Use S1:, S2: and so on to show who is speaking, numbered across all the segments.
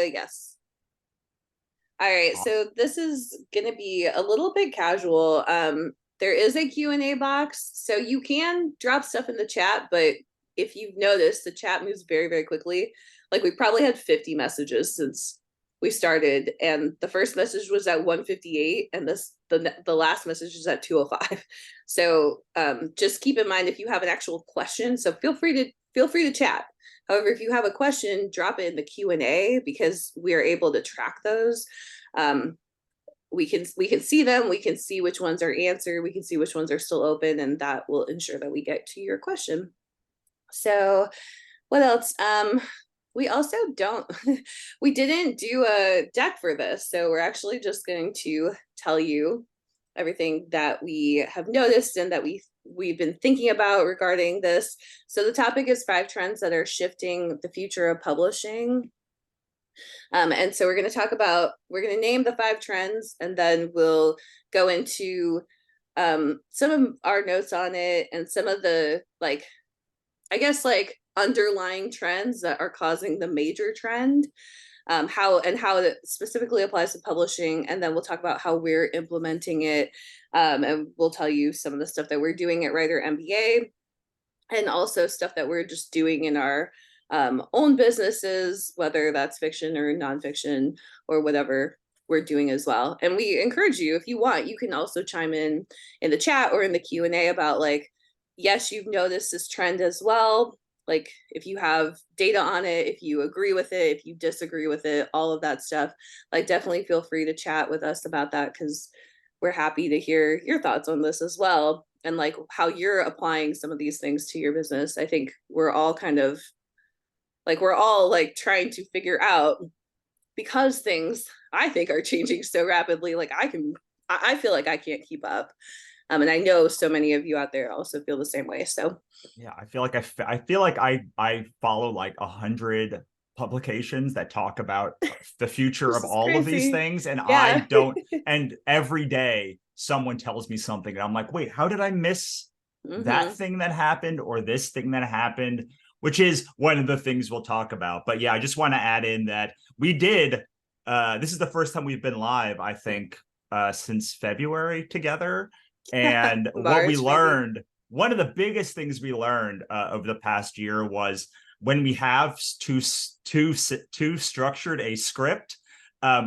S1: Yes. All right, so this is gonna be a little bit casual. There is a Q&A box, so you can drop stuff in the chat, but if you've noticed, the chat moves very, very quickly. Like we probably had 50 messages since we started, and the first message was at 1:58, and the last message is at 2:05. So just keep in mind if you have an actual question. So feel free to chat. However, if you have a question, drop it in the Q&A because we are able to track those. We can see them, we can see which ones are answered, we can see which ones are still open, and that will ensure that we get to your question. So what else? We also we didn't do a deck for this, so we're actually just going to tell you everything that we have noticed and that we've been thinking about regarding this. So the topic is 5 trends that are shifting the future of publishing. And so we're going to name the 5 trends, and then we'll go into some of our notes on it and some of the underlying trends that are causing the major trend, how it specifically applies to publishing. And then we'll talk about how we're implementing it. And we'll tell you some of the stuff that we're doing at Writer MBA, and also stuff that we're just doing in our own businesses, whether that's fiction or nonfiction or whatever we're doing as well. And we encourage you, if you want, you can also chime in the chat or in the Q&A about yes, you've noticed this trend as well. Like if you have data on it, if you agree with it, if you disagree with it, all of that stuff, definitely feel free to chat with us about that, because we're happy to hear your thoughts on this as well. And how you're applying some of these things to your business. I think we're all trying to figure out, because things I think are changing so rapidly. I feel like I can't keep up. And I know so many of you out there also feel the same way. So
S2: yeah, I feel like I follow 100 publications that talk about the future of all of these things, and yeah. I don't. And every day someone tells me something, and I'm like, wait, how did I miss that thing that happened or this thing that happened? Which is one of the things we'll talk about. But yeah, I just want to add in that we did. This is the first time we've been live, I think, since February together. And what we learned, one of the biggest things we learned over the past year was when we have too structured a script,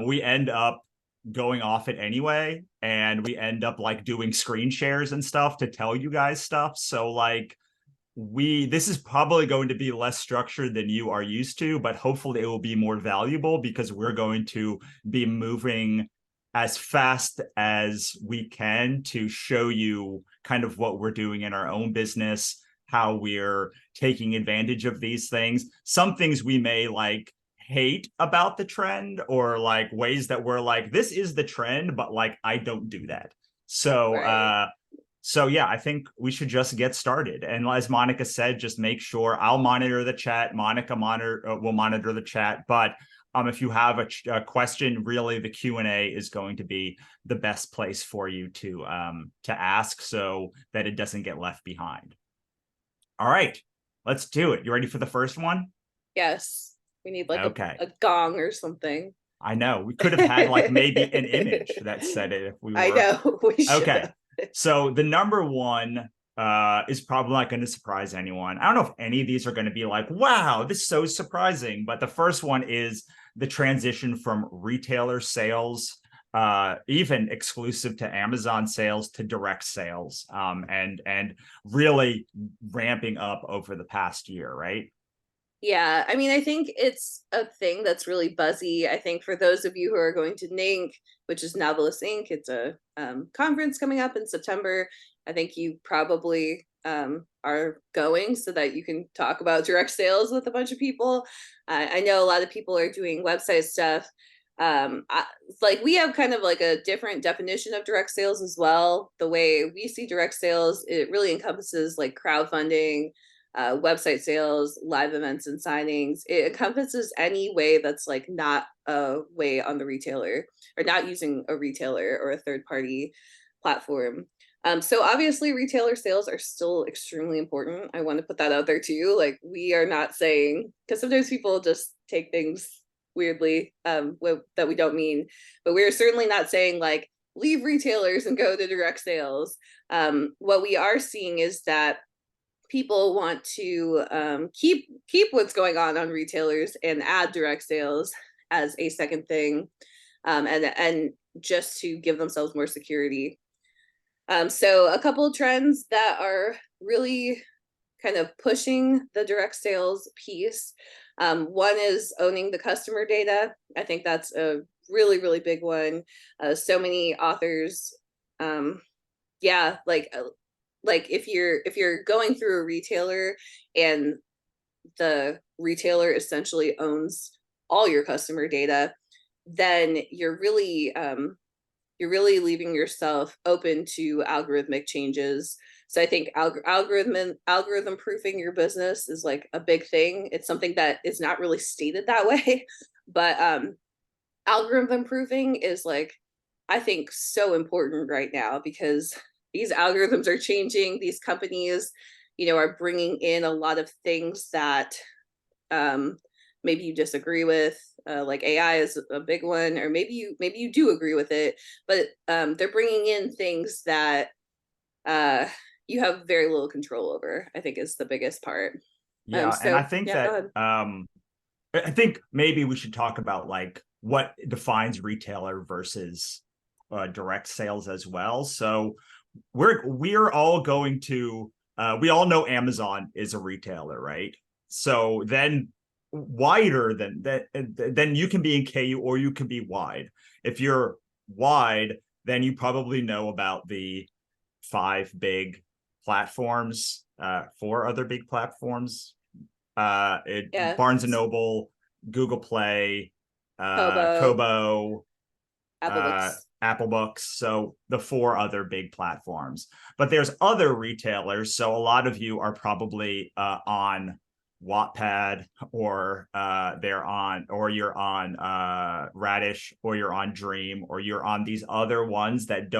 S2: we end up going off it anyway, and we end up doing screen shares and stuff to tell you guys stuff. So this is probably going to be less structured than you are used to, but hopefully it will be more valuable because we're going to be moving as fast as we can to show you kind of what we're doing in our own business, how we're taking advantage of these things. Some things we may hate about the trend, or ways that we're this is the trend, but I don't do that. So, right. So yeah, I think we should just get started. And as Monica said, just make sure I'll monitor the chat. Monica will monitor the chat, but if you have a question, really the Q&A is going to be the best place for you to ask, so that it doesn't get left behind. All right, let's do it. You ready for the first one?
S1: Yes. We need a gong or something.
S2: I know. We could have had maybe an image that said it if we were.
S1: I know. We should.
S2: Okay. So the number one is probably not going to surprise anyone. I don't know if any of these are going to be wow, this is so surprising. But the first one is the transition from retailer sales, even exclusive to Amazon sales, to direct sales, and really ramping up over the past year, right?
S1: Yeah, I mean, I think it's a thing that's really buzzy. I think for those of you who are going to NINC, which is Novelist Inc., it's a conference coming up in September. I think you probably are going so that you can talk about direct sales with a bunch of people. I know a lot of people are doing website stuff. We have kind of a different definition of direct sales as well. The way we see direct sales, it really encompasses crowdfunding, website sales, live events and signings. It encompasses any way that's not a way on the retailer, or not using a retailer or a third-party platform. So obviously retailer sales are still extremely important. I want to put that out there too. We are not saying, because sometimes people just take things weirdly, that we don't mean, but we're certainly not saying like leave retailers and go to direct sales. What we are seeing is that people want to keep what's going on retailers and add direct sales as a second thing, and just to give themselves more security. So a couple of trends that are really kind of pushing the direct sales piece. One is owning the customer data. I think that's a really, really big one. So many authors, yeah, like if you're going through a retailer and the retailer essentially owns all your customer data, then you're really leaving yourself open to algorithmic changes. So I think algorithm proofing your business is like a big thing. It's something that is not really stated that way, but algorithm proofing is like, I think, so important right now because these algorithms are changing. These companies, are bringing in a lot of things that maybe you disagree with, like AI is a big one, or maybe you do agree with it, but they're bringing in things that you have very little control over, I think, is the biggest part.
S2: Yeah, and I think that I think maybe we should talk about like what defines retailer versus direct sales as well. So we're all going to we all know Amazon is a retailer, right? So then wider than that, then you can be in KU or you can be wide. If you're wide, then you probably know about the 5 big platforms, 4 other big platforms. Barnes and Noble, Google Play, Kobo,
S1: Apple Books.
S2: Apple Books. So the 4 other big platforms. But there's other retailers. So a lot of you are probably on Wattpad, or you're on Radish, or you're on Dream, or you're on these other ones that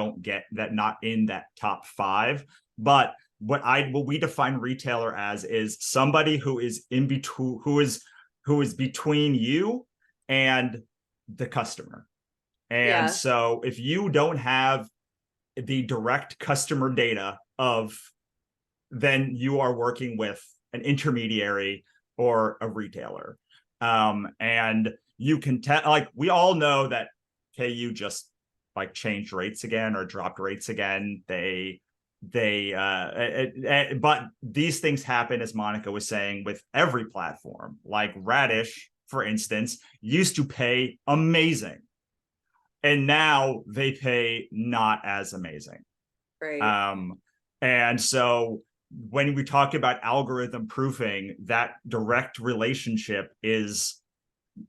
S2: not in that top 5. But what we define retailer as is somebody who is in between, who is between you and the customer. And so if you don't have the direct customer data then you are working with an intermediary or a retailer. And you can tell, like, we all know that KU just like changed rates again or dropped rates again. But these things happen, as Monica was saying, with every platform. Like Radish, for instance, used to pay amazing, and now they pay not as amazing.
S1: Right.
S2: And so when we talk about algorithm proofing, that direct relationship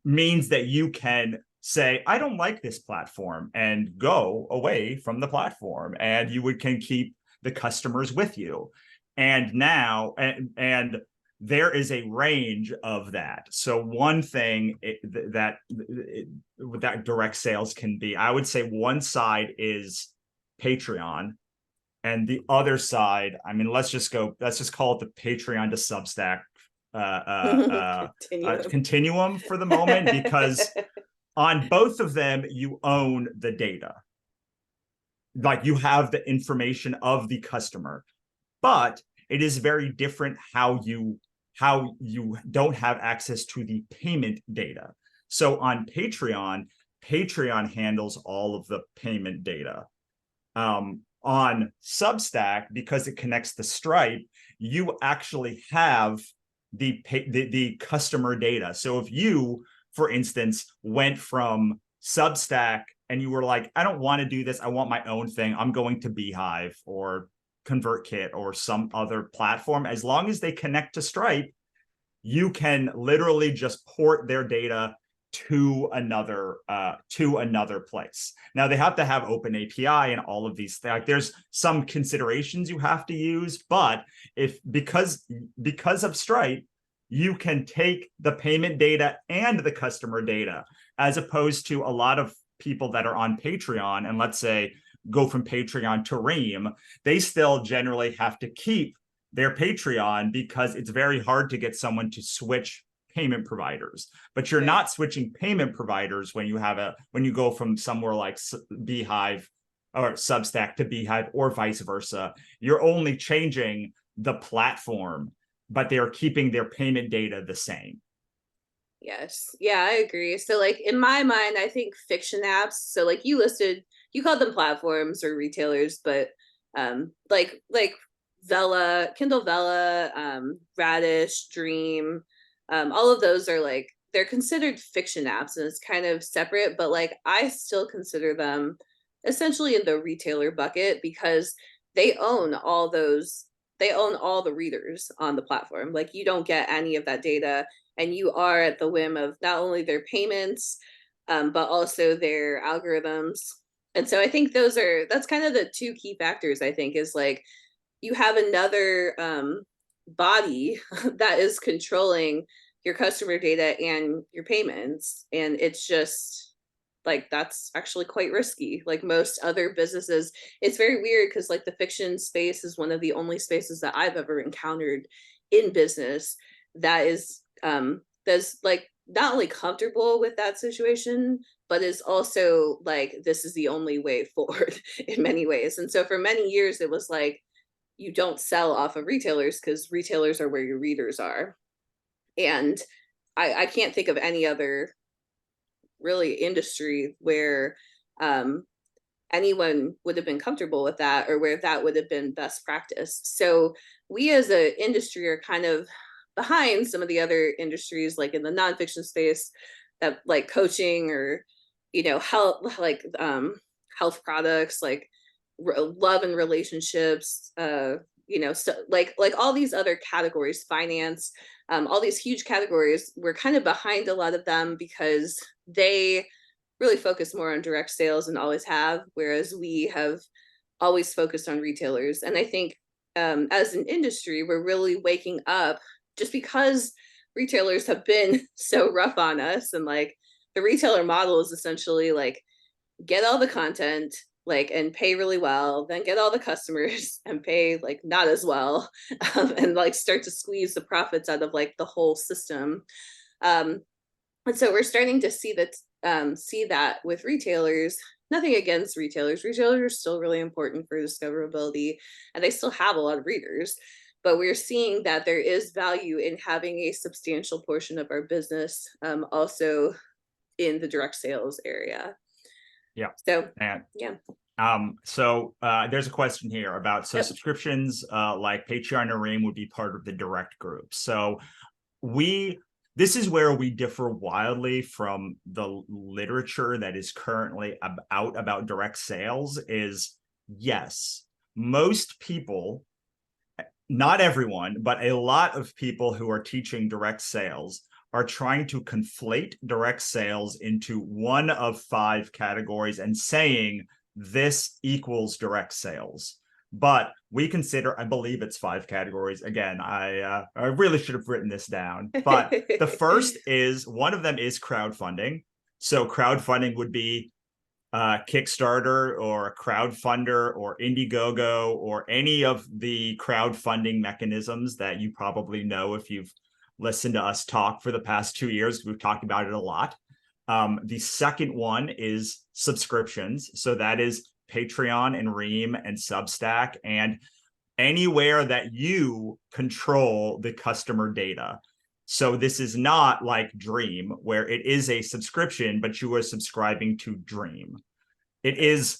S2: means that you can say, I don't like this platform, and go away from the platform, and you can keep the customers with you. And now, and there is a range of that. So one thing that direct sales can be, I would say one side is Patreon, and the other side, I mean, let's just call it the Patreon to Substack continuum for the moment, because on both of them, you own the data. Like, you have the information of the customer, but it is very different how you don't have access to the payment data. So on Patreon handles all of the payment data. On Substack, because it connects to Stripe, you actually have the customer data. So if you, for instance, went from Substack and you were like, I don't want to do this, I want my own thing, I'm going to Beehive or ConvertKit or some other platform, as long as they connect to Stripe, you can literally just port their data to another place. Now they have to have open API and all of these things. Like, there's some considerations you have to use, but because of Stripe, you can take the payment data and the customer data, as opposed to a lot of people that are on Patreon, and let's say go from Patreon to Ream, they still generally have to keep their Patreon, because it's very hard to get someone to switch payment providers, but you're not switching payment providers when you go from somewhere like Beehive or Substack to Beehive or vice versa. You're only changing the platform, but they're keeping their payment data the same.
S1: Yes. Yeah, I agree. So like in my mind, I think fiction apps, so like you called them platforms or retailers, but like Vella, Kindle Vella, Radish, Dream, all of those are like, they're considered fiction apps and it's kind of separate, but like I still consider them essentially in the retailer bucket because they own all the readers on the platform. Like you don't get any of that data and you are at the whim of not only their payments, but also their algorithms. And so I think that's kind of the two key factors, I think, is like you have another body that is controlling your customer data and your payments. And it's just like, that's actually quite risky. Like most other businesses, it's very weird because like the fiction space is one of the only spaces that I've ever encountered in business that is that's like not only comfortable with that situation, but is also like, this is the only way forward in many ways. And so for many years, it was like, you don't sell off of retailers because retailers are where your readers are. And I can't think of any other really industry where anyone would have been comfortable with that or where that would have been best practice. So we as an industry are kind of behind some of the other industries, like in the nonfiction space, that like coaching or, health, like health products, like love and relationships, so like all these other categories, finance, all these huge categories, we're kind of behind a lot of them because they really focus more on direct sales and always have, whereas we have always focused on retailers. And I think as an industry, we're really waking up just because retailers have been so rough on us. And like the retailer model is essentially like, get all the content, like, and pay really well, then get all the customers and pay like not as well, and like start to squeeze the profits out of like the whole system. And so we're starting to see that with retailers. Nothing against retailers. Retailers are still really important for discoverability and they still have a lot of readers, but we're seeing that there is value in having a substantial portion of our business also in the direct sales area.
S2: Yeah.
S1: So,
S2: and
S1: yeah.
S2: So there's a question here about, subscriptions like Patreon or Ream would be part of the direct group. So this is where we differ wildly from the literature that is currently about direct sales. Is yes, most people, not everyone, but a lot of people who are teaching direct sales are trying to conflate direct sales into one of 5 categories and saying this equals direct sales. But we consider, I believe it's 5 categories. Again, I really should have written this down. But the first is, one of them is crowdfunding. So crowdfunding would be Kickstarter or a crowdfunder or Indiegogo or any of the crowdfunding mechanisms that you probably know if you've listened to us talk for the past 2 years. We've talked about it a lot. The second one is subscriptions. So that is Patreon and Ream and Substack and anywhere that you control the customer data. So this is not like Dream, where it is a subscription, but you are subscribing to Dream. It is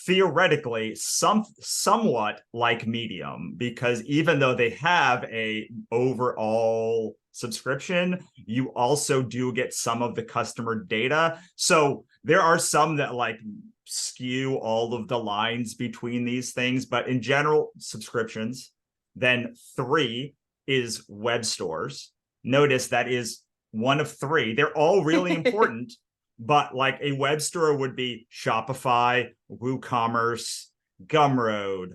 S2: theoretically somewhat like Medium, because even though they have a overall subscription, you also do get some of the customer data. So there are some that like skew all of the lines between these things, but in general, subscriptions. Then 3 is web stores. Notice that is one of 3. They're all really important, but like a web store would be Shopify, WooCommerce, Gumroad,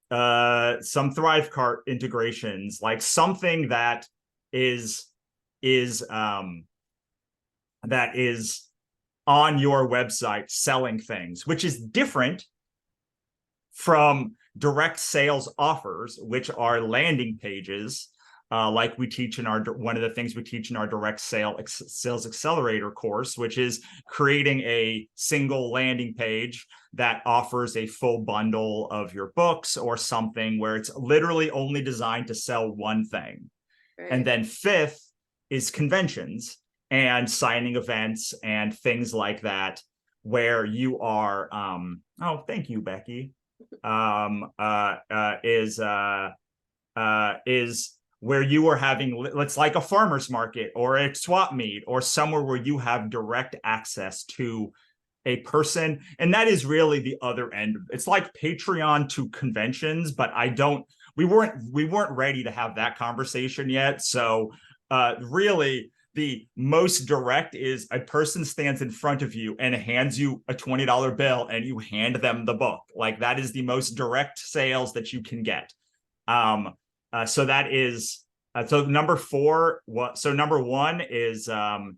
S2: some Thrivecart integrations, like something that is on your website selling things, which is different from direct sales offers, which are landing pages like we teach in one of the things we teach in our direct sales accelerator course, which is creating a single landing page that offers a full bundle of your books or something where it's literally only designed to sell one thing. Right. And then fifth is conventions and signing events and things like that, where you are, oh, thank you, Becky, is where you are having, it's like a farmer's market or a swap meet or somewhere where you have direct access to a person. And that is really the other end. It's like Patreon to conventions, but we weren't ready to have that conversation yet. So really the most direct is a person stands in front of you and hands you a $20 bill and you hand them the book. Like that is the most direct sales that you can get. So that is, so number 4, so number 1 is, do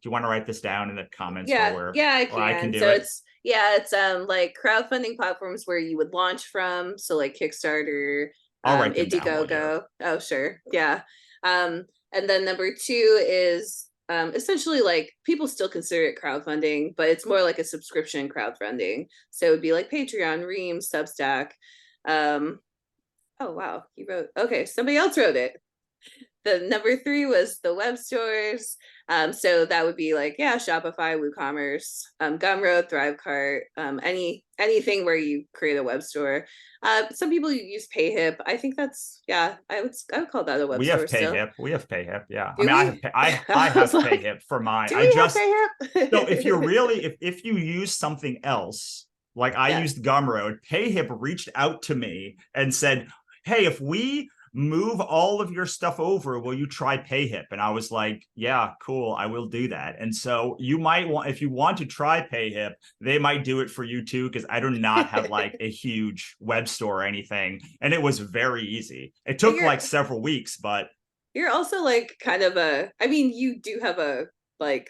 S2: you want to write this down in the comments?
S1: Yeah, I can.
S2: I can do
S1: so
S2: it.
S1: It's like crowdfunding platforms where you would launch from. So like Kickstarter, Indiegogo. Oh, sure. Yeah. And then number 2 is essentially like people still consider it crowdfunding, but it's more like a subscription crowdfunding. So it would be like Patreon, Ream, Substack. Oh, wow. You wrote, okay, somebody else wrote it. The number 3 was the web stores. So that would be like, Shopify, WooCommerce, Gumroad, Thrivecart, anything where you create a web store. Some people use PayHip. I think that's, I would call that a web store.
S2: We have PayHip. Yeah.
S1: Do
S2: I mean, I have PayHip for mine.
S1: Do we have PayHip?
S2: So if you're really, if you use something else, like I used Gumroad, PayHip reached out to me and said, hey, if we move all of your stuff over, will you try PayHip? And I was like, yeah, cool, I will do that. And so you might want, if you want to try PayHip, they might do it for you too, because I do not have like a huge web store or anything. And it was very easy. It took like several weeks, but
S1: you're also like kind of you do have a like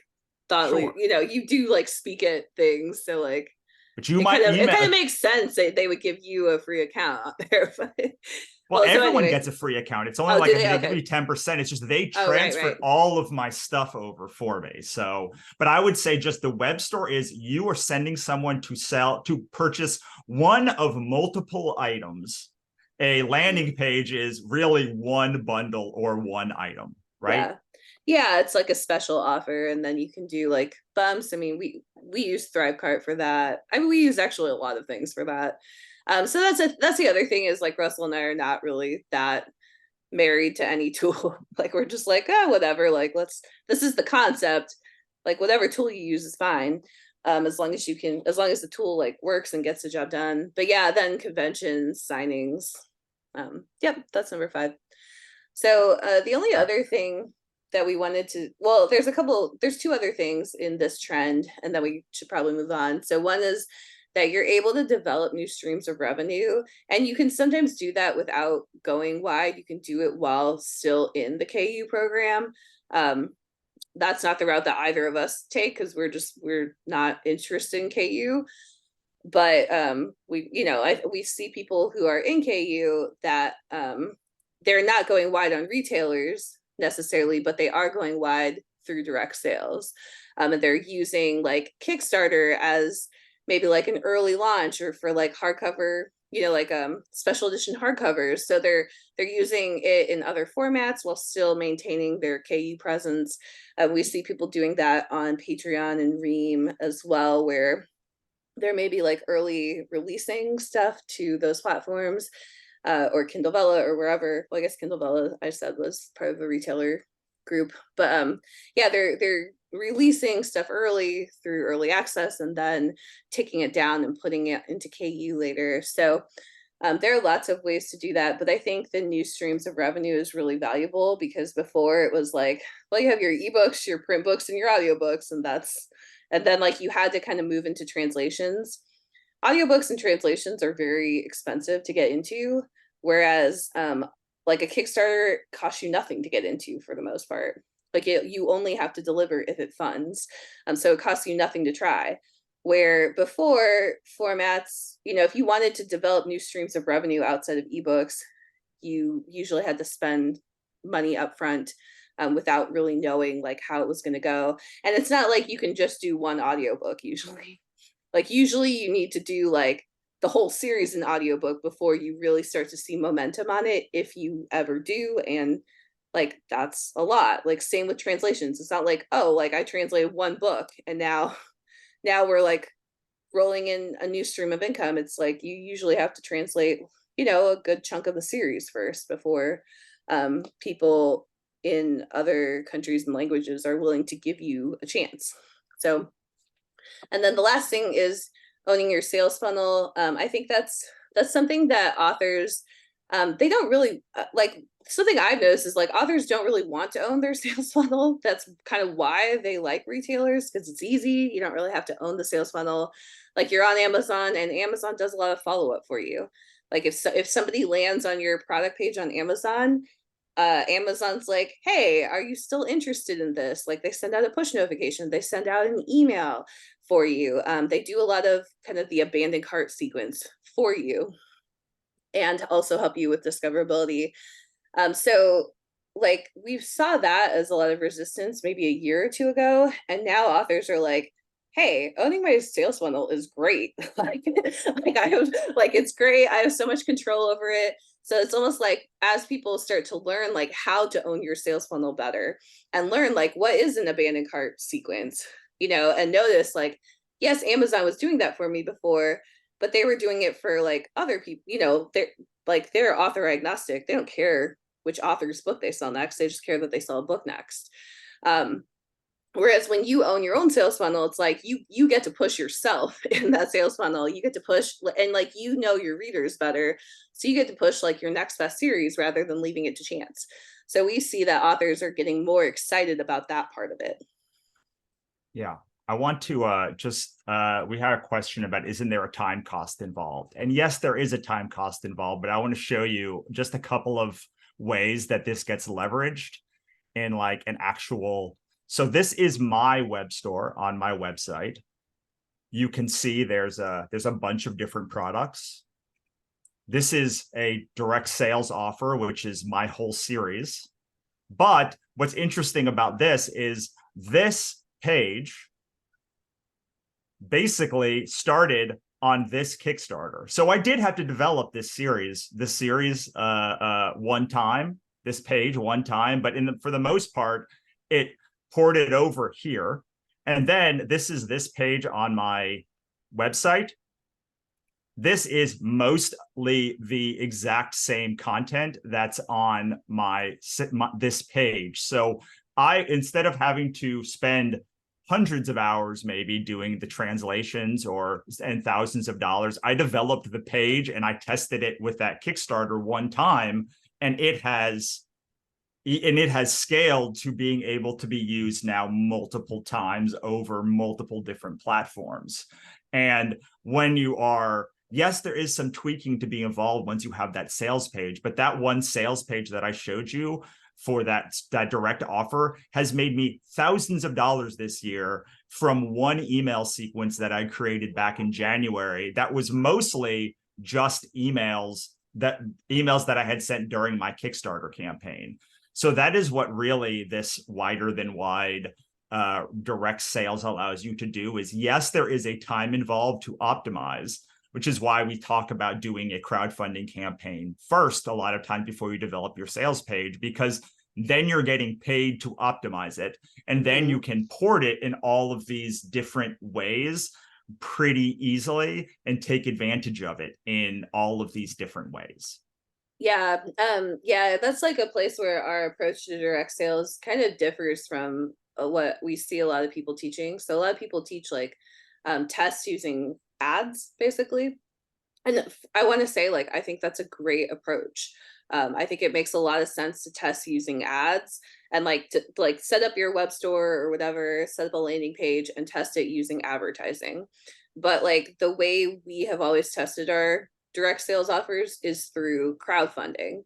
S1: thought, sure. You do like speak at things. So like,
S2: but you might
S1: it kind of makes sense that they would give you a free account out there. But,
S2: well, everyone gets a free account. It's only like they give me 10%. It's just they transferred all of my stuff over for me. So, but I would say just the web store is you are sending someone to purchase one of multiple items. A landing page is really one bundle or one item, right?
S1: Yeah, it's like a special offer, and then you can do like bumps. I mean, we use Thrivecart for that. I mean, we use actually a lot of things for that. So that's the other thing is like Russell and I are not really that married to any tool. Like we're just like, whatever. Like this is the concept. Like whatever tool you use is fine, as long as the tool like works and gets the job done. But then conventions, signings. That's number 5. So the only other thing that we wanted to, there's 2 other things in this trend, and then we should probably move on. So one is that you're able to develop new streams of revenue, and you can sometimes do that without going wide. You can do it while still in the KU program. That's not the route that either of us take, because we're not interested in KU. But we see people who are in KU that they're not going wide on retailers necessarily, but they are going wide through direct sales, and they're using like Kickstarter as maybe like an early launch, or for like hardcover, like special edition hardcovers. So they're using it in other formats while still maintaining their KU presence. We see people doing that on Patreon and Ream as well, where they're maybe like early releasing stuff to those platforms. Or Kindle Vella or wherever. Well, I guess Kindle Vella, I said, was part of the retailer group. But they're releasing stuff early through early access and then taking it down and putting it into KU later. So there are lots of ways to do that. But I think the new streams of revenue is really valuable, because before it was like, well, you have your ebooks, your print books, and your audiobooks, and then like you had to kind of move into translations. Audiobooks and translations are very expensive to get into, whereas like a Kickstarter costs you nothing to get into for the most part. Like you only have to deliver if it funds. So it costs you nothing to try. Where before formats, if you wanted to develop new streams of revenue outside of ebooks, you usually had to spend money up front, without really knowing like how it was going to go. And it's not like you can just do one audiobook usually. Like usually you need to do like the whole series in audiobook before you really start to see momentum on it, if you ever do. And like that's a lot. Like same with translations. It's not like, oh, like I translated one book and now we're like rolling in a new stream of income. It's like you usually have to translate, a good chunk of the series first before people in other countries and languages are willing to give you a chance. So, and then the last thing is owning your sales funnel. I think that's something that authors, they don't really like. Something I've noticed is like authors don't really want to own their sales funnel. That's kind of why they like retailers, because it's easy. You don't really have to own the sales funnel. Like you're on Amazon and Amazon does a lot of follow-up for you. Like if somebody lands on your product page on Amazon, Amazon's like, hey, are you still interested in this? Like they send out a push notification, they send out an email for you. They do a lot of kind of the abandoned cart sequence for you and also help you with discoverability. So like we saw that as a lot of resistance maybe a year or two ago. And now authors are like, hey, owning my sales funnel is great. like I have like it's great. I have so much control over it. So it's almost like as people start to learn like how to own your sales funnel better and learn like what is an abandoned cart sequence, and notice like, yes, Amazon was doing that for me before, but they were doing it for like other people, they're author agnostic. They don't care which author's book they sell next. They just care that they sell a book next. Whereas when you own your own sales funnel, it's like you get to push yourself in that sales funnel. You get to push and like your readers better. So you get to push like your next best series rather than leaving it to chance. So we see that authors are getting more excited about that part of it.
S2: Yeah. I want to we had a question about, isn't there a time cost involved? And yes, there is a time cost involved, but I want to show you just a couple of ways that this gets leveraged in like an actual. So this is my web store on my website. You can see there's a bunch of different products. This is a direct sales offer, which is my whole series. But what's interesting about this is this page basically started on this Kickstarter. So I did have to develop this series one time, this page one time, but for the most part, it ported over here. And then this is this page on my website. This is mostly the exact same content that's on this page. So instead of having to spend hundreds of hours maybe doing the translations and thousands of dollars, I developed the page and I tested it with that Kickstarter one time, and it has scaled to being able to be used now multiple times over multiple different platforms. And when you are, yes, there is some tweaking to be involved once you have that sales page, but that one sales page that I showed you for that direct offer has made me thousands of dollars this year from one email sequence that I created back in January. That was mostly just emails that I had sent during my Kickstarter campaign. So that is what really this wider than wide direct sales allows you to do. Is yes, there is a time involved to optimize, which is why we talk about doing a crowdfunding campaign first a lot of times before you develop your sales page, because then you're getting paid to optimize it. And then you can port it in all of these different ways pretty easily and take advantage of it in all of these different ways.
S1: Yeah. That's like a place where our approach to direct sales kind of differs from what we see a lot of people teaching. So a lot of people teach like tests using ads, basically. And I want to say, like, I think that's a great approach. I think it makes a lot of sense to test using ads and like to like set up your web store or whatever, set up a landing page and test it using advertising. But like the way we have always tested our direct sales offers is through crowdfunding.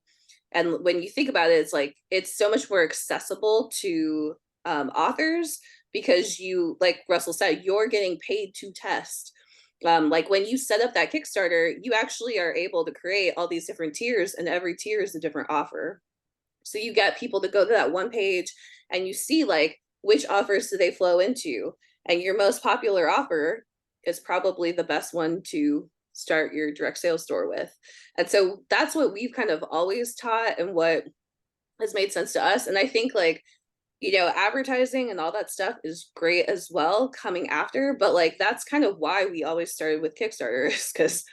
S1: And when you think about it, it's like it's so much more accessible to authors because you, like Russell said, you're getting paid to test. Like when you set up that Kickstarter, you actually are able to create all these different tiers, and every tier is a different offer. So you get people to go to that one page and you see like which offers do they flow into, and your most popular offer is probably the best one to start your direct sales store with. And so that's what we've kind of always taught and what has made sense to us. And I think like, advertising and all that stuff is great as well coming after, but like that's kind of why we always started with Kickstarters, because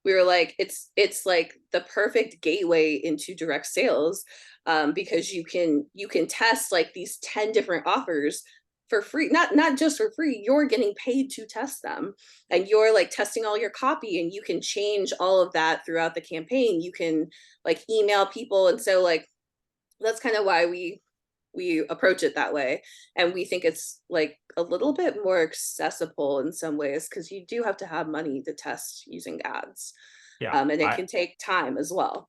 S1: we were like, it's like the perfect gateway into direct sales, because you can test like these 10 different offers for free, not just for free, you're getting paid to test them, and you're like testing all your copy, and you can change all of that throughout the campaign. You can like email people, and so like that's kind of why we approach it that way. And we think it's like a little bit more accessible in some ways, because you do have to have money to test using ads.
S2: Yeah.
S1: And it can take time as well.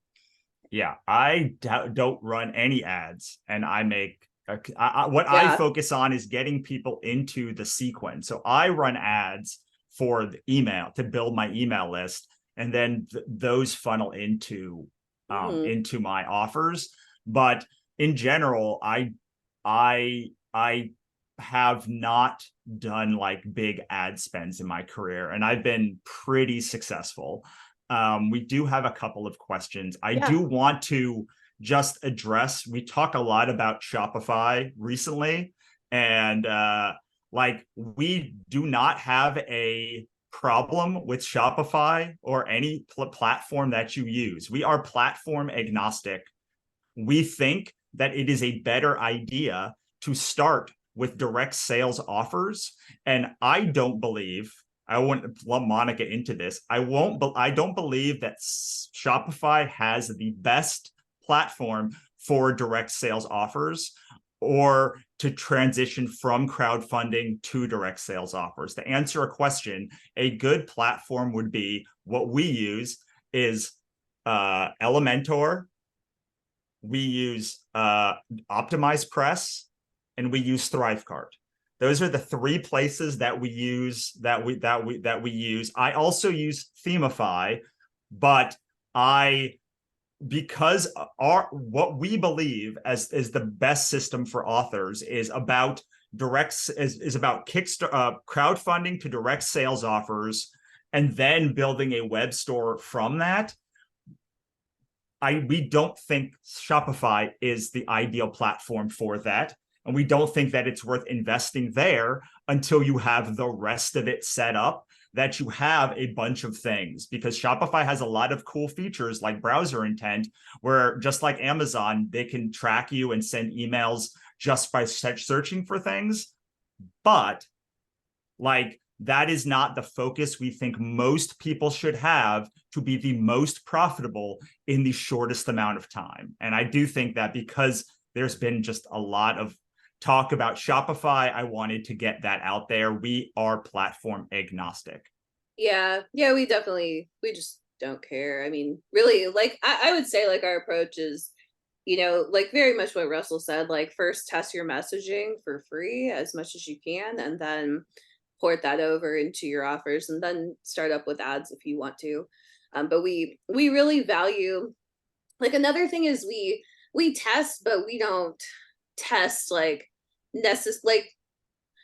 S2: Yeah. I don't run any ads, and I make what I
S1: Yeah.
S2: focus on is getting people into the sequence. So I run ads for the email to build my email list, and then those funnel into into my offers. But in general, I have not done like big ad spends in my career, and I've been pretty successful. We do have a couple of questions. I do want to just address, we talk a lot about Shopify recently, and like we do not have a problem with Shopify or any platform that you use. We are platform agnostic. We think that it is a better idea to start with direct sales offers. And I don't believe, I won't lump Monica into this, I don't believe that Shopify has the best platform for direct sales offers, or to transition from crowdfunding to direct sales offers. To answer a question, a good platform would be, what we use is Elementor, we use Optimize Press, and we use Thrivecart. Those are the three places that we use. I also use Themify, but because what we believe as is the best system for authors is about Kickstart crowdfunding to direct sales offers, and then building a web store from that. We don't think Shopify is the ideal platform for that. And we don't think that it's worth investing there until you have the rest of it set up, that you have a bunch of things, because Shopify has a lot of cool features like browser intent, where just like Amazon, they can track you and send emails just by searching for things. But like, that is not the focus we think most people should have to be the most profitable in the shortest amount of time. And I do think that because there's been just a lot of talk about Shopify, I wanted to get that out there. We are platform agnostic.
S1: Yeah, we just don't care. I mean, really, like I would say like our approach is, like very much what Russell said, like first test your messaging for free as much as you can, and then port that over into your offers, and then start up with ads if you want to. But we really value, like another thing is we test, but we don't test like like,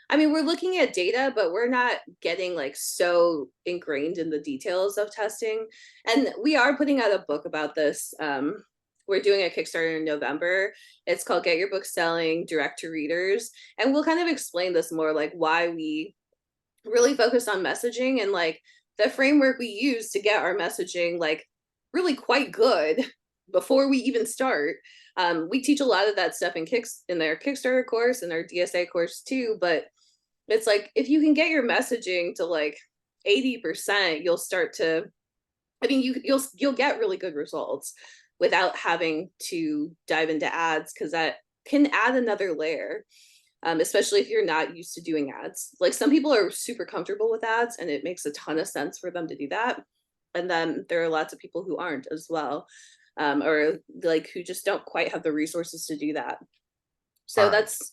S1: I mean, we're looking at data, but we're not getting like so ingrained in the details of testing. And we are putting out a book about this. We're doing a Kickstarter in November. It's called Get Your Book Selling Direct to Readers. And we'll kind of explain this more, like why we really focus on messaging, and like the framework we use to get our messaging like really quite good before we even start. We teach a lot of that stuff in their Kickstarter course and their DSA course too, but it's like if you can get your messaging to like 80%, you'll start to, I mean, you'll get really good results without having to dive into ads, because that can add another layer. Especially if you're not used to doing ads. Like some people are super comfortable with ads and it makes a ton of sense for them to do that. And then there are lots of people who aren't as well, or like who just don't quite have the resources to do that. So that's,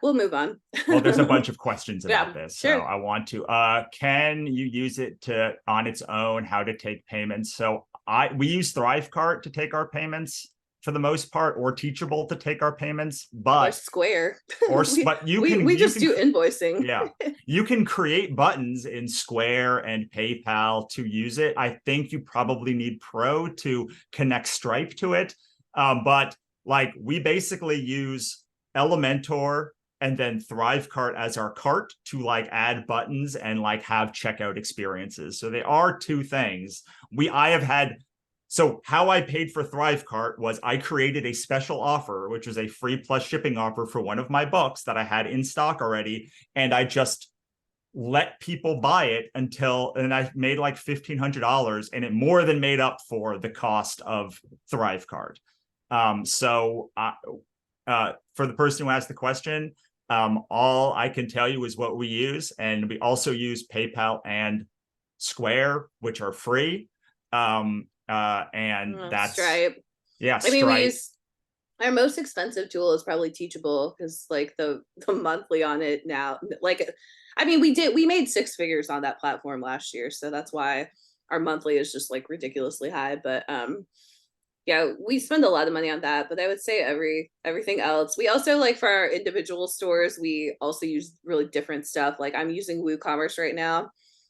S1: we'll move on.
S2: Well, there's a bunch of questions about this.
S1: Sure.
S2: So I want to, can you use it on its own, how to take payments? So we use Thrivecart to take our payments for the most part, or Teachable to take our payments,
S1: or
S2: but
S1: Square.
S2: but you
S1: we just do invoicing.
S2: Yeah, you can create buttons in Square and PayPal to use it. I think you probably need Pro to connect Stripe to it, but like we basically use Elementor and then Thrivecart as our cart to like add buttons and like have checkout experiences. So they are two things. I have had. So how I paid for Thrivecart was I created a special offer, which was a free plus shipping offer for one of my books that I had in stock already. And I just let people buy it and I made like $1,500, and it more than made up for the cost of Thrivecart. For the person who asked the question, all I can tell you is what we use. And we also use PayPal and Square, which are free. And that's
S1: Stripe.
S2: Yeah,
S1: I mean,
S2: Stripe.
S1: we use our most expensive tool is probably Teachable, because like the monthly on it now, like, I mean, we made 6 figures on that platform last year, so that's why our monthly is just like ridiculously high. But yeah, we spend a lot of money on that. But I would say everything else. We also, like, for our individual stores, we also use really different stuff. Like I'm using WooCommerce right now,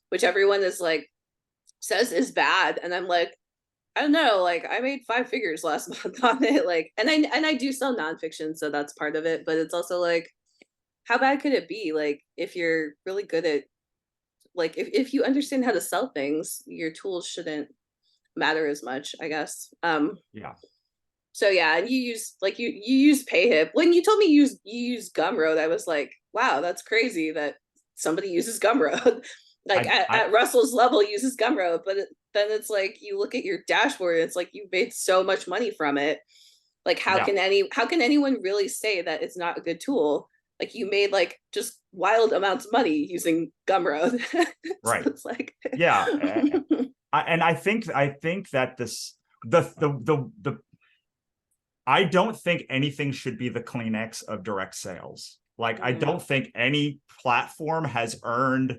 S1: which everyone is like says is bad, and I'm like, I don't know, like I made 5 figures last month on it. Like, and I do sell nonfiction, so that's part of it. But it's also like, how bad could it be? Like, if you're really good at, like, if you understand how to sell things, your tools shouldn't matter as much, I guess.
S2: Yeah.
S1: So yeah, and you use, like, you use PayHip. When you told me you use Gumroad, I was like, wow, that's crazy that somebody uses Gumroad. Like at Russell's level uses Gumroad, but then it's like you look at your dashboard and it's like you made so much money from it. Like how can anyone really say that it's not a good tool? Like you made like just wild amounts of money using Gumroad.
S2: Right.
S1: So it's like
S2: yeah. And I think that I don't think anything should be the Kleenex of direct sales. Like I don't think any platform has earned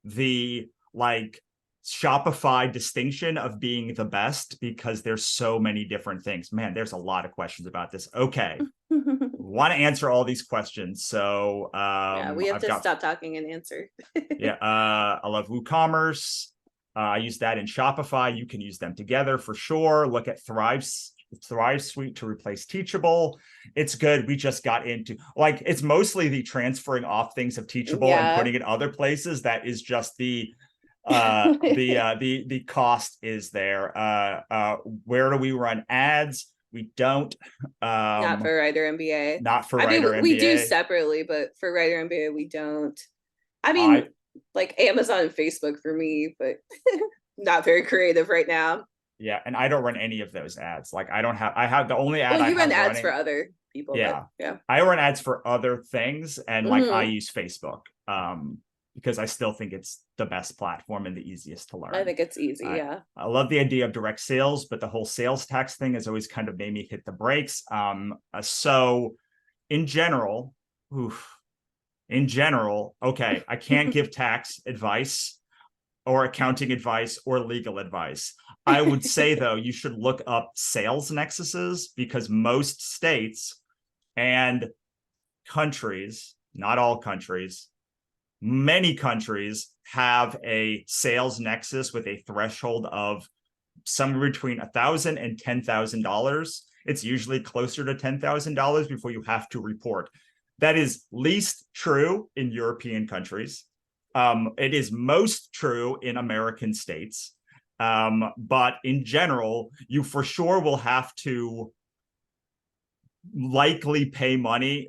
S2: the like Shopify distinction of being the best, because there's so many different things. Man, there's a lot of questions about this. Okay. Want to answer all these questions. So
S1: yeah, we have to stop talking and answer.
S2: Yeah. I love WooCommerce. I use that in Shopify. You can use them together for sure. Look at Thrive Suite to replace Teachable. It's good. We just got into, like, it's mostly the transferring off things of Teachable and putting it other places. That is just the cost is there. Where do we run ads? We don't.
S1: Not for Writer MBA.
S2: Not for Writer MBA.
S1: We do separately, but for Writer MBA, we don't. I mean, like Amazon and Facebook for me, but not very creative right now.
S2: Yeah, and I don't run any of those ads. Like I have the only ad.
S1: Well, you run ads for other people.
S2: Yeah,
S1: yeah.
S2: I run ads for other things, and like I use Facebook because I still think it's the best platform and the easiest to learn.
S1: I think it's easy. Yeah,
S2: I love the idea of direct sales, but the whole sales tax thing has always kind of made me hit the brakes. So in general, okay, I can't give tax advice or accounting advice or legal advice. I would say, though, you should look up sales nexuses, because most states and countries, not all countries, many countries have a sales nexus with a threshold of somewhere between $1,000 and $10,000. It's usually closer to $10,000 before you have to report. That is least true in European countries. It is most true in American states. But in general, you for sure will have to likely pay money,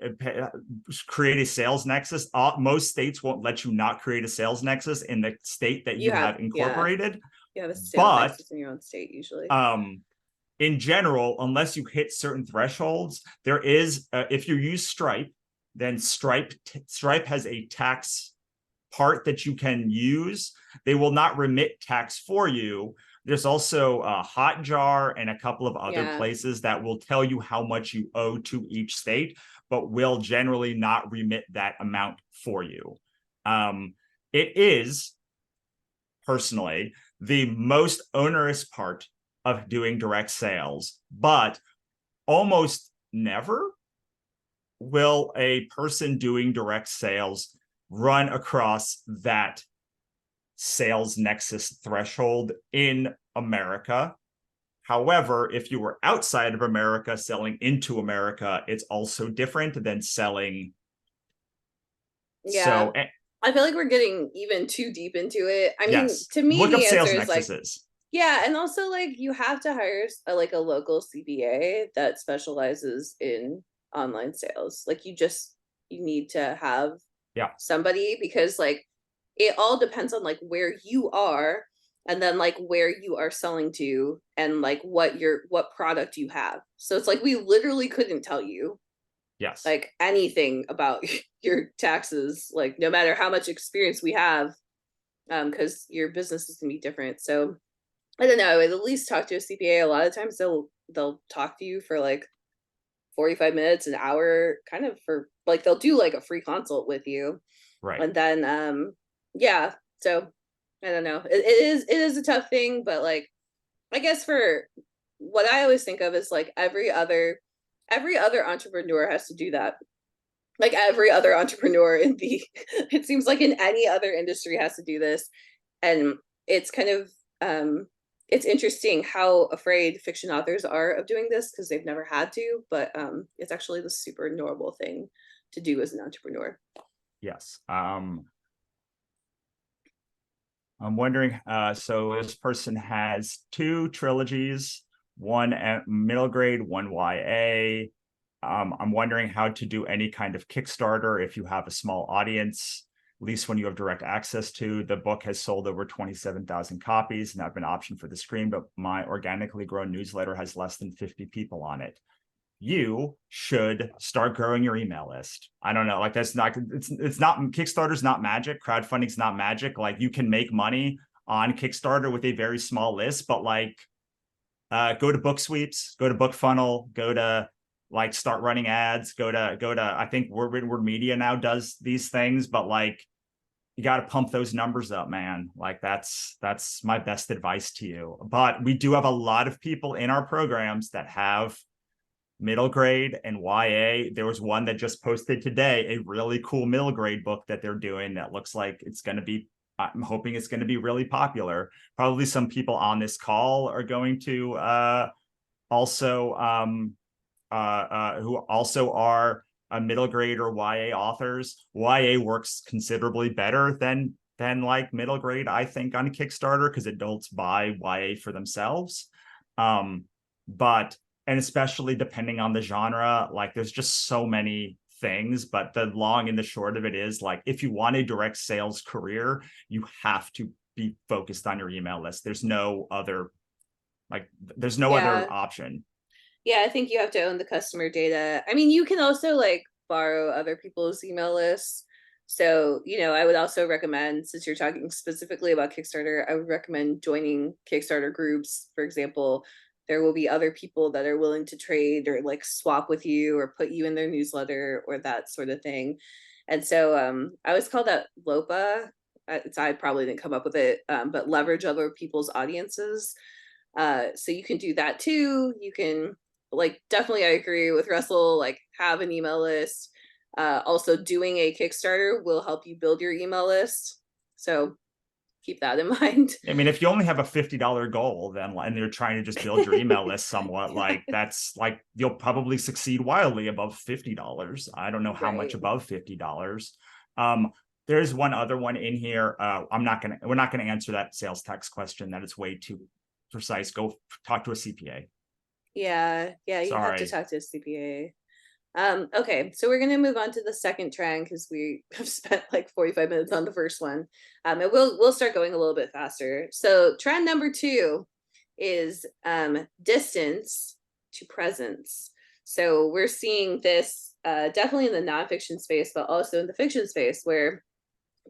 S2: create a sales nexus. Most states won't let you not create a sales nexus in the state that you have incorporated.
S1: You have a sales nexus in your own state usually.
S2: In general, unless you hit certain thresholds, there is, if you use Stripe, then Stripe has a tax part that you can use. They will not remit tax for you. There's also a Hotjar and a couple of other places that will tell you how much you owe to each state, but will generally not remit that amount for you. It is, personally, the most onerous part of doing direct sales, but almost never will a person doing direct sales run across that sales nexus threshold in America. However, if you were outside of America selling into America, it's also different than selling.
S1: Yeah.
S2: So
S1: I feel like we're getting even too deep into it. I mean,
S2: yes,
S1: to me,
S2: look up
S1: the answer
S2: sales
S1: is like,
S2: nexuses.
S1: yeah, and also like you have to hire like a local CPA that specializes in online sales. Like you need to have
S2: Yeah.
S1: somebody, because like it all depends on like where you are, and then like where you are selling to, and like what product you have. So it's like we literally couldn't tell you
S2: Yes.
S1: like anything about your taxes, like no matter how much experience we have, because your business is gonna be different. So I don't know, I would at least talk to a CPA. A lot of times they'll talk to you for like 45 minutes, an hour, kind of for like they'll do like a free consult with you.
S2: Right.
S1: And then yeah, so I don't know. It is a tough thing, but like I guess for what I always think of is like every other entrepreneur has to do that. Like every other entrepreneur in the it seems like in any other industry has to do this. And it's kind of it's interesting how afraid fiction authors are of doing this because they've never had to, but it's actually the super normal thing to do as an entrepreneur.
S2: Yes. I'm wondering, so this person has 2 trilogies, one at middle grade, one YA. I'm wondering how to do any kind of Kickstarter if you have a small audience, at least when you have direct access to. The book has sold over 27,000 copies and I've been optioned for the screen, but my organically grown newsletter has less than 50 people on it. You should start growing your email list. I don't know, like that's not, it's not, Kickstarter's not magic, crowdfunding's not magic. Like you can make money on Kickstarter with a very small list, but like go to Book Sweeps, go to Book Funnel, go to like start running ads, go to I think Word Media now does these things, but like you got to pump those numbers up, man. Like that's my best advice to you. But we do have a lot of people in our programs that have middle grade and YA. There was one that just posted today, a really cool middle grade book that they're doing that looks like it's going to be, I'm hoping it's going to be really popular. Probably some people on this call are going to also who also are a middle grade or YA authors. YA works considerably better than like middle grade, I think, on Kickstarter because adults buy YA for themselves. But and especially depending on the genre, like there's just so many things. But the long and the short of it is like if you want a direct sales career, you have to be focused on your email list. There's no other
S1: Yeah.
S2: option.
S1: Yeah, I think you have to own the customer data. I mean, you can also like borrow other people's email lists. So, I would also recommend, since you're talking specifically about Kickstarter, I would recommend joining Kickstarter groups. For example, there will be other people that are willing to trade or like swap with you or put you in their newsletter or that sort of thing. And so I always call that LOPA. I probably didn't come up with it, but leverage other people's audiences. So you can do that too. You can like definitely I agree with Russell, like have an email list. Also doing a Kickstarter will help you build your email list. So keep that in mind.
S2: I mean, if you only have a $50 goal, then and you're trying to just build your email list somewhat, like that's like you'll probably succeed wildly above $50. I don't know how much
S1: Right.
S2: above $50. There's one other one in here. We're not gonna answer that sales tax question. That is way too precise. Go talk to a CPA.
S1: Yeah, you have to
S2: Sorry.
S1: talk to a CPA. Okay, so we're gonna move on to the second trend because we have spent like 45 minutes on the first one. And we'll start going a little bit faster. So trend number 2 is distance to presence. So we're seeing this definitely in the nonfiction space, but also in the fiction space, where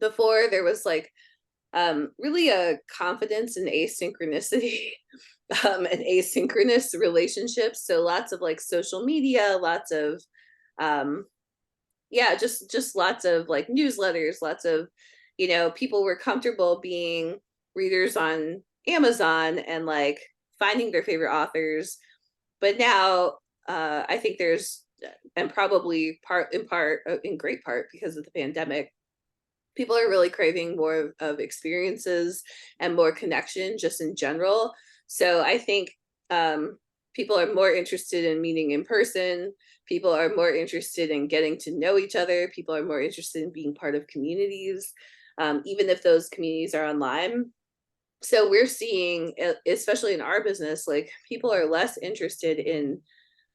S1: before there was like really a confidence in asynchronicity and asynchronous relationships. So lots of like social media, lots of yeah, just lots of like newsletters, lots of people were comfortable being readers on Amazon and like finding their favorite authors. But now I think there's, and probably in great part because of the pandemic, people are really craving more of experiences and more connection just in general. So I think people are more interested in meeting in person. People are more interested in getting to know each other. People are more interested in being part of communities, even if those communities are online. So we're seeing, especially in our business, like people are less interested in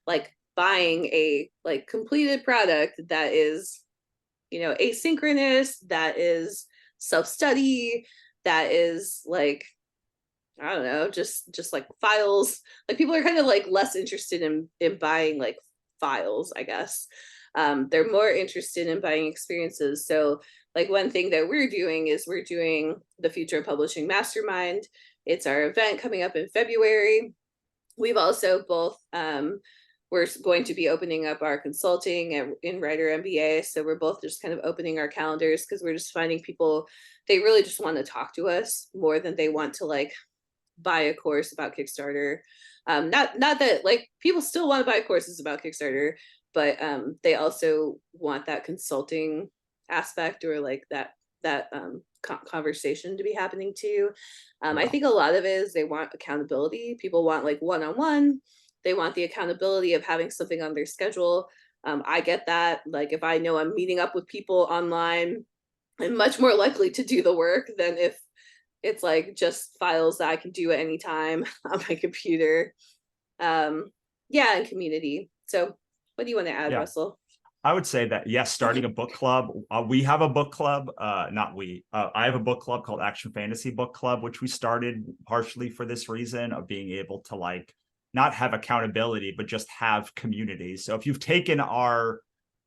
S1: like buying a like completed product that is, asynchronous, that is self-study, that is like, I don't know, just like files. Like people are kind of like less interested in buying like files, I guess. They're more interested in buying experiences. So like one thing that we're doing is we're doing the Future of Publishing Mastermind. It's our event coming up in February. We've also both we're going to be opening up our consulting in Writer MBA. So we're both just kind of opening our calendars because we're just finding people, they really just want to talk to us more than they want to like buy a course about Kickstarter. Not that like people still want to buy courses about Kickstarter, but they also want that consulting aspect or like that conversation to be happening too. I think a lot of it is they want accountability. People want like one-on-one. They want the accountability of having something on their schedule. I get that. Like if I know I'm meeting up with people online, I'm much more likely to do the work than if it's like just files that I can do at any time on my computer. Yeah, and community. So what do you want to add, Russell?
S2: I would say that, yes, starting a book club. We have a book club, not we. I have a book club called Action Fantasy Book Club, which we started partially for this reason of being able to like not have accountability, but just have community. So if you've taken our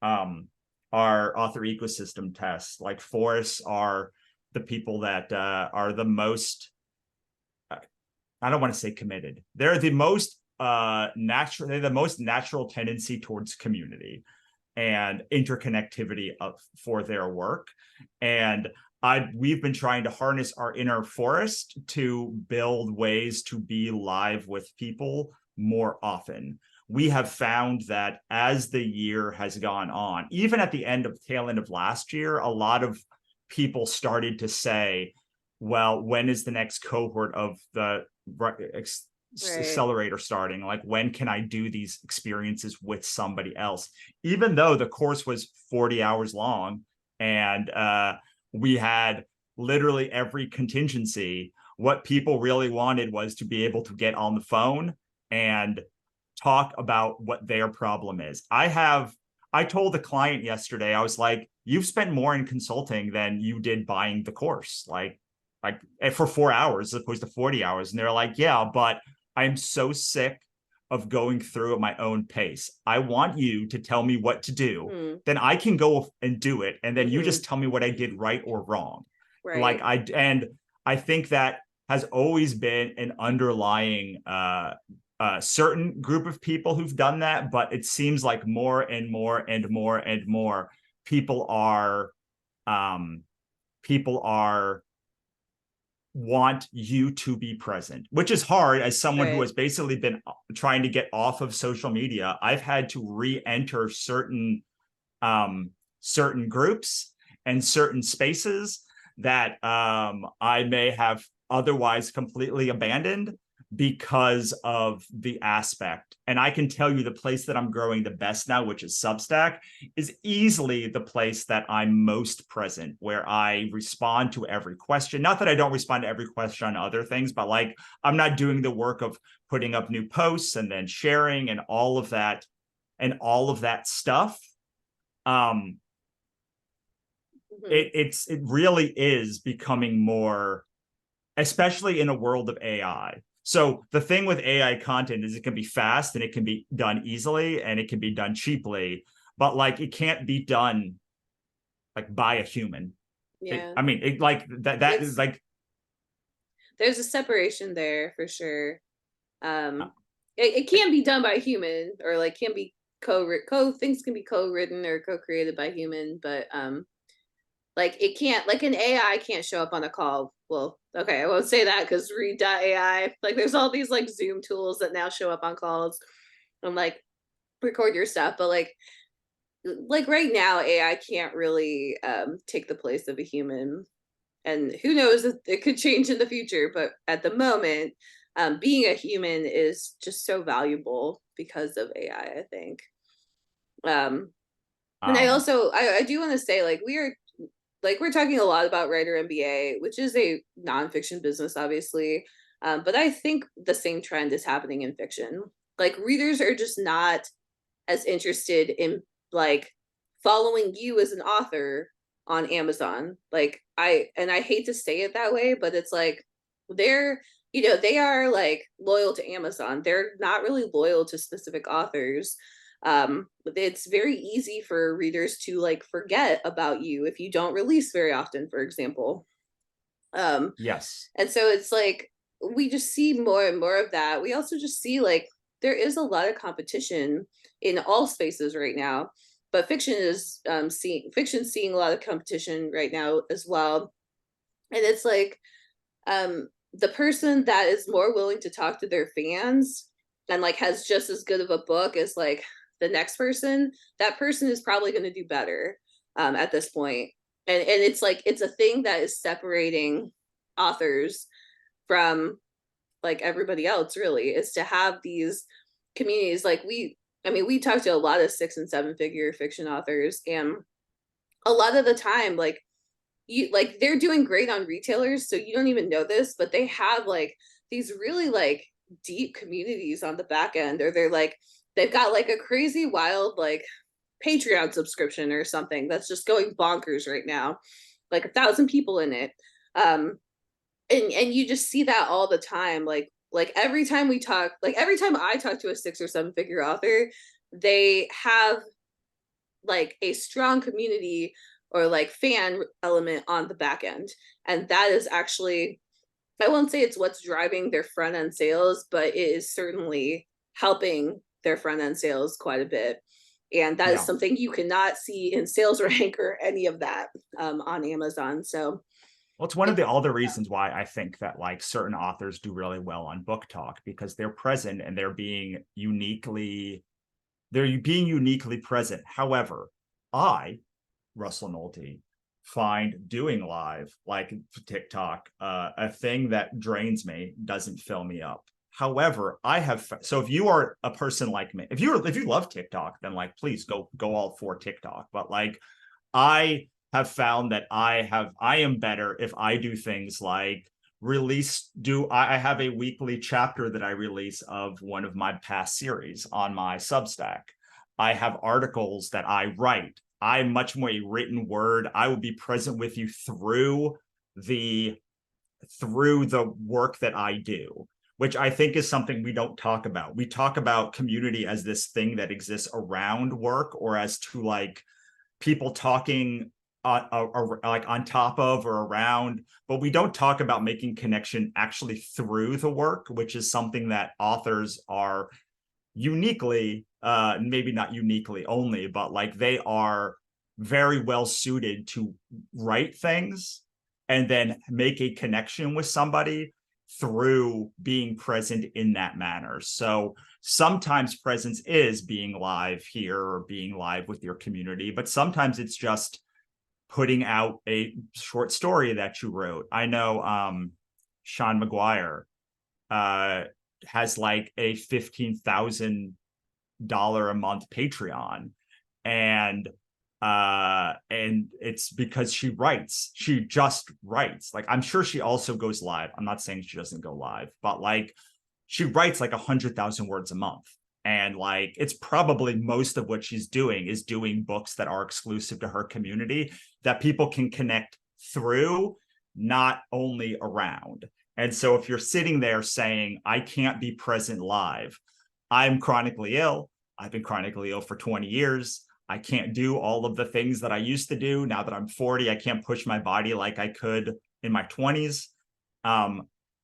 S2: author ecosystem test, like forests are the people that are the most, I don't want to say committed. They're the most natural. They're the most natural tendency towards community and interconnectivity for their work. And we've been trying to harness our inner forest to build ways to be live with people more often. We have found that as the year has gone on, even at the tail end of last year, a lot of people started to say, well, when is the next cohort of the accelerator starting? Like, when can I do these experiences with somebody else? Even though the course was 40 hours long and we had literally every contingency, what people really wanted was to be able to get on the phone and talk about what their problem is. I told the client yesterday, I was like, you've spent more in consulting than you did buying the course, like for 4 hours as opposed to 40 hours. And they're like, yeah, but I'm so sick of going through at my own pace. I want you to tell me what to do. Then I can go and do it. And then you just tell me what I did right or wrong. Right. I think that has always been an underlying certain group of people who've done that, but it seems like more and more and more and more people are want you to be present, which is hard as someone who has basically been trying to get off of social media. I've had to re-enter certain groups and certain spaces that I may have otherwise completely abandoned because of the aspect. And I can tell you the place that I'm growing the best now, which is Substack, is easily the place that I'm most present, where I respond to every question. Not that I don't respond to every question on other things, but like I'm not doing the work of putting up new posts and then sharing and all of that stuff. It really is becoming more, especially in a world of AI. So the thing with AI content is it can be fast and it can be done easily and it can be done cheaply, but like it can't be done like by a human.
S1: Yeah.
S2: That is like,
S1: there's a separation there for sure. It can be done by a human, or like can be things can be co-written or co-created by human, but like it can't, like an AI can't show up on a call. Well, okay, I won't say that because read.ai, like there's all these like Zoom tools that now show up on calls. I'm like, record your stuff. But like right now, AI can't really take the place of a human, and who knows, it could change in the future. But at the moment, being a human is just so valuable because of AI, I think. And I do want to say, like, we're talking a lot about Writer MBA, which is a nonfiction business, obviously. But I think the same trend is happening in fiction. Like, readers are just not as interested in like following you as an author on Amazon. Like, I hate to say it that way, but it's like they're, they are like loyal to Amazon. They're not really loyal to specific authors. It's very easy for readers to like forget about you if you don't release very often, for example.
S2: Yes.
S1: And so it's like we just see more and more of that. We also just see like there is a lot of competition in all spaces right now, but fiction is seeing a lot of competition right now as well. And it's like the person that is more willing to talk to their fans and like has just as good of a book as like the next person, that person is probably going to do better at this point. And it's like it's a thing that is separating authors from like everybody else, really, is to have these communities. Like we talk to a lot of 6 and 7 figure fiction authors, and a lot of the time, like they're doing great on retailers, so you don't even know this, but they have like these really like deep communities on the back end, or they've got like a crazy wild like Patreon subscription or something that's just going bonkers right now, like 1,000 people in it. And you just see that all the time. Like every time I talk to a 6 or 7 figure author, they have like a strong community or like fan element on the back end. And that is actually, I won't say it's what's driving their front end sales, but it is certainly helping their front end sales quite a bit. And that is something you cannot see in sales rank or any of that on Amazon. So
S2: well, it's one of the other reasons why I think that like certain authors do really well on Book Talk, because they're present and they're being uniquely present. However, Russell Nohelty, find doing live like TikTok a thing that drains me, doesn't fill me up. However, so if you are a person like me, if you love TikTok, then like please go all for TikTok. But like I have found that I am better if I do things like I have a weekly chapter that I release of one of my past series on my Substack. I have articles that I write. I'm much more a written word. I will be present with you through the work that I do, which I think is something we don't talk about. We talk about community as this thing that exists around work, or as to like people talking like on top of or around, but we don't talk about making connection actually through the work, which is something that authors are uniquely, maybe not uniquely only, but like they are very well suited to write things and then make a connection with somebody through being present in that manner. So sometimes presence is being live here or being live with your community, but sometimes it's just putting out a short story that you wrote. I know Sean McGuire has like a $15,000 a month Patreon, and it's because she just writes. Like I'm sure she also goes live. I'm not saying she doesn't go live, but like she writes like 100,000 words a month. And like it's probably most of what she's doing is doing books that are exclusive to her community that people can connect through, not only around. And so if you're sitting there saying, I can't be present live, I'm chronically ill. I've been chronically ill for 20 years. I can't do all of the things that I used to do. Now that I'm 40, I can't push my body like I could in my 20s.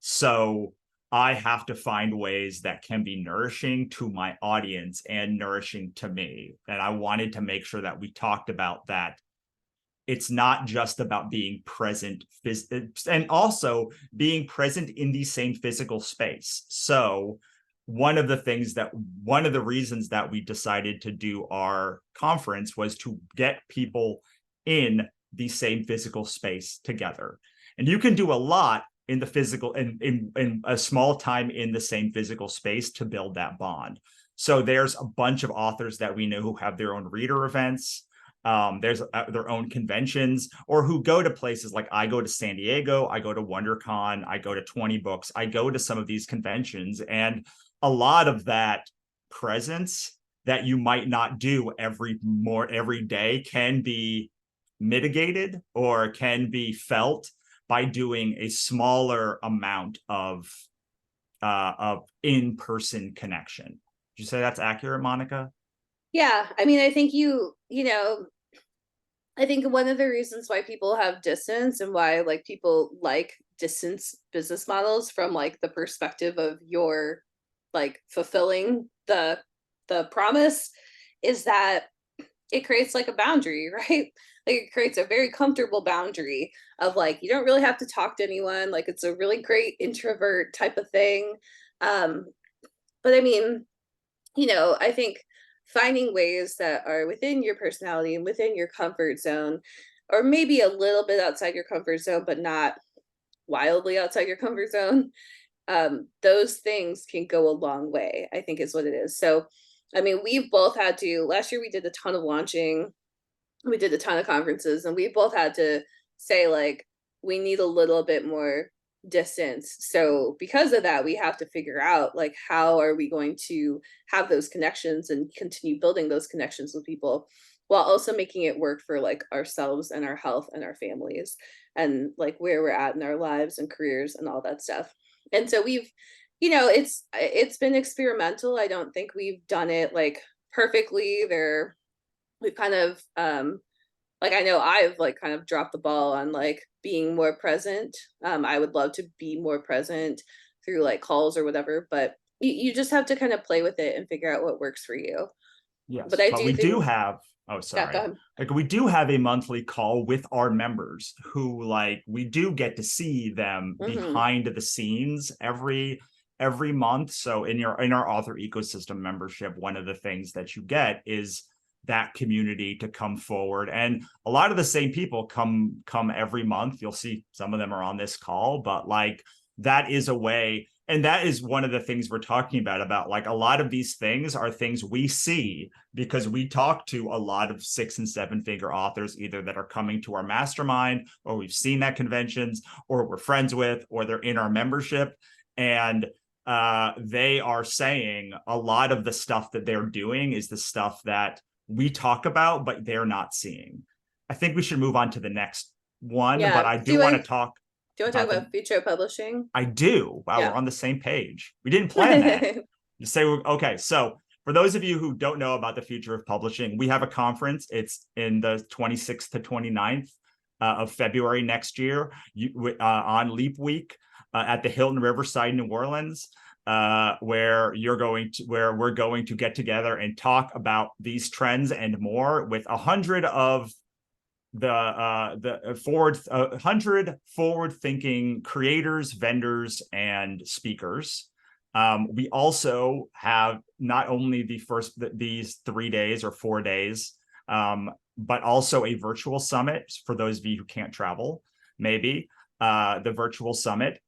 S2: So I have to find ways that can be nourishing to my audience and nourishing to me. And I wanted to make sure that we talked about that. It's not just about being present and also being present in the same physical space. So one of the reasons that we decided to do our conference was to get people in the same physical space together. And you can do a lot in the physical, in a small time in the same physical space to build that bond. So there's a bunch of authors that we know who have their own reader events. There's their own conventions, or who go to places like, I go to San Diego, I go to WonderCon, I go to 20 Books, I go to some of these conventions, and a lot of that presence that you might not do every day can be mitigated or can be felt by doing a smaller amount of in-person connection. Did you say that's accurate, Monica?
S1: Yeah, I mean, I think I think one of the reasons why people have distance and why like people like distance business models from like the perspective of your like fulfilling the promise is that it creates like a boundary, right? Like it creates a very comfortable boundary of like, you don't really have to talk to anyone. Like it's a really great introvert type of thing. But I mean, I think finding ways that are within your personality and within your comfort zone, or maybe a little bit outside your comfort zone, but not wildly outside your comfort zone, those things can go a long way, I think is what it is. So, I mean, we've both had to, last year we did a ton of launching, we did a ton of conferences, and we both had to say, like, we need a little bit more distance. So because of that, we have to figure out like, how are we going to have those connections and continue building those connections with people while also making it work for like ourselves and our health and our families and like where we're at in our lives and careers and all that stuff. And so we've, it's been experimental. I don't think we've done it like perfectly. We've kind of like, I know I've like kind of dropped the ball on like being more present. I would love to be more present through like calls or whatever, but you just have to kind of play with it and figure out what works for you.
S2: Yes,
S1: But I
S2: but
S1: do
S2: we do
S1: think,
S2: have, oh,
S1: yeah, go
S2: sorry.
S1: ahead.
S2: Like we do have a monthly call with our members who like, we do get to see them
S1: Mm-hmm.
S2: behind the scenes every month. So in our author ecosystem membership, one of the things that you get is that community to come forward. And a lot of the same people come every month. You'll see some of them are on this call, but like that is a way. And that is one of the things we're talking about like a lot of these things are things we see because we talk to a lot of 6 and 7 figure authors, either that are coming to our mastermind, or we've seen at conventions, or we're friends with, or they're in our membership. And they are saying a lot of the stuff that they're doing is the stuff that we talk about, but they're not seeing. I think we should move on to the next one, but
S1: Yeah.
S2: I do want to talk
S1: Do you want to talk
S2: about
S1: about Future of Publishing?
S2: I do. Wow, we're
S1: Yeah.
S2: on the same page. We didn't plan that. You say, okay, so for those of you who don't know about the Future of Publishing, we have a conference. It's in the 26th to 29th of February next year on Leap Week at the Hilton Riverside, New Orleans, where we're going to get together and talk about these trends and more with 100 of the 100 forward-thinking creators, vendors, and speakers. We also have not only these 3 days or 4 days, but also a virtual summit for those of you who can't travel, maybe. The virtual summit,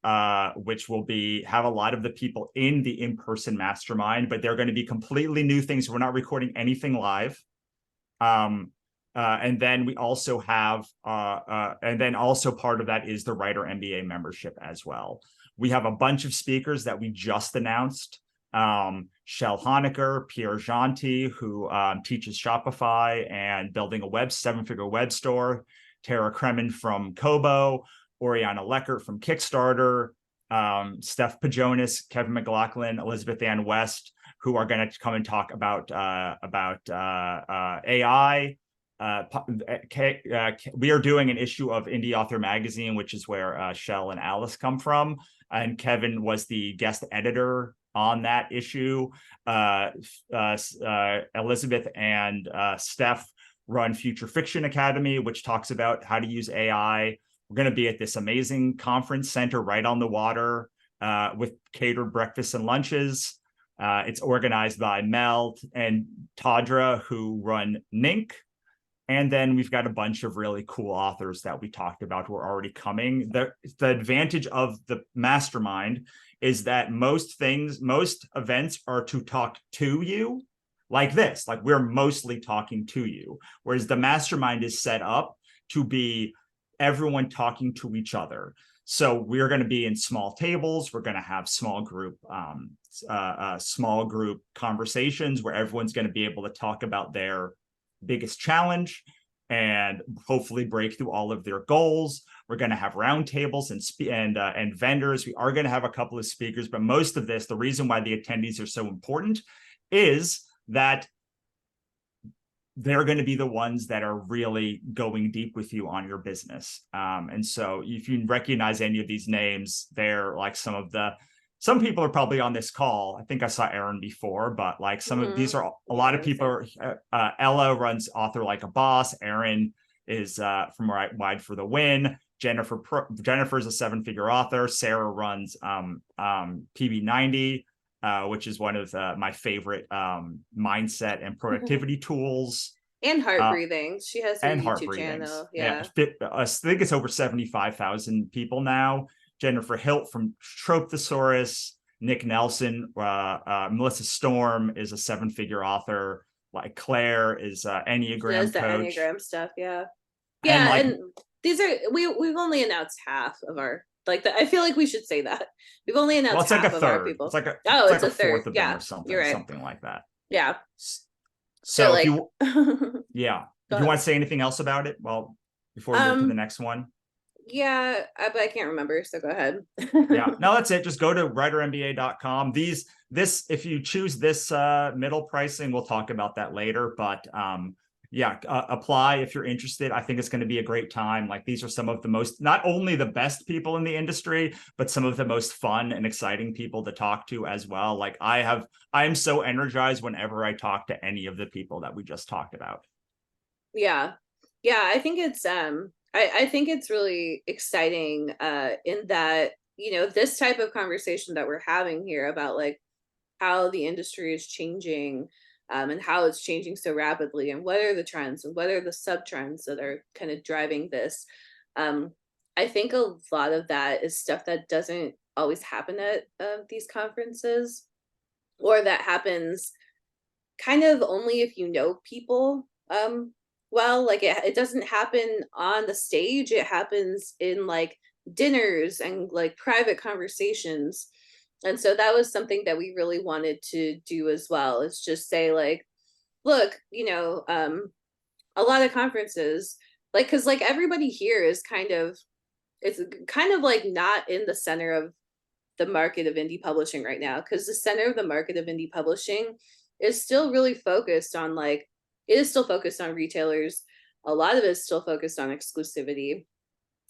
S2: which will have a lot of the people in the in-person mastermind, but they're going to be completely new things. We're not recording anything live. And then we also have, and then also part of that is the Writer MBA membership as well. We have a bunch of speakers that we just announced. Shel Honecker, Pierre Gentil, who teaches Shopify and building a 7-figure web store, Tara Kremen from Kobo, Oriana Leckert from Kickstarter, Steph Pajonis, Kevin McLaughlin, Elizabeth Ann West, who are going to come and talk about AI. We are doing an issue of Indie Author Magazine, which is where Shel and Alice come from. And Kevin was the guest editor on that issue. Elizabeth and Steph run Future Fiction Academy, which talks about how to use AI. We're going to be at this amazing conference center right on the water with catered breakfasts and lunches. It's organized by Mel and Tadra, who run Nink. And then we've got a bunch of really cool authors that we talked about who are already coming. The advantage of the mastermind is that most events are to talk to you like this, like we're mostly talking to you. Whereas the mastermind is set up to be everyone talking to each other. So we're going to be in small tables. We're going to have small group conversations where everyone's going to be able to talk about their biggest challenge and hopefully break through all of their goals. We're going to have roundtables and vendors. We are going to have a couple of speakers, but most of this, the reason why the attendees are so important is that they're going to be the ones that are really going deep with you on your business. And so if you recognize any of these names, they're like some people are probably on this call. I think I saw Aaron before, but like some of these are a lot of people. Ella runs Author Like a Boss. Aaron is from Wide for the Win. Jennifer's a 7-figure author. Sarah runs PB90, which is one of my favorite mindset and productivity tools.
S1: And Heart Breathings. She has a YouTube channel.
S2: Yeah. I think it's over 75,000 people now. Jennifer Hilt from Trope Thesaurus, Nick Nelson, Melissa Storm is a 7-figure author. Like Claire is Enneagram coach.
S1: Enneagram stuff, yeah. Yeah, and these are we've only announced half of our I feel like we should say that. We've only announced half of our people.
S2: It's like a
S1: third
S2: of them or something. You're right. Something like that.
S1: Yeah.
S2: So if you if you want to say anything else about it, well, before we move to the next one.
S1: Yeah, but I can't remember, so go ahead.
S2: Yeah, no, that's it. Just go to writermba.com. If you choose this middle pricing, we'll talk about that later. But apply if you're interested. I think it's going to be a great time. Like these are some of the most, not only the best people in the industry, but some of the most fun and exciting people to talk to as well. Like I am so energized whenever I talk to any of the people that we just talked about.
S1: Yeah. I think it's I think it's really exciting in that, this type of conversation that we're having here about like how the industry is changing and how it's changing so rapidly and what are the trends and what are the sub trends that are kind of driving this. I think a lot of that is stuff that doesn't always happen at these conferences, or that happens kind of only if you know people well. Like it doesn't happen on the stage. It happens in like dinners and like private conversations. And so that was something that we really wanted to do as well, is just say like, look, a lot of conferences, like, because like everybody here is it's kind of like not in the center of the market of indie publishing right now, because the center of the market of indie publishing is still really focused on it is still focused on retailers. A lot of it is still focused on exclusivity,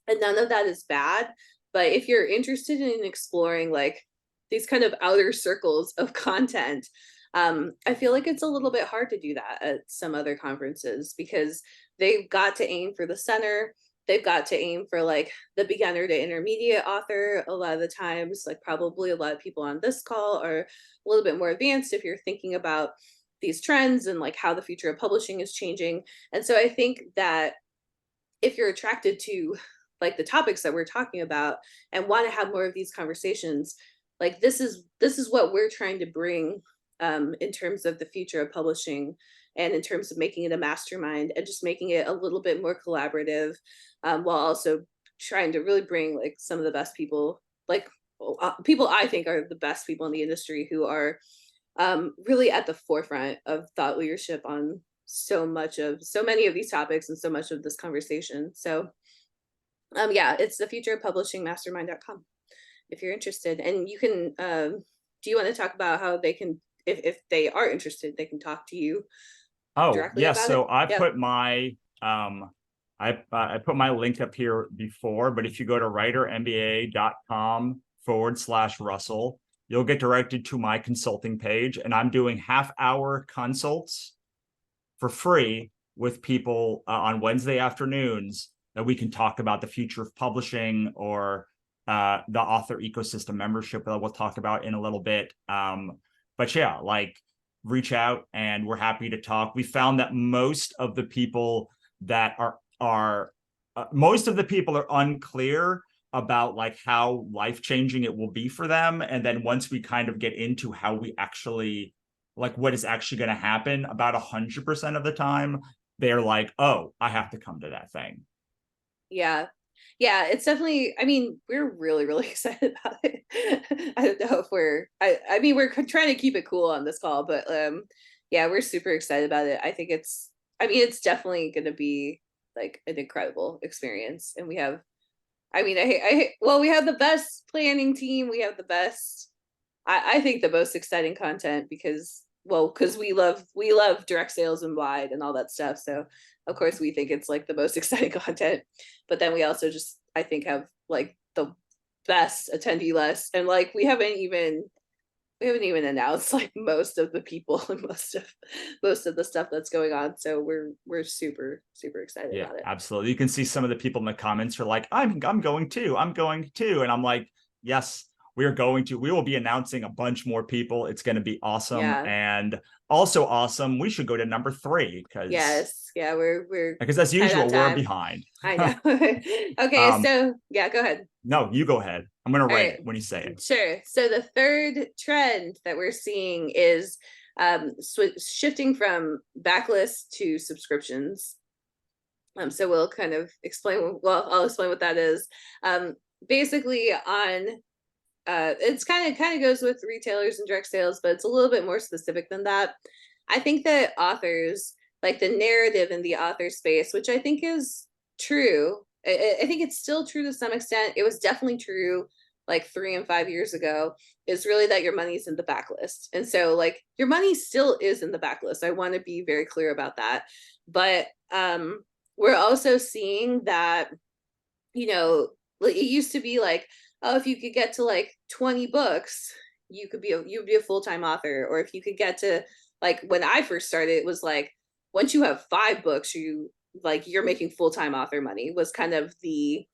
S1: and none of that is bad. But if you're interested in exploring like these kind of outer circles of content, I feel like it's a little bit hard to do that at some other conferences, because they've got to aim for the center. They've got to aim for like the beginner to intermediate author. A lot of the times, like probably a lot of people on this call are a little bit more advanced if you're thinking about these trends and like how the future of publishing is changing. And so I think that if you're attracted to like the topics that we're talking about and want to have more of these conversations, like this is what we're trying to bring in terms of the future of publishing, and in terms of making it a mastermind and just making it a little bit more collaborative, while also trying to really bring like some of the best people, like people I think are the best people in the industry, who are really at the forefront of thought leadership on so many of these topics and so much of this conversation. So it's the future of publishing mastermind.com if you're interested. And you can do you want to talk about how they can, if they are interested, they can talk to you directly about
S2: so
S1: it?
S2: I put my I put my link up here before, but if you go to writermba.com/Russell, you'll get directed to my consulting page, and I'm doing half-hour consults for free with people on Wednesday afternoons that we can talk about the future of publishing, or the author ecosystem membership that we'll talk about in a little bit. but yeah, like reach out and we're happy to talk. We found that most of the people that are most of the people are unclear about like how life-changing it will be for them. And then once we kind of get into how we actually like what is actually going to happen, about 100% of the time, they're like, oh, I have to come to that thing.
S1: Yeah. Yeah, it's definitely, I mean, we're really, really excited about it. I don't know if I mean, we're trying to keep it cool on this call, but yeah, we're super excited about it. I think I mean, it's definitely going to be like an incredible experience. And we have, I mean, well, we have the best planning team. We have the best, I think the most exciting content because, well, because we love direct sales and wide and all that stuff. So of course we think it's like the most exciting content, but then we also just, I think, have like the best attendee list. And like we haven't even announced like most of the people and most of the stuff that's going on. So we're super, super excited
S2: Yeah,
S1: about it.
S2: absolutely. You can see some of the people in the comments are like, I'm going to, I'm going to. And I'm like, yes, we will be announcing a bunch more people. It's going to be awesome.
S1: Yeah.
S2: And also awesome, we should go to number 3
S1: Yes. Yeah, we're
S2: because as
S1: tight on
S2: usual, we're
S1: time.
S2: behind.
S1: I know. Okay,
S2: um,
S1: so yeah, go ahead.
S2: no, you go ahead. I'm going to
S1: All
S2: write
S1: right,
S2: it when you say it.
S1: sure. So the third trend that we're seeing is shifting from backlist to subscriptions. So we'll kind of explain. Well, I'll explain what that is. Basically, on it's kind of goes with retailers and direct sales, but it's a little bit more specific than that. I think that authors like the narrative in the author space, which I think is true. I think it's still true to some extent. It was definitely true like 3 and 5 years ago, is really that your money's in the backlist. And so like your money still is in the backlist. I want to be very clear about that. But we're also seeing that, you know, it used to be like, oh, if you could get to like 20 books, you'd be a full-time author. Or if you could get to, like when I first started, it was like once you have 5 books, you're making full-time author money, was kind of the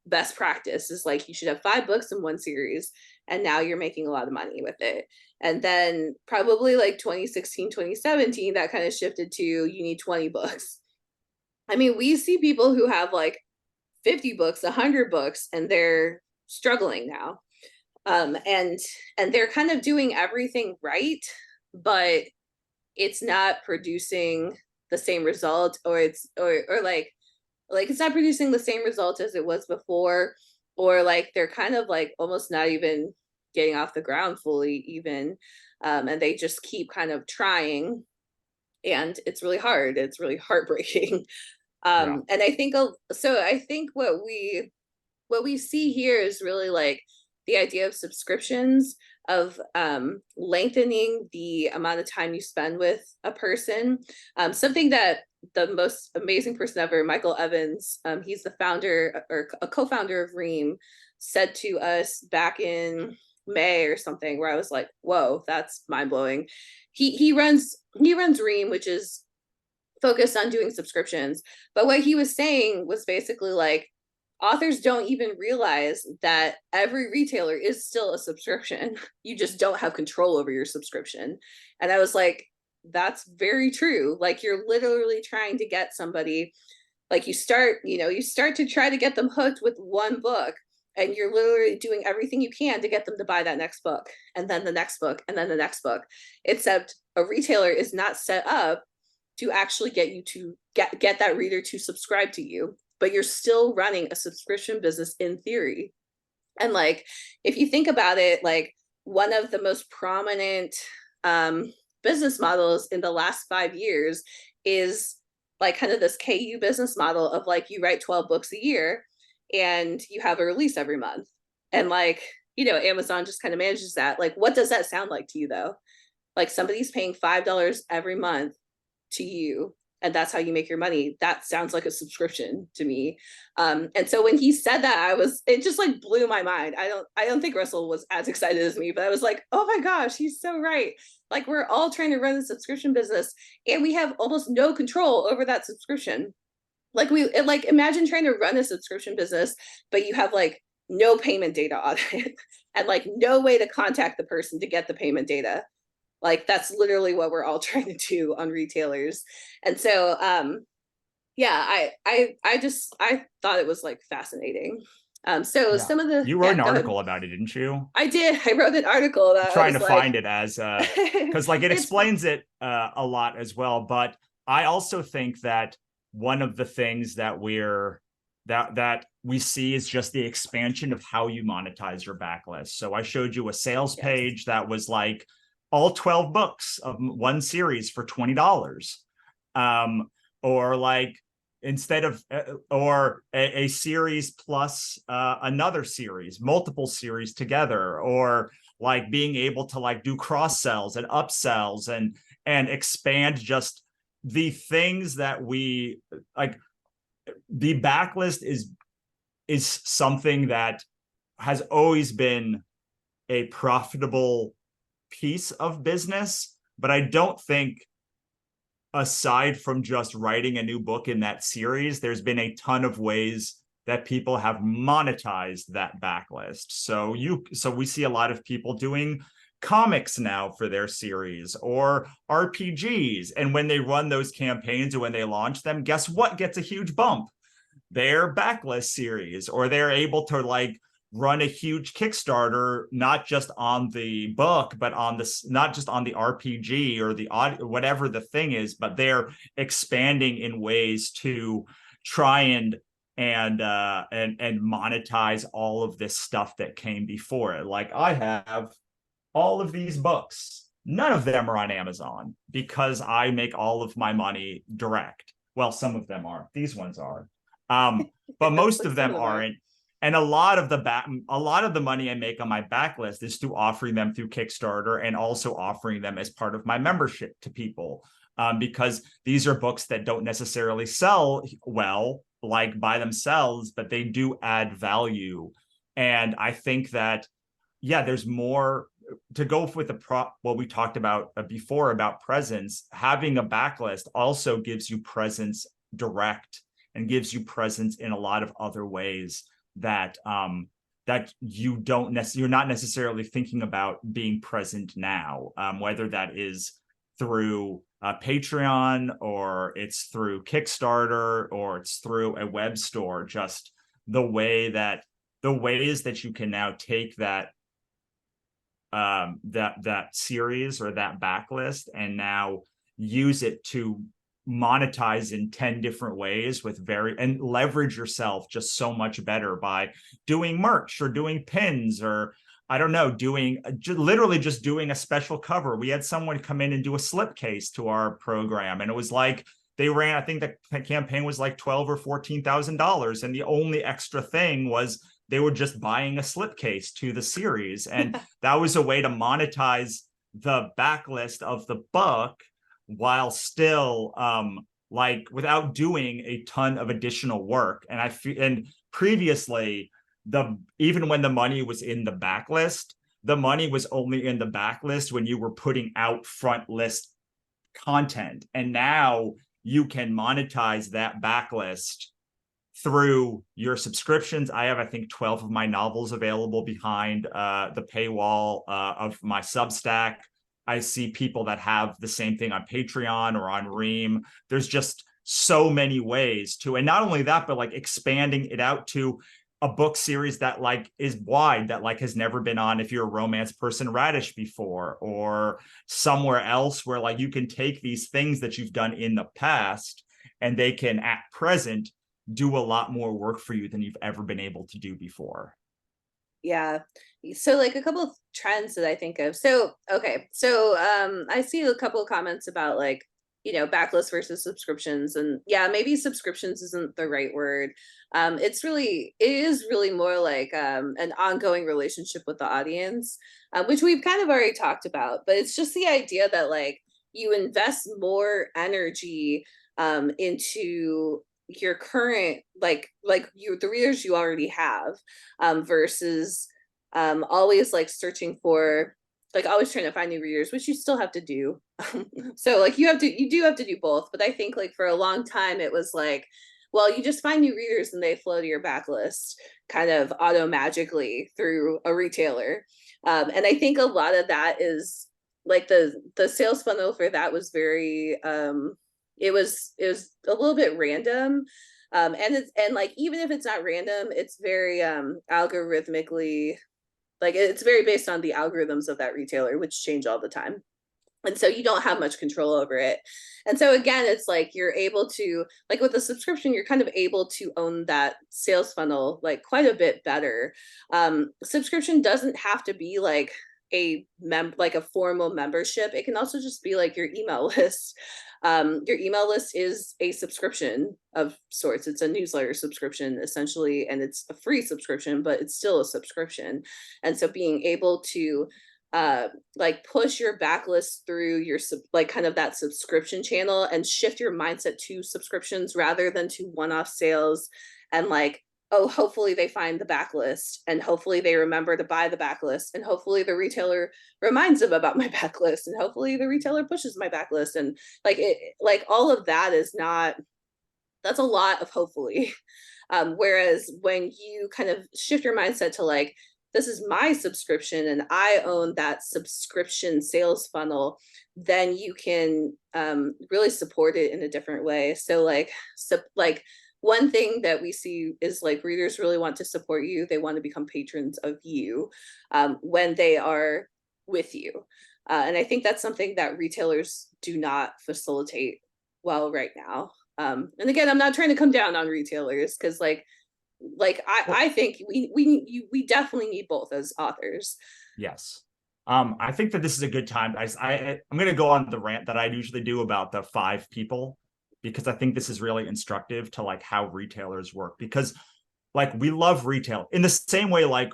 S1: best practice, is like you should have 5 books in one series, and now you're making a lot of money with it. And then probably like 2016, 2017, that kind of shifted to you need 20 books. I mean, we see people who have like 50 books, 100 books, and they're struggling now. And they're kind of doing everything right, but it's not producing the same result, or like it's not producing the same result as it was before, or like they're kind of like almost not even getting off the ground fully even. And they just keep kind of trying, and it's really hard. It's really heartbreaking.
S2: Yeah.
S1: And I think so. I think what we see here is really like the idea of subscriptions, of lengthening the amount of time you spend with a person. Something that the most amazing person ever, Michael Evans, he's the founder or a co-founder of Ream, said to us back in May or something, where I was like, whoa, that's mind-blowing. He runs Ream, which is focused on doing subscriptions. But what he was saying was basically like, authors don't even realize that every retailer is still a subscription. You just don't have control over your subscription. And I was like, that's very true. Like you're literally trying to get somebody, like you start to try to get them hooked with one book, and you're literally doing everything you can to get them to buy that next book, and then the next book, and then the next book. Except a retailer is not set up to actually get you to get that reader to subscribe to you, but you're still running a subscription business in theory. And like, if you think about it, like one of the most prominent business models in the last 5 years is like kind of this KU business model of like, you write 12 books a year and you have a release every month. And like, Amazon just kind of manages that. Like, what does that sound like to you though? Like somebody's paying $5 every month to you, and that's how you make your money. That sounds like a subscription to me. And so when he said that, it just like blew my mind. I don't think Russell was as excited as me, but I was like, oh my gosh, he's so right. Like we're all trying to run a subscription business, and we have almost no control over that subscription. Like imagine trying to run a subscription business, but you have like no payment data on it and like no way to contact the person to get the payment data. Like that's literally what we're all trying to do on retailers. And so yeah, I thought it was like fascinating. So
S2: Yeah.
S1: some of the,
S2: You wrote
S1: yeah,
S2: an
S1: go ahead.
S2: article about it, didn't you?
S1: I did. I wrote an article
S2: I'm
S1: that I
S2: trying
S1: was
S2: to
S1: like,
S2: find it as because like it
S1: it's
S2: explains it a lot as well. But I also think that one of the things that that we see is just the expansion of how you monetize your backlist. So I showed you a sales
S1: yes,
S2: page that was like all 12 books of one series for $20. Um, or like instead of or a series plus another series, multiple series together, or like being able to like do cross sells and upsells and expand just the things that we like. The backlist is something that has always been a profitable piece of business, but I don't think, aside from just writing a new book in that series, there's been a ton of ways that people have monetized that backlist. So we see a lot of people doing comics now for their series or RPGs. And when they run those campaigns or when they launch them, guess what gets a huge bump? Their backlist series, or they're able to like run a huge Kickstarter, not just on the book, but on this, not just on the RPG or the audio, whatever the thing is, but they're expanding in ways to try and monetize all of this stuff that came before it. Like I have all of these books. None of them are on Amazon because I make all of my money direct. Well, some of them are. These ones are. But
S1: it's
S2: most
S1: like
S2: of
S1: some
S2: them
S1: of them are.
S2: aren't. And a lot of the money I make on my backlist is through offering them through Kickstarter and also offering them as part of my membership to people. Because these are books that don't necessarily sell well, like by themselves, but they do add value. And I think that, yeah, there's more to go with what we talked about before about presence. Having a backlist also gives you presence direct and gives you presence in a lot of other ways that that you're not necessarily thinking about being present now, whether that is through Patreon, or it's through Kickstarter, or it's through a web store. Just the ways that you can now take that series or that backlist and now use it to monetize in 10 different ways and leverage yourself just so much better by doing merch or doing pins, or I don't know, doing literally just doing a special cover. We had someone come in and do a slipcase to our program, and it was like they ran, I think the campaign was like $12,000 or $14,000, and the only extra thing was they were just buying a slipcase to the series. And that was a way to monetize the backlist of the book while still like without doing a ton of additional work. And and previously, even when the money was in the backlist, the money was only in the backlist when you were putting out front list content. And now you can monetize that backlist through your subscriptions. I have, I think, 12 of my novels available behind the paywall of my Substack. I see people that have the same thing on Patreon or on Ream. There's just so many ways to, and not only that, but like expanding it out to a book series that like is wide, that like has never been on, if you're a romance person, Radish before, or somewhere else where like you can take these things that you've done in the past and they can at present do a lot more work for you than you've ever been able to do before.
S1: Yeah. So like a couple of trends that I think of. So okay. So I see a couple of comments about like, you know, backlist versus subscriptions. And yeah, maybe subscriptions isn't the right word. It is really more like an ongoing relationship with the audience, which we've kind of already talked about, but it's just the idea that like you invest more energy into your current like you the readers you already have, versus always like searching for, like always trying to find new readers, which you still have to do. So like you do have to do both, but I think like for a long time it was like, well, you just find new readers and they flow to your backlist kind of auto magically through a retailer. And I think a lot of that is like the sales funnel for that was very it was a little bit random. And like, even if it's not random, it's very algorithmically, like it's very based on the algorithms of that retailer, which change all the time. And so you don't have much control over it. And so again, it's like you're able to, like with a subscription, you're kind of able to own that sales funnel like quite a bit better. Subscription doesn't have to be like like a formal membership. It can also just be like your email list. Your email list is a subscription of sorts. It's a newsletter subscription essentially, and it's a free subscription, but it's still a subscription. And so being able to like push your backlist through your like kind of that subscription channel and shift your mindset to subscriptions rather than to one-off sales, and like, oh, hopefully they find the backlist, and hopefully they remember to buy the backlist, and hopefully the retailer reminds them about my backlist, and hopefully the retailer pushes my backlist. And like it, like all of that is not, that's a lot of hopefully. Whereas when you kind of shift your mindset to like, this is my subscription and I own that subscription sales funnel, then you can really support it in a different way. So like one thing that we see is like readers really want to support you. They want to become patrons of you when they are with you. And I think that's something that retailers do not facilitate well right now. And again, I'm not trying to come down on retailers, because I think we definitely need both as authors.
S2: Yes. I think that this is a good time. I'm going to go on the rant that I usually do about the 5 people, because I think this is really instructive to like how retailers work, because like we love retail in the same way, like,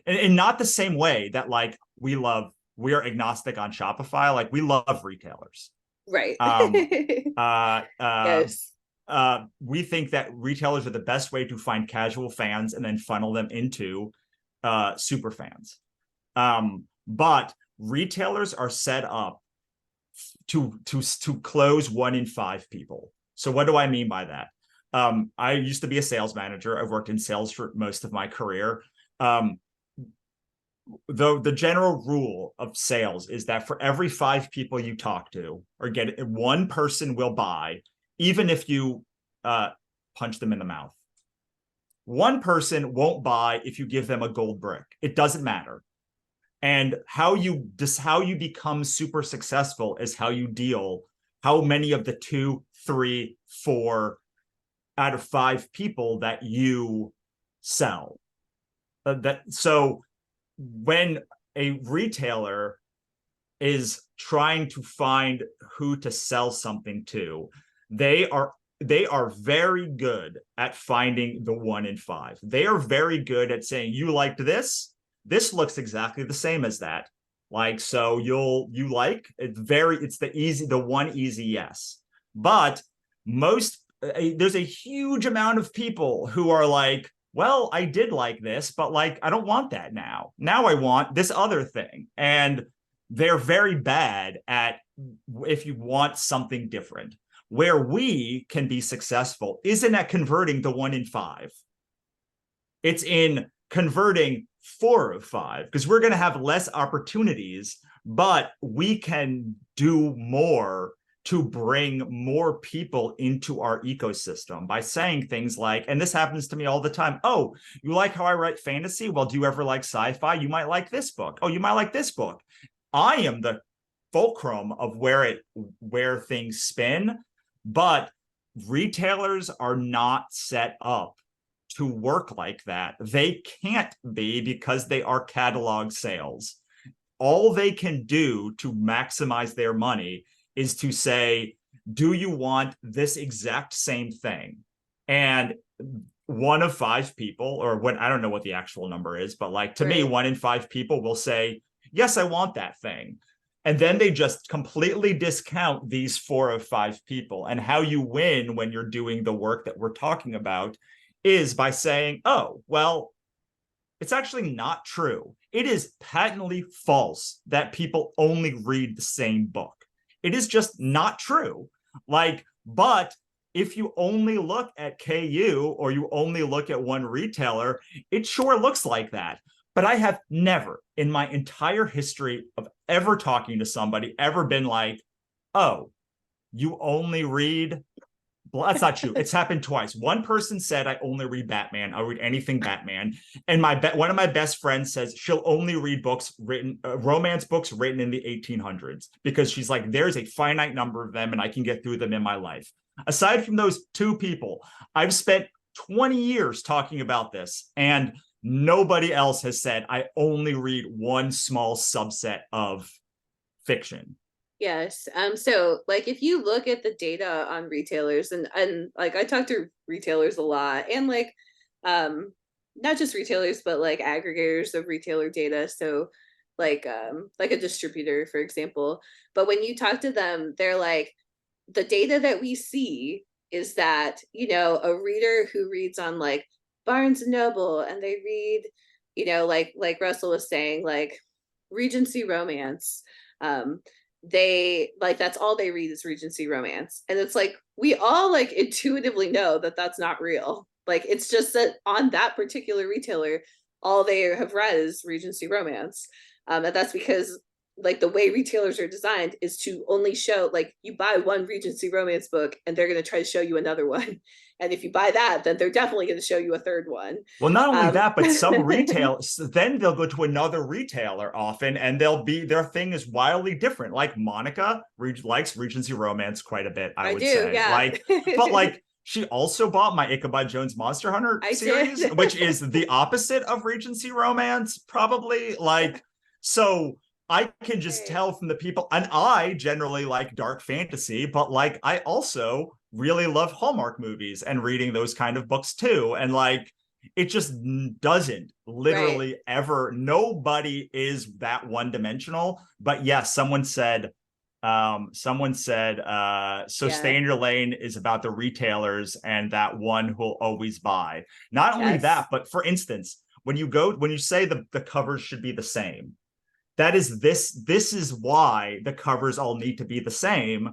S2: and not the same way that like we are agnostic on Shopify. Like we love retailers.
S1: Right.
S2: Yes. We think that retailers are the best way to find casual fans and then funnel them into super fans. But retailers are set up to close 1 in 5 people. So what do I mean by that? I used to be a sales manager. I've worked in sales for most of my career. Though the general rule of sales is that for every 5 people you talk to or get, 1 person will buy, even if you punch them in the mouth. 1 person won't buy if you give them a gold brick. It doesn't matter. And how you become super successful is how you deal, how many of the 2, 3, 4 out of 5 people that you sell. So when a retailer is trying to find who to sell something to, they are very good at finding the 1 in 5. They are very good at saying, you liked this looks exactly the same as that. Like, so it's the one easy yes. But there's a huge amount of people who are like, well, I did like this, but like, I don't want that now. Now I want this other thing. And they're very bad at, if you want something different. Where we can be successful isn't at converting the 1 in 5. It's in converting 4 of 5, because we're going to have less opportunities, but we can do more to bring more people into our ecosystem by saying things like, and this happens to me all the time, oh, you like how I write fantasy? Well, do you ever like sci-fi? You might like this book. Oh, you might like this book. I am the fulcrum of where things spin, but retailers are not set up to work like that. They can't be, because they are catalog sales. All they can do to maximize their money is to say, do you want this exact same thing? And 1 of 5 people, or what, I don't know what the actual number is, but like to me, 1 in 5 people will say, yes, I want that thing. And then they just completely discount these 4 of 5 people. And how you win when you're doing the work that we're talking about is by saying, oh, well, it's actually not true. It is patently false that people only read the same book. It is just not true. Like, but if you only look at KU or you only look at one retailer, it sure looks like that. But I have never in my entire history of ever talking to somebody ever been like, oh, you only read, well, that's not true. It's happened twice. One person said, I only read Batman. I'll read anything Batman. And one of my best friends says she'll only read books written, romance books written in the 1800s, because she's like, there's a finite number of them and I can get through them in my life. Aside from those two people, I've spent 20 years talking about this, and nobody else has said, I only read one small subset of fiction.
S1: Yes. So like if you look at the data on retailers, and like I talk to retailers a lot, and like not just retailers, but like aggregators of retailer data. So like a distributor, for example. But when you talk to them, they're like, the data that we see is that, you know, a reader who reads on like Barnes and Noble, and they read, you know, like Russell was saying, like Regency romance, they like, that's all they read is Regency romance. And it's like, we all like intuitively know that that's not real. Like, it's just that on that particular retailer, all they have read is Regency romance. And that's because like the way retailers are designed is to only show, like, you buy one Regency romance book and they're going to try to show you another one. And if you buy that, then they're definitely going to show you a third one.
S2: Well, not only that, but some retailers, then they'll go to another retailer often, and their thing is wildly different. Like Monica likes Regency romance quite a bit, I would
S1: do,
S2: say.
S1: yeah.
S2: Like, but like, she also bought my Ichabod Jones Monster Hunter series, which is the opposite of Regency romance, probably. Like, so I can just tell from the people, and I generally like dark fantasy, but like, I also really love Hallmark movies and reading those kind of books too. And like, it just doesn't literally ever, nobody is that one dimensional. But yes, someone said, Stay in Your Lane is about the retailers and that one who'll always buy. Not only that, but for instance, when you say the covers should be the same, that is this is why the covers all need to be the same.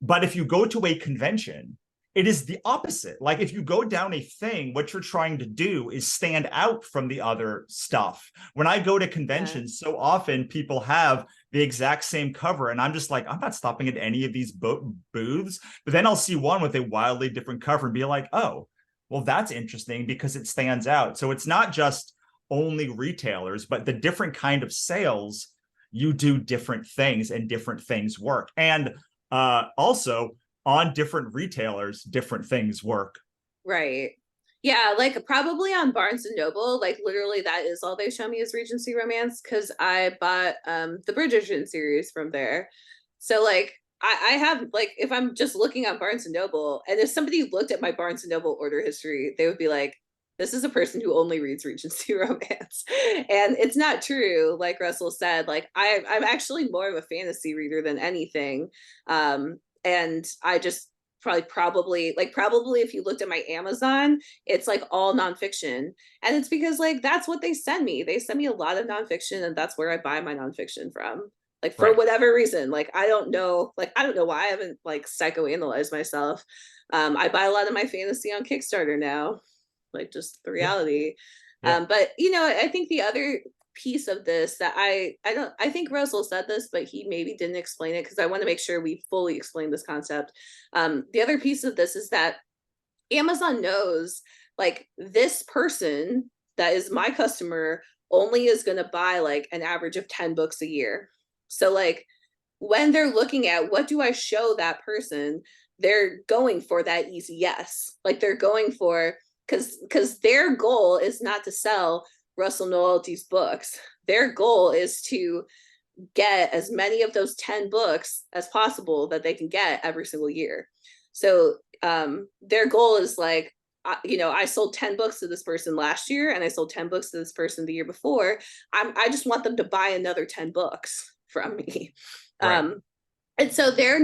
S2: But if you go to a convention, it is the opposite. Like, if you go down a thing, what you're trying to do is stand out from the other stuff. When I go to conventions, so often people have the exact same cover, and I'm just like, I'm not stopping at any of these booths. But then I'll see one with a wildly different cover and be like, oh, well, that's interesting because it stands out. So it's not just only retailers, but the different kind of sales, you do different things and different things work. And also on different retailers, different things work.
S1: Right. Yeah, like probably on Barnes and Noble, like literally that is all they show me is Regency romance, because I bought the Bridgerton series from there. So like I have, like, if I'm just looking at Barnes and Noble, and if somebody looked at my Barnes and Noble order history, they would be like, this is a person who only reads Regency romance. And it's not true. Like Russell said, like I'm actually more of a fantasy reader than anything. And I just probably if you looked at my Amazon, it's like all nonfiction. And it's because like that's what they send me. They send me a lot of nonfiction, and that's where I buy my nonfiction from. Like, for whatever reason, like I don't know why I haven't like psychoanalyzed myself. I buy a lot of my fantasy on Kickstarter now, like just the reality. But you know, I think the other piece of this that I think Russell said this, but he maybe didn't explain it, because I want to make sure we fully explain this concept. The other piece of this is that Amazon knows, like, this person that is my customer only is going to buy like an average of 10 books a year. So like when they're looking at what do I show that person, they're going for that easy yes. Like they're going for, because their goal is not to sell Russell Nohelty's books. Their goal is to get as many of those 10 books as possible that they can get every single year. So their goal is like, you know, I sold 10 books to this person last year, and I sold 10 books to this person the year before. I just want them to buy another 10 books from me. And so they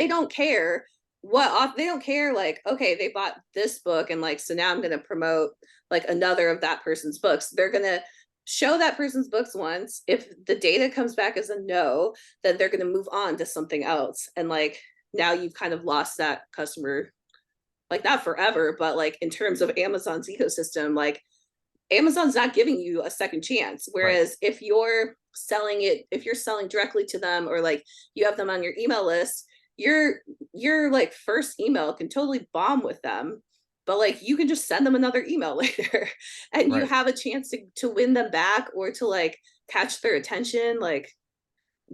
S1: don't care like, okay, they bought this book, and like, so now I'm going to promote like another of that person's books. They're going to show that person's books once. If the data comes back as a no, then they're going to move on to something else. And like, now you've kind of lost that customer, like not forever, but like in terms of Amazon's ecosystem, like Amazon's not giving you a second chance. Whereas if you're selling it, if you're selling directly to them, or like you have them on your email list, your like first email can totally bomb with them, but like you can just send them another email later and you
S2: Right.
S1: have a chance to win them back, or to like catch their attention, like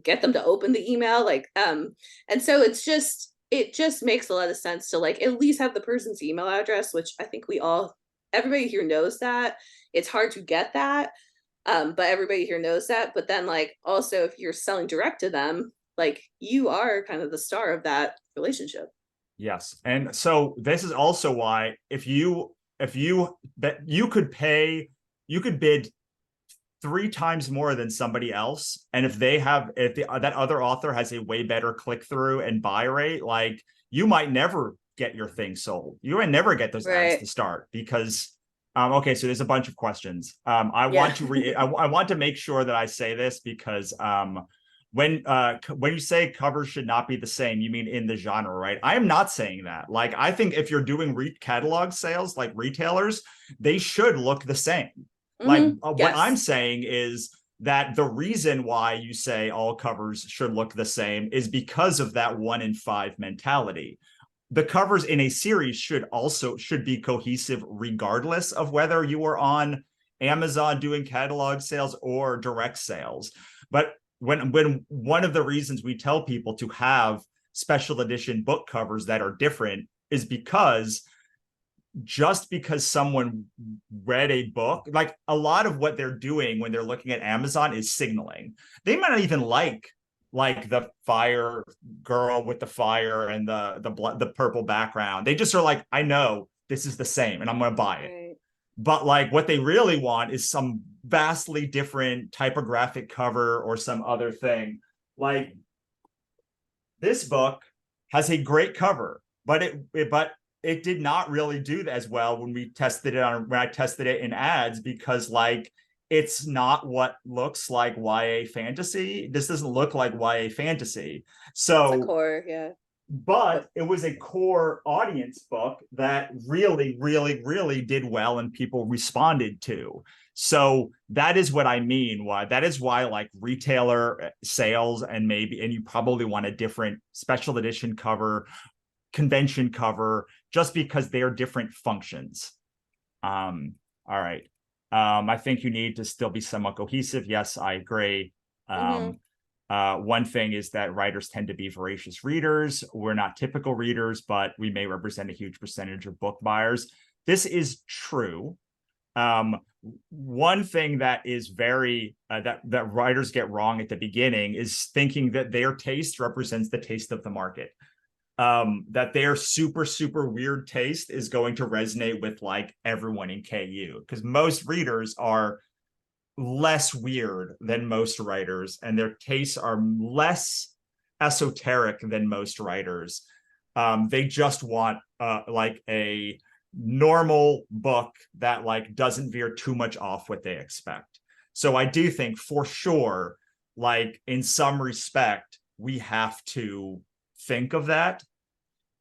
S1: get them to open the email, like and so it just makes a lot of sense to like at least have the person's email address, which I think everybody here knows that. It's hard to get that, but everybody here knows that. But then like also if you're selling direct to them, like you are kind of the star of that relationship.
S2: Yes. And so this is also why if you that you could bid 3 times more than somebody else, and if that other author has a way better click-through and buy rate, like you might never get your thing sold. You might never get those ads to start because okay, so there's a bunch of questions. I want to make sure that I say this because when you say covers should not be the same, you mean in the genre, right? I am not saying that. Like, I think if you're doing catalog sales, like retailers, they should look the same. Like what I'm saying is that the reason why you say all covers should look the same is because of that 1 in 5 mentality. The covers in a series should be cohesive regardless of whether you are on Amazon doing catalog sales or direct sales. But when one of the reasons we tell people to have special edition book covers that are different is because just because someone read a book, like a lot of what they're doing when they're looking at Amazon is signaling. They might not even like the fire girl with the fire and the purple background. They just are like, I know this is the same and I'm going to buy it. Right. But like what they really want is some vastly different typographic cover or some other thing. Like this book has a great cover, but it did not really do as well when I tested it in ads, because like it's not what looks like YA fantasy. This doesn't look like YA fantasy. So
S1: it's a core, yeah.
S2: But it was a core audience book that really, really, really did well and people responded to. So that is what I mean. That is why like retailer sales and you probably want a different special edition cover, convention cover, just because they're different functions. All right. I think you need to still be somewhat cohesive. Yes, I agree. One thing is that writers tend to be voracious readers. We're not typical readers, but we may represent a huge percentage of book buyers. This is true. One thing that is very that writers get wrong at the beginning is thinking that their taste represents the taste of the market. That their super, super weird taste is going to resonate with like everyone in KU, because most readers are less weird than most writers and their tastes are less esoteric than most writers. They just want like a normal book that like doesn't veer too much off what they expect. So I do think for sure, like in some respect, we have to think of that.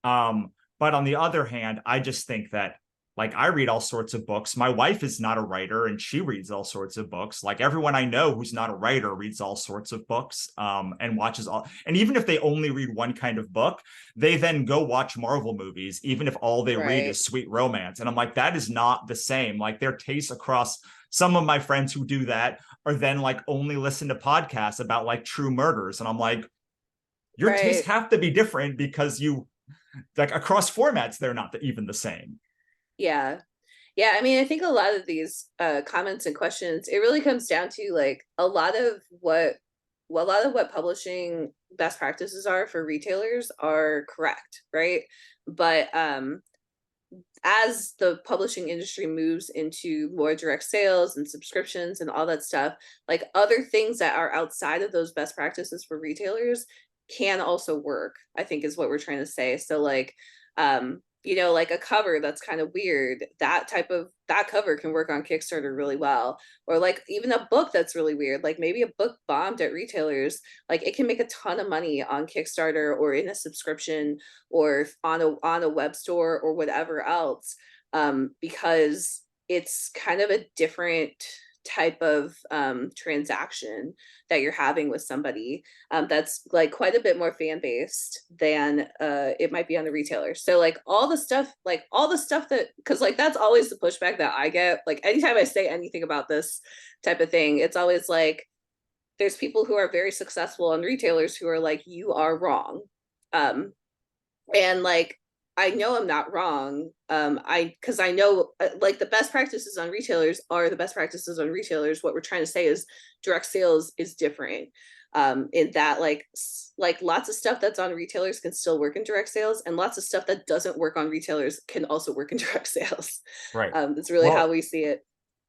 S2: But on the other hand, I just think that like I read all sorts of books. My wife is not a writer and she reads all sorts of books. Like everyone I know who's not a writer reads all sorts of books and watches all. And even if they only read one kind of book, they then go watch Marvel movies, even if all they read is sweet romance. And I'm like, that is not the same. Like their tastes across some of my friends who do that are then like only listen to podcasts about like true murders. And I'm like, your tastes have to be different because you like across formats, they're not even the same.
S1: Yeah. I mean, I think a lot of these comments and questions, it really comes down to like a lot of what publishing best practices are for retailers are correct, right? But as the publishing industry moves into more direct sales and subscriptions and all that stuff, like other things that are outside of those best practices for retailers can also work, I think is what we're trying to say. So like like a cover that's kind of weird, that cover can work on Kickstarter really well. Or like even a book that's really weird, like maybe a book bombed at retailers, like it can make a ton of money on Kickstarter or in a subscription or on a web store or whatever else, because it's kind of a different type of transaction that you're having with somebody that's like quite a bit more fan based than it might be on the retailer. So like all the stuff that, because like that's always the pushback that I get. Like anytime I say anything about this type of thing, it's always like there's people who are very successful and retailers who are like, you are wrong. And like, I know I'm not wrong. Because I know like the best practices on retailers are the best practices on retailers. What we're trying to say is direct sales is different. In that like lots of stuff that's on retailers can still work in direct sales, and lots of stuff that doesn't work on retailers can also work in direct sales.
S2: Right.
S1: That's really how we see it.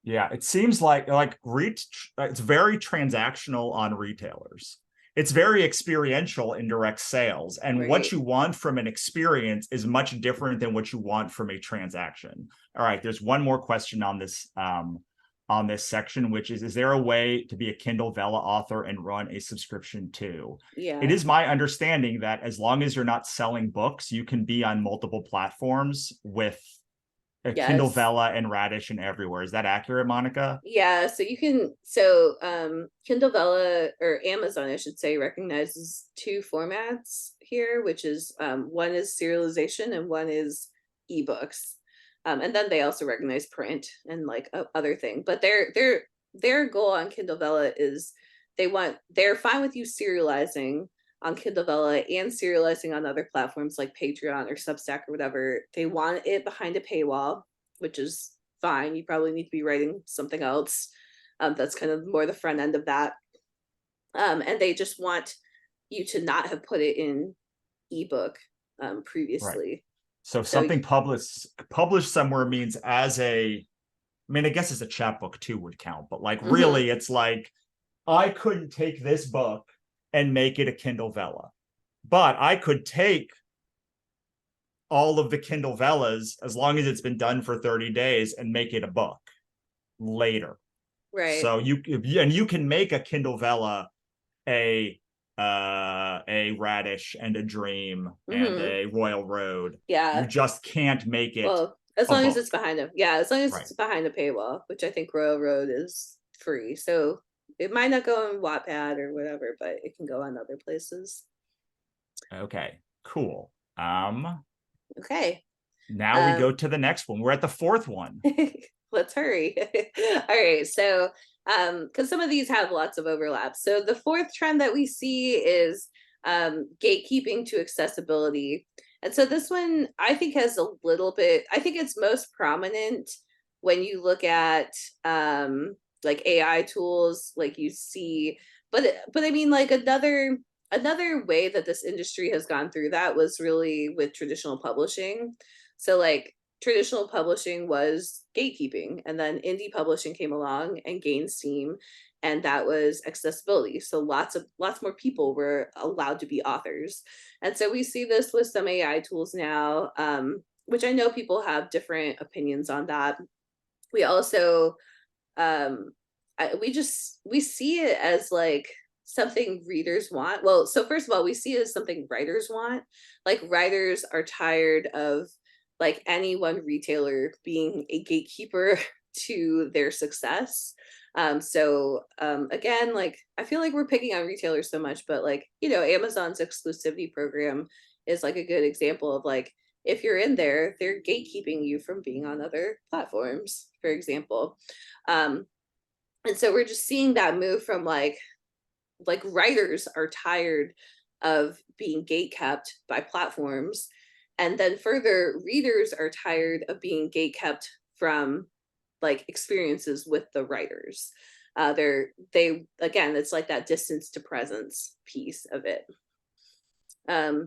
S2: Yeah, it seems like it's very transactional on retailers. It's very experiential in direct sales, and
S1: Right.
S2: what you want from an experience is much different than what you want from a transaction. All right, there's one more question on this section, which is there a way to be a Kindle Vella author and run a subscription too?
S1: Yeah.
S2: It is my understanding that as long as you're not selling books, you can be on multiple platforms with
S1: Yes.
S2: Kindle Vella and Radish and everywhere. Is that accurate, Monica?
S1: Yeah, so you can Kindle Vella, or Amazon I should say, recognizes two formats here, which is one is serialization and one is ebooks. And then they also recognize print and like other thing. But their goal on Kindle Vella is they're fine with you serializing on Kindle Vella and serializing on other platforms like Patreon or Substack or whatever. They want it behind a paywall, which is fine. You probably need to be writing something else. That's kind of more the front end of that. And they just want you to not have put it in ebook previously.
S2: Right. So something published somewhere means I guess as a chapbook too would count, but like really it's like, I couldn't take this book and make it a Kindle Vella, but I could take all of the Kindle Vellas, as long as it's been done for 30 days, and make it a book later.
S1: Right.
S2: So you can make a Kindle Vella a Radish and a Dream and a Royal Road.
S1: Yeah.
S2: You just can't make it.
S1: Well, as long as it's behind a as long as it's behind a paywall, which I think Royal Road is free. So it might not go on Wattpad or whatever, but it can go on other places.
S2: Okay, cool.
S1: Okay.
S2: Now we go to the next one. We're at the fourth one.
S1: Let's hurry. All right. So, because some of these have lots of overlap. So the fourth trend that we see is gatekeeping to accessibility. And so this one, I think, has a little bit, I think it's most prominent when you look at like AI tools, like you see, but I mean, like another way that this industry has gone through that was really with traditional publishing. So like traditional publishing was gatekeeping, and then indie publishing came along and gained steam, and that was accessibility. So lots more people were allowed to be authors. And so we see this with some AI tools now, which I know people have different opinions on that. We also we see it as like something readers want. Well, so first of all, we see it as something writers want. Like writers are tired of like any one retailer being a gatekeeper to their success. Again, like I feel like we're picking on retailers so much, but like, you know, Amazon's exclusivity program is like a good example of like, if you're in there, they're gatekeeping you from being on other platforms, for example. And so we're just seeing that move from like writers are tired of being gatekept by platforms, and then further, readers are tired of being gatekept from like experiences with the writers. Again, it's like that distance to presence piece of it.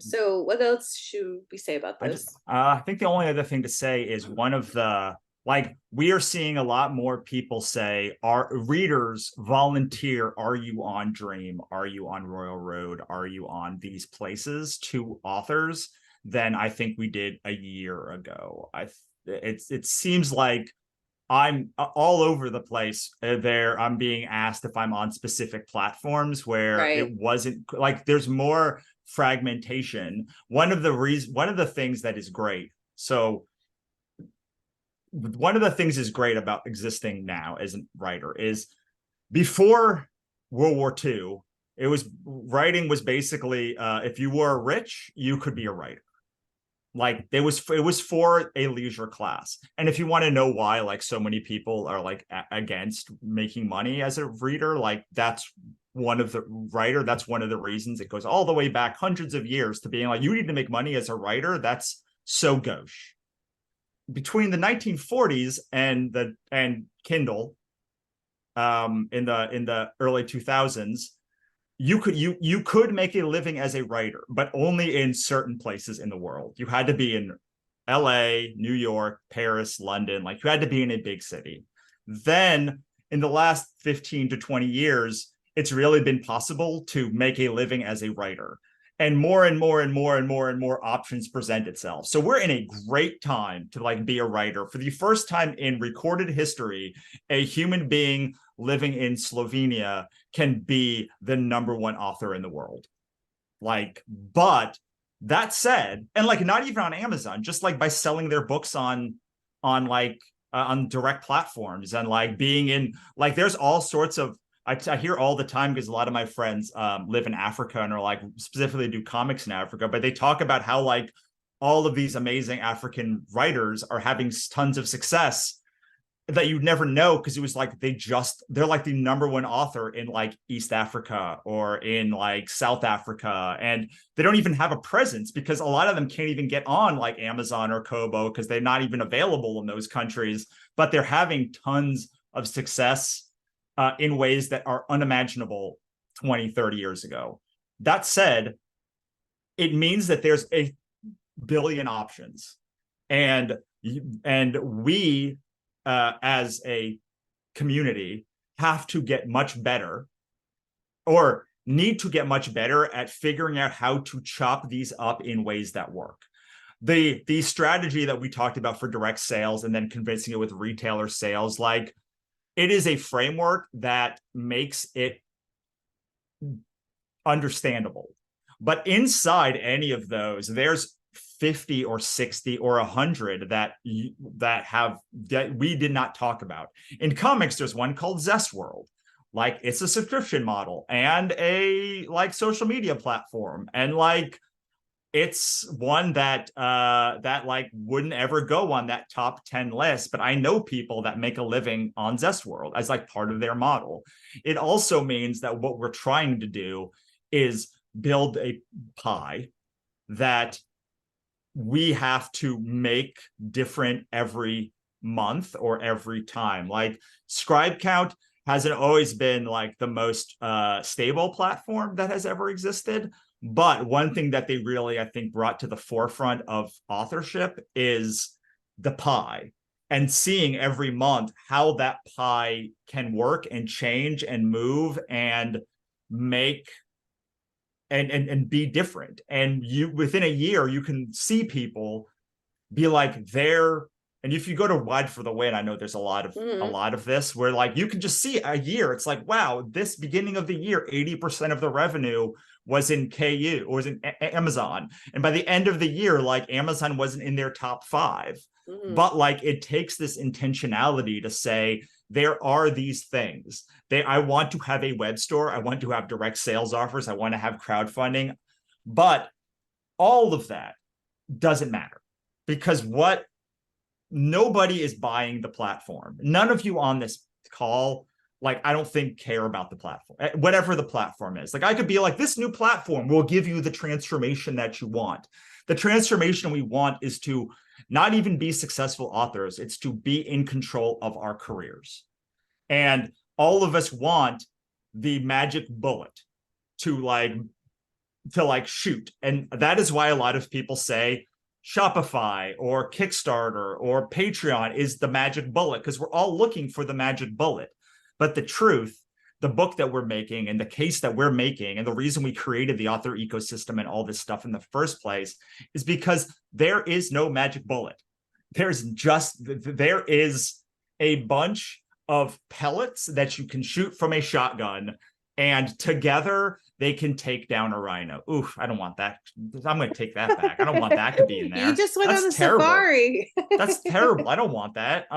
S1: So what else should we say about this?
S2: I think the only other thing to say is one of the, like, we are seeing a lot more people say, our readers volunteer, are you on Dream? Are you on Royal Road? Are you on these places to authors than I think we did a year ago. It seems like I'm all over the place there. I'm being asked if I'm on specific platforms where it wasn't like, there's more fragmentation. One of the things that is great. So one of the things is great about existing now as a writer is before World War II, writing was basically if you were rich, you could be a writer. Like it was for a leisure class. And if you want to know why like so many people are like against making money as a reader, like that's one of the reasons. It goes all the way back hundreds of years to being like, you need to make money as a writer. That's so gauche. Between the 1940s and Kindle in the early 2000s, you could make a living as a writer, but only in certain places in the world. You had to be in LA, New York, Paris, London, like you had to be in a big city. Then in the last 15 to 20 years, it's really been possible to make a living as a writer. And more and more and more and more and more options present itself. So we're in a great time to like be a writer. For the first time in recorded history, a human being living in Slovenia can be the #1 author in the world. Like, but that said, and like not even on Amazon, just like by selling their books on direct platforms and like being in like there's all sorts of I hear all the time because a lot of my friends live in Africa and are like specifically do comics in Africa, but they talk about how like all of these amazing African writers are having tons of success that you'd never know because it was like they're like the #1 author in like East Africa or in like South Africa, and they don't even have a presence because a lot of them can't even get on like Amazon or Kobo because they're not even available in those countries, but they're having tons of success in ways that are unimaginable 20-30 years ago. That said, it means that there's a billion options, and we as a community have to get much better or need to get much better at figuring out how to chop these up in ways that work. The strategy that we talked about for direct sales and then convincing it with retailer sales, like it is a framework that makes it understandable. But inside any of those, there's 50 or 60 or 100 that we did not talk about. In comics, there's one called Zest World. Like it's a subscription model and a like social media platform. And like it's one that like wouldn't ever go on that top 10 list, but I know people that make a living on Zest World as like part of their model. It also means that what we're trying to do is build a pie that we have to make different every month or every time. Like Scribe Count hasn't always been like the most stable platform that has ever existed. But one thing that they really, I think, brought to the forefront of authorship is the pie and seeing every month how that pie can work and change and move and make and be different. And you within a year, you can see people be like and if you go to Wide for the Win, I know there's a lot of this where like you can just see a year. It's like, wow, this beginning of the year, 80% of the revenue was in KU or was in Amazon. And by the end of the year, like Amazon wasn't in their top 5. But like it takes this intentionality to say, there are these things. I want to have a web store. I want to have direct sales offers. I want to have crowdfunding. But all of that doesn't matter because nobody is buying the platform. None of you on this call, like, I don't think care about the platform, whatever the platform is. Like I could be like, this new platform will give you the transformation that you want. The transformation we want is to not even be successful authors. It's to be in control of our careers. And all of us want the magic bullet to shoot. And that is why a lot of people say Shopify or Kickstarter or Patreon is the magic bullet, because we're all looking for the magic bullet. But the truth, the book that we're making and the case that we're making and the reason we created the author ecosystem and all this stuff in the first place is because there is no magic bullet. There is a bunch of pellets that you can shoot from a shotgun and together they can take down a rhino. Oof, I don't want that. I'm going to take that back. I don't want that to be in there.
S1: You just went
S2: That's
S1: on a
S2: terrible.
S1: safari.
S2: That's terrible. I don't want that.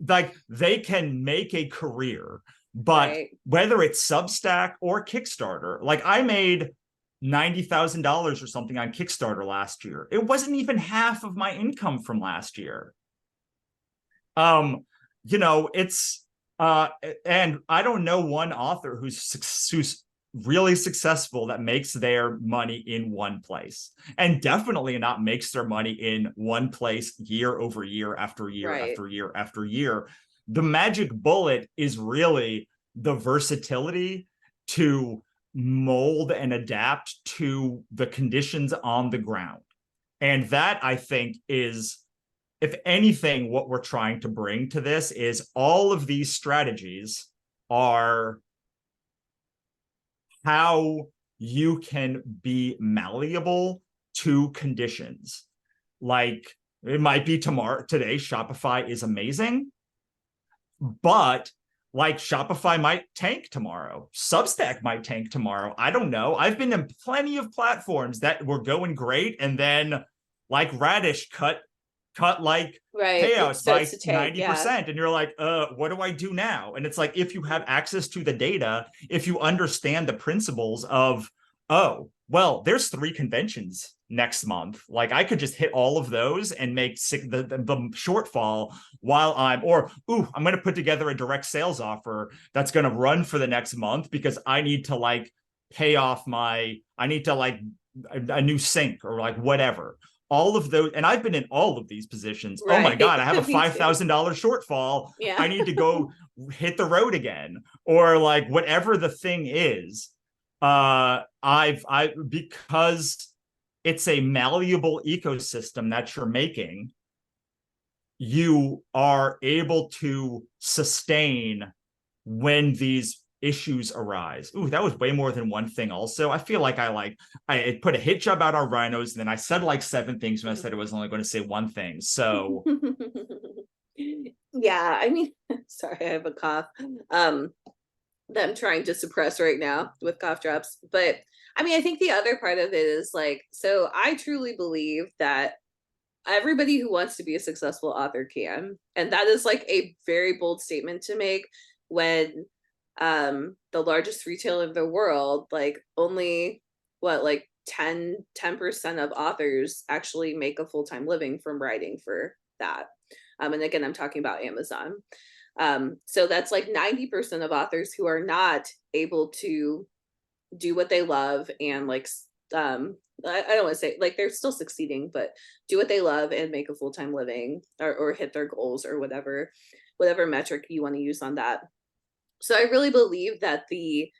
S2: Like they can make a career, but
S1: right.
S2: whether it's Substack or Kickstarter, like I made $90,000 or something on Kickstarter last year. It wasn't even half of my income from last year. You know, it's and I don't know one author who's really successful that makes their money in one place, and definitely not makes their money in one place year over year after year
S1: right.
S2: after year after year. The magic bullet is really the versatility to mold and adapt to the conditions on the ground. And that, I think, is, if anything, what we're trying to bring to this is all of these strategies are how you can be malleable to conditions. Like it might be today, Shopify is amazing, but like Shopify might tank tomorrow. Substack might tank tomorrow. I don't know. I've been in plenty of platforms that were going great, and then like Radish cut like payouts by 90%. Yeah. And you're like, what do I do now? And it's like, if you have access to the data, if you understand the principles of, oh, well, there's 3 conventions next month. Like I could just hit all of those and make the shortfall while I'm going to put together a direct sales offer that's going to run for the next month because I need to like pay off I need to like a new sink or like whatever. All of those, and I've been in all of these positions. Right. Oh my God, I have a $5,000 shortfall. Yeah. I need to go hit the road again, or like whatever the thing is. Because it's a malleable ecosystem that you're making, you are able to sustain when these issues arise. Ooh, that was way more than one thing. Also, I feel like I put a hit job out on rhinos, and then I said like 7 things when I said I was only going to say one thing. So
S1: yeah, I mean, sorry, I have a cough that I'm trying to suppress right now with cough drops. But I mean, I think the other part of it is like, so I truly believe that everybody who wants to be a successful author can, and that is like a very bold statement to make when the largest retailer in the world, like only like 10% of authors actually make a full-time living from writing for that. And again, I'm talking about Amazon. So that's like 90% of authors who are not able to do what they love and like I don't want to say like they're still succeeding, but do what they love and make a full-time living or hit their goals or whatever metric you want to use on that. So I really believe that the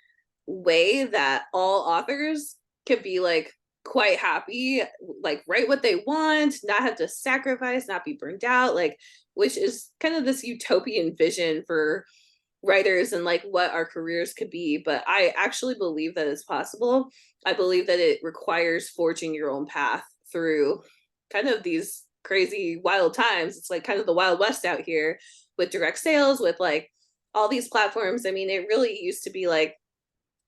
S1: way that all authors can be like quite happy, like write what they want, not have to sacrifice, not be burned out, like, which is kind of this utopian vision for writers and like what our careers could be. But I actually believe that it's possible. I believe that it requires forging your own path through kind of these crazy wild times. It's like kind of the Wild West out here with direct sales, with like all these platforms. I mean, it really used to be like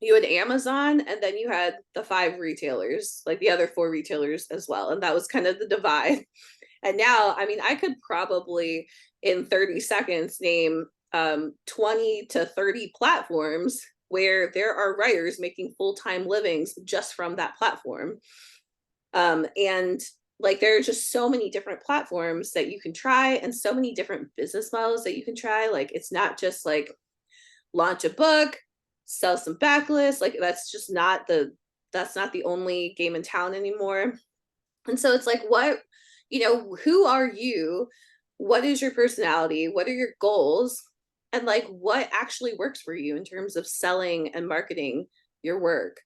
S1: you had Amazon and then you had the 5 retailers, like the other 4 retailers as well. And that was kind of the divide. And now, I mean, I could probably in 30 seconds name 20 to 30 platforms where there are writers making full-time livings just from that platform. And like there are just so many different platforms that you can try and so many different business models that you can try. Like it's not just like launch a book, sell some backlists. Like that's not the only game in town anymore. And so it's like, what, who are you? What is your personality? What are your goals? And like what actually works for you in terms of selling and marketing your work?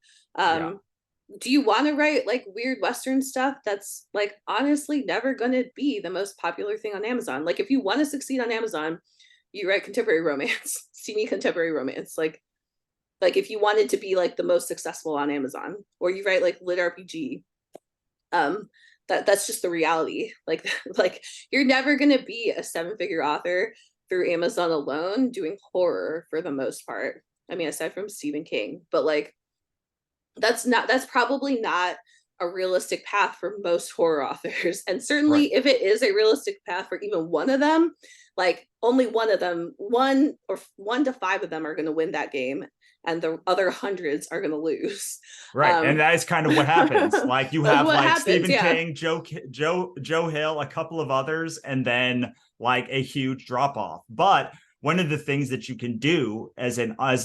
S1: Do you want to write like weird Western stuff that's like honestly never going to be the most popular thing on Amazon? Like if you want to succeed on Amazon, you write contemporary romance, steamy contemporary romance. Like if you wanted to be like the most successful on Amazon, or you write like lit RPG, that's just the reality. Like you're never going to be a 7-figure author through Amazon alone doing horror for the most part. I mean, aside from Stephen King, but like that's probably not a realistic path for most horror authors. And certainly
S2: Right.
S1: if it is a realistic path for even one of them, like only one of them, one to five of them are going to win that game, and the other hundreds are going to lose.
S2: Right. And that is kind of what happens. Like you
S1: That's
S2: have
S1: what
S2: like
S1: happens.
S2: Stephen
S1: Yeah.
S2: King, Joe Hill, a couple of others, and then like a huge drop off. But one of the things that you can do as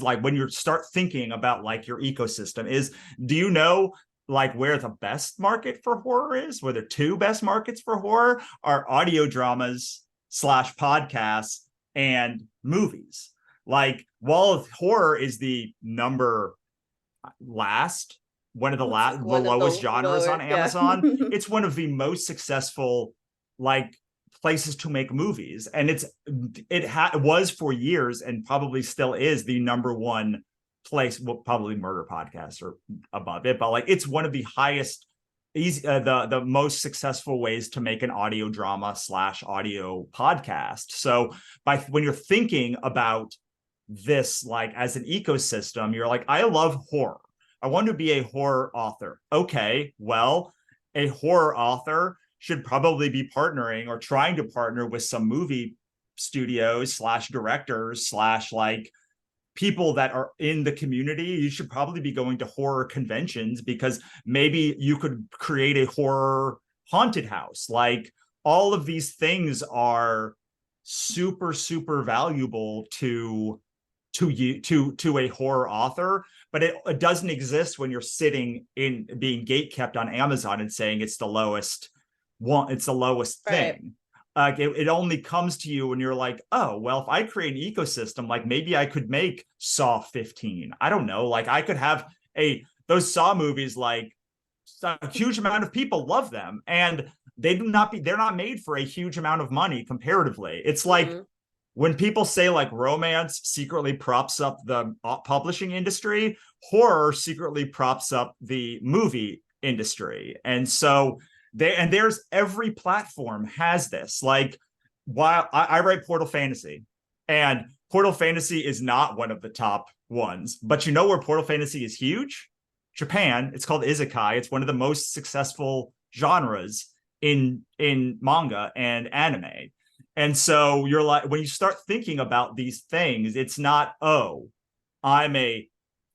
S2: like when you start thinking about like your ecosystem is, do you know like where the best market for horror is? Where the two best markets for horror are audio dramas / podcasts and movies. Like while horror is the number last, one of the
S1: Like
S2: the lowest genres on
S1: yeah.
S2: Amazon, it's one of the most successful like places to make movies, and it was for years and probably still is the number one place. Well, probably murder podcasts are above it, but like it's one of the highest the most successful ways to make an audio drama / audio podcast. So when you're thinking about this like as an ecosystem, you're like, I love horror, I want to be a horror author. Okay, well, a horror author should probably be partnering or trying to partner with some movie studios / directors / like people that are in the community. You should probably be going to horror conventions, because maybe you could create a horror haunted house. Like all of these things are super, super valuable to a horror author, but it doesn't exist when you're sitting in being gate kept on Amazon and saying it's the lowest
S1: Right.
S2: thing. It only comes to you when you're like, oh, well, if I create an ecosystem, like maybe I could make Saw 15. I don't know. Like I could have those Saw movies, like a huge amount of people love them, and they're not made for a huge amount of money comparatively. It's like,
S1: Mm-hmm.
S2: when people say like romance secretly props up the publishing industry, horror secretly props up the movie industry. And so there's every platform has this. Like, while I write Portal Fantasy, and Portal Fantasy is not one of the top ones, but you know where Portal Fantasy is huge? Japan. It's called isekai. It's one of the most successful genres in manga and anime. And so you're like, when you start thinking about these things, it's not, oh, I'm a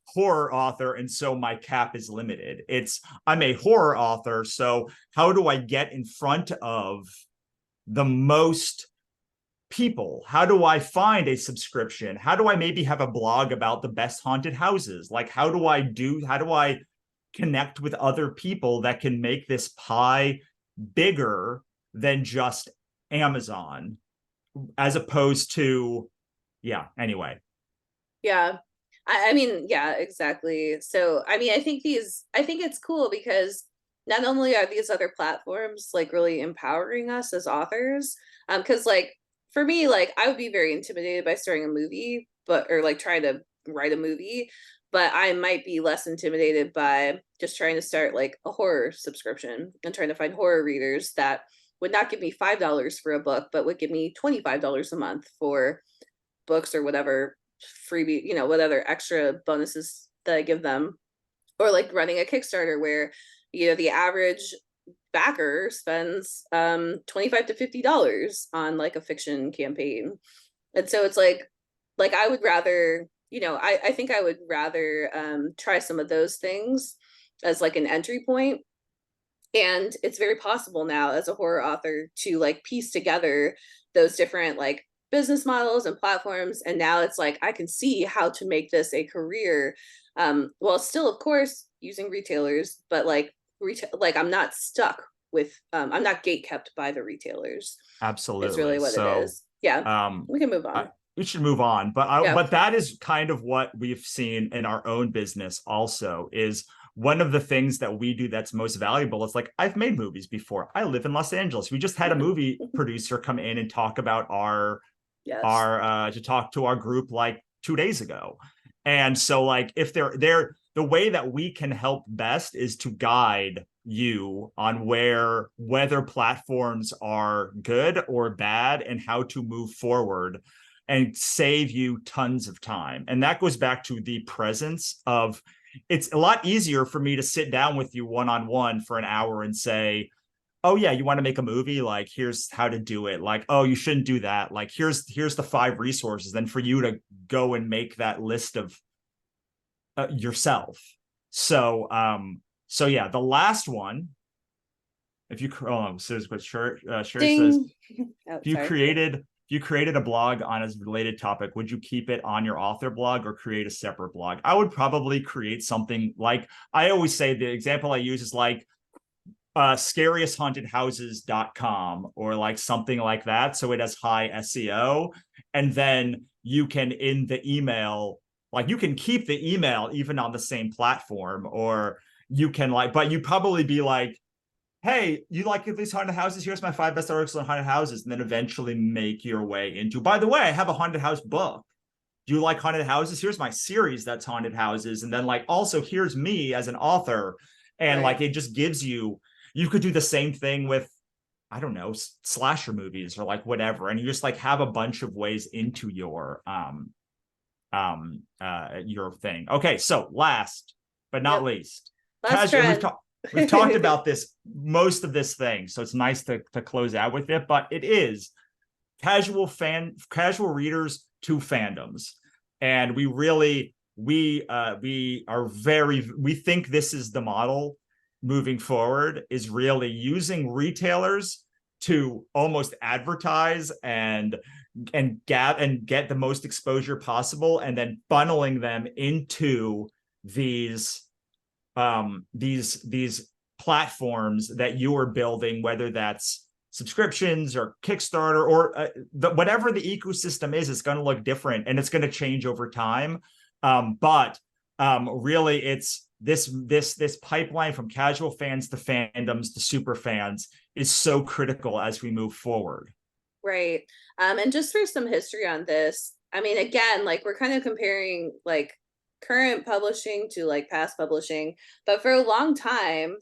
S2: horror author and so my cap is limited. It's, I'm a horror author, so how do I get in front of the most people? How do I find a subscription? How do I maybe have a blog about the best haunted houses? Like, how do I connect with other people that can make this pie bigger than just Amazon, as opposed to, yeah, anyway.
S1: Yeah. I mean, yeah, exactly. So, I mean, I think it's cool because not only are these other platforms like really empowering us as authors, because like for me, like I would be very intimidated by starting a movie, or like trying to write a movie, but I might be less intimidated by just trying to start like a horror subscription and trying to find horror readers that would not give me $5 for a book, but would give me $25 a month for books or whatever freebie, what other extra bonuses that I give them. Or like running a Kickstarter where, the average backer spends $25 to $50 on like a fiction campaign. And so it's like I would rather, I think I would rather try some of those things as like an entry point. And it's very possible now as a horror author to like piece together those different like business models and platforms. And now it's like I can see how to make this a career, while still of course using retailers, but like like I'm not stuck with I'm not gate kept by the retailers. It's
S2: Absolutely.
S1: really what it
S2: So
S1: is. Yeah,
S2: um
S1: we can move on.
S2: we should move on, but
S1: Yeah.
S2: but that is kind of what we've seen in our own business also. Is one of the things that we do that's most valuable is, like, I've made movies before. I live in Los Angeles. We just had a movie producer come in and talk about
S1: Yes.
S2: to talk to our group like 2 days ago. And so like, if they're the way that we can help best is to guide you on whether platforms are good or bad and how to move forward. and save you tons of time. And that goes back to the presence of, it's a lot easier for me to sit down with you one-on-one for an hour and say, oh yeah, you want to make a movie? Like, here's how to do it. Like, oh, you shouldn't do that. Like, here's the 5 resources. Then for you to go and make that list of yourself. So, so yeah, the last one, if you, so what Sherry says, if you created a blog on a related topic, would you keep it on your author blog or create a separate blog? I would probably create something like, I always say the example I use is like scariesthauntedhouses.com or like something like that. So it has high SEO. And then you can, in the email, like you can keep the email even on the same platform, or you can like, but you probably be like, hey, you like these haunted houses? Here's my 5 best articles on haunted houses. And then eventually make your way into, by the way, I have a haunted house book. Do you like haunted houses? Here's my series that's haunted houses. And then like, also here's me as an author. And like, it just gives you, you could do the same thing with, I don't know, slasher movies or like whatever. And you just like have a bunch of ways into your thing. Okay. So last but not least, we've talked about this, most of this thing. So it's nice to close out with it, but it is casual readers to fandoms. And we think this is the model moving forward, is really using retailers to almost advertise and get the most exposure possible, and then funneling them into these platforms that you are building, whether that's subscriptions or Kickstarter or whatever the ecosystem is. It's going to look different and it's going to change over time. But really, it's this pipeline from casual fans to fandoms to super fans is so critical as we move forward.
S1: Right. And just for some history on this, I mean, again, like we're kind of comparing like current publishing to like past publishing, but for a long time,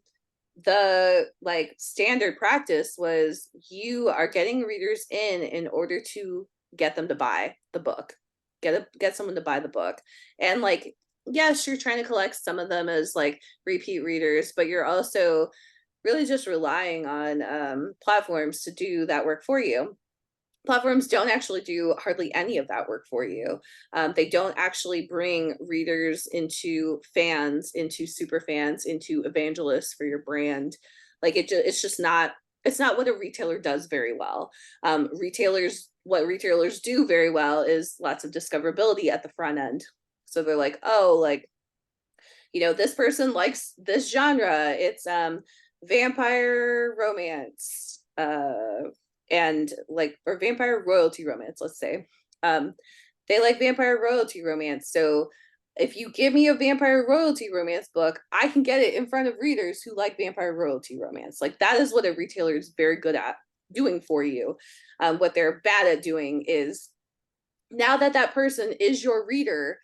S1: the like standard practice was you are getting readers in order to get them to buy the book, get someone to buy the book. And like, yes, you're trying to collect some of them as like repeat readers, but you're also really just relying on platforms to do that work for you. Platforms don't actually do hardly any of that work for you. They don't actually bring readers into fans, into super fans, into evangelists for your brand. Like it's just not, it's not what a retailer does very well. What retailers do very well is lots of discoverability at the front end. So they're like, oh, like, you know, this person likes this genre. It's vampire romance. And like, or vampire royalty romance, let's say. They like vampire royalty romance. So if you give me a vampire royalty romance book, I can get it in front of readers who like vampire royalty romance. Like that is what a retailer is very good at doing for you. What they're bad at doing is, now that that person is your reader,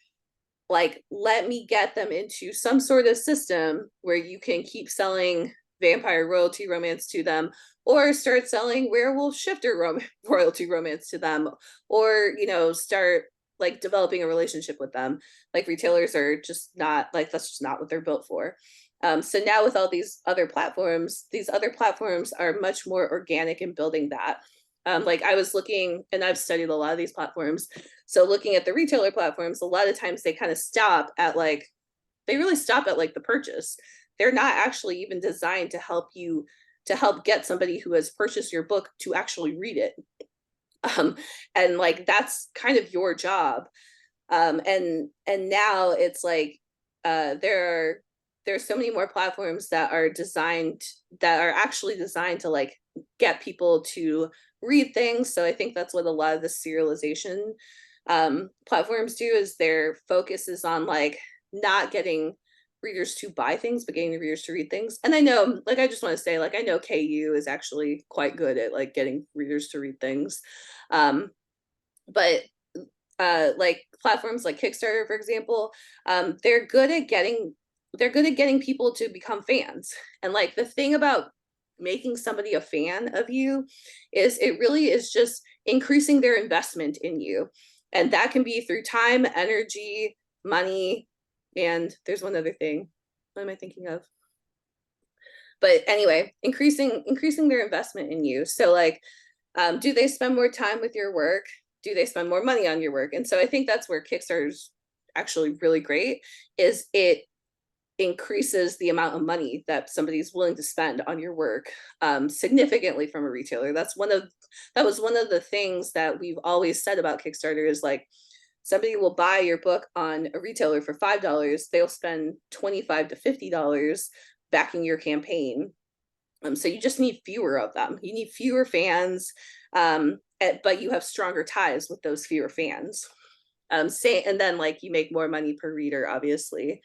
S1: like, let me get them into some sort of system where you can keep selling vampire royalty romance to them, or start selling werewolf shifter royalty romance to them, or, you know, start like developing a relationship with them. Like retailers are just not, like, that's just not what they're built for. So now with all these other platforms are much more organic in building that. Like I was looking, and I've studied a lot of these platforms. So looking at the retailer platforms, a lot of times they kind of stop at like, they really stop at like the purchase. They're not actually even designed to help you, to help get somebody who has purchased your book to actually read it. And like, that's kind of your job. And now it's like, there's so many more platforms that are actually designed to like get people to read things. So I think that's what a lot of the serialization platforms do, is their focus is on like not getting readers to buy things, but getting the readers to read things. And I know, like, I just want to say, like, I know KU is actually quite good at like getting readers to read things. But like platforms like Kickstarter, for example, they're good at getting people to become fans. And like the thing about making somebody a fan of you is it really is just increasing their investment in you. And that can be through time, energy, money, and there's one other thing. What am I thinking of? But anyway, increasing their investment in you. So like, do they spend more time with your work? Do they spend more money on your work? And so I think that's where Kickstarter's actually really great, is it increases the amount of money that somebody's willing to spend on your work significantly from a retailer. That was one of the things that we've always said about Kickstarter, is like, somebody will buy your book on a retailer for $5, they'll spend $25 to $50 backing your campaign. So you just need fewer of them. You need fewer fans, but you have stronger ties with those fewer fans. And then like you make more money per reader, obviously.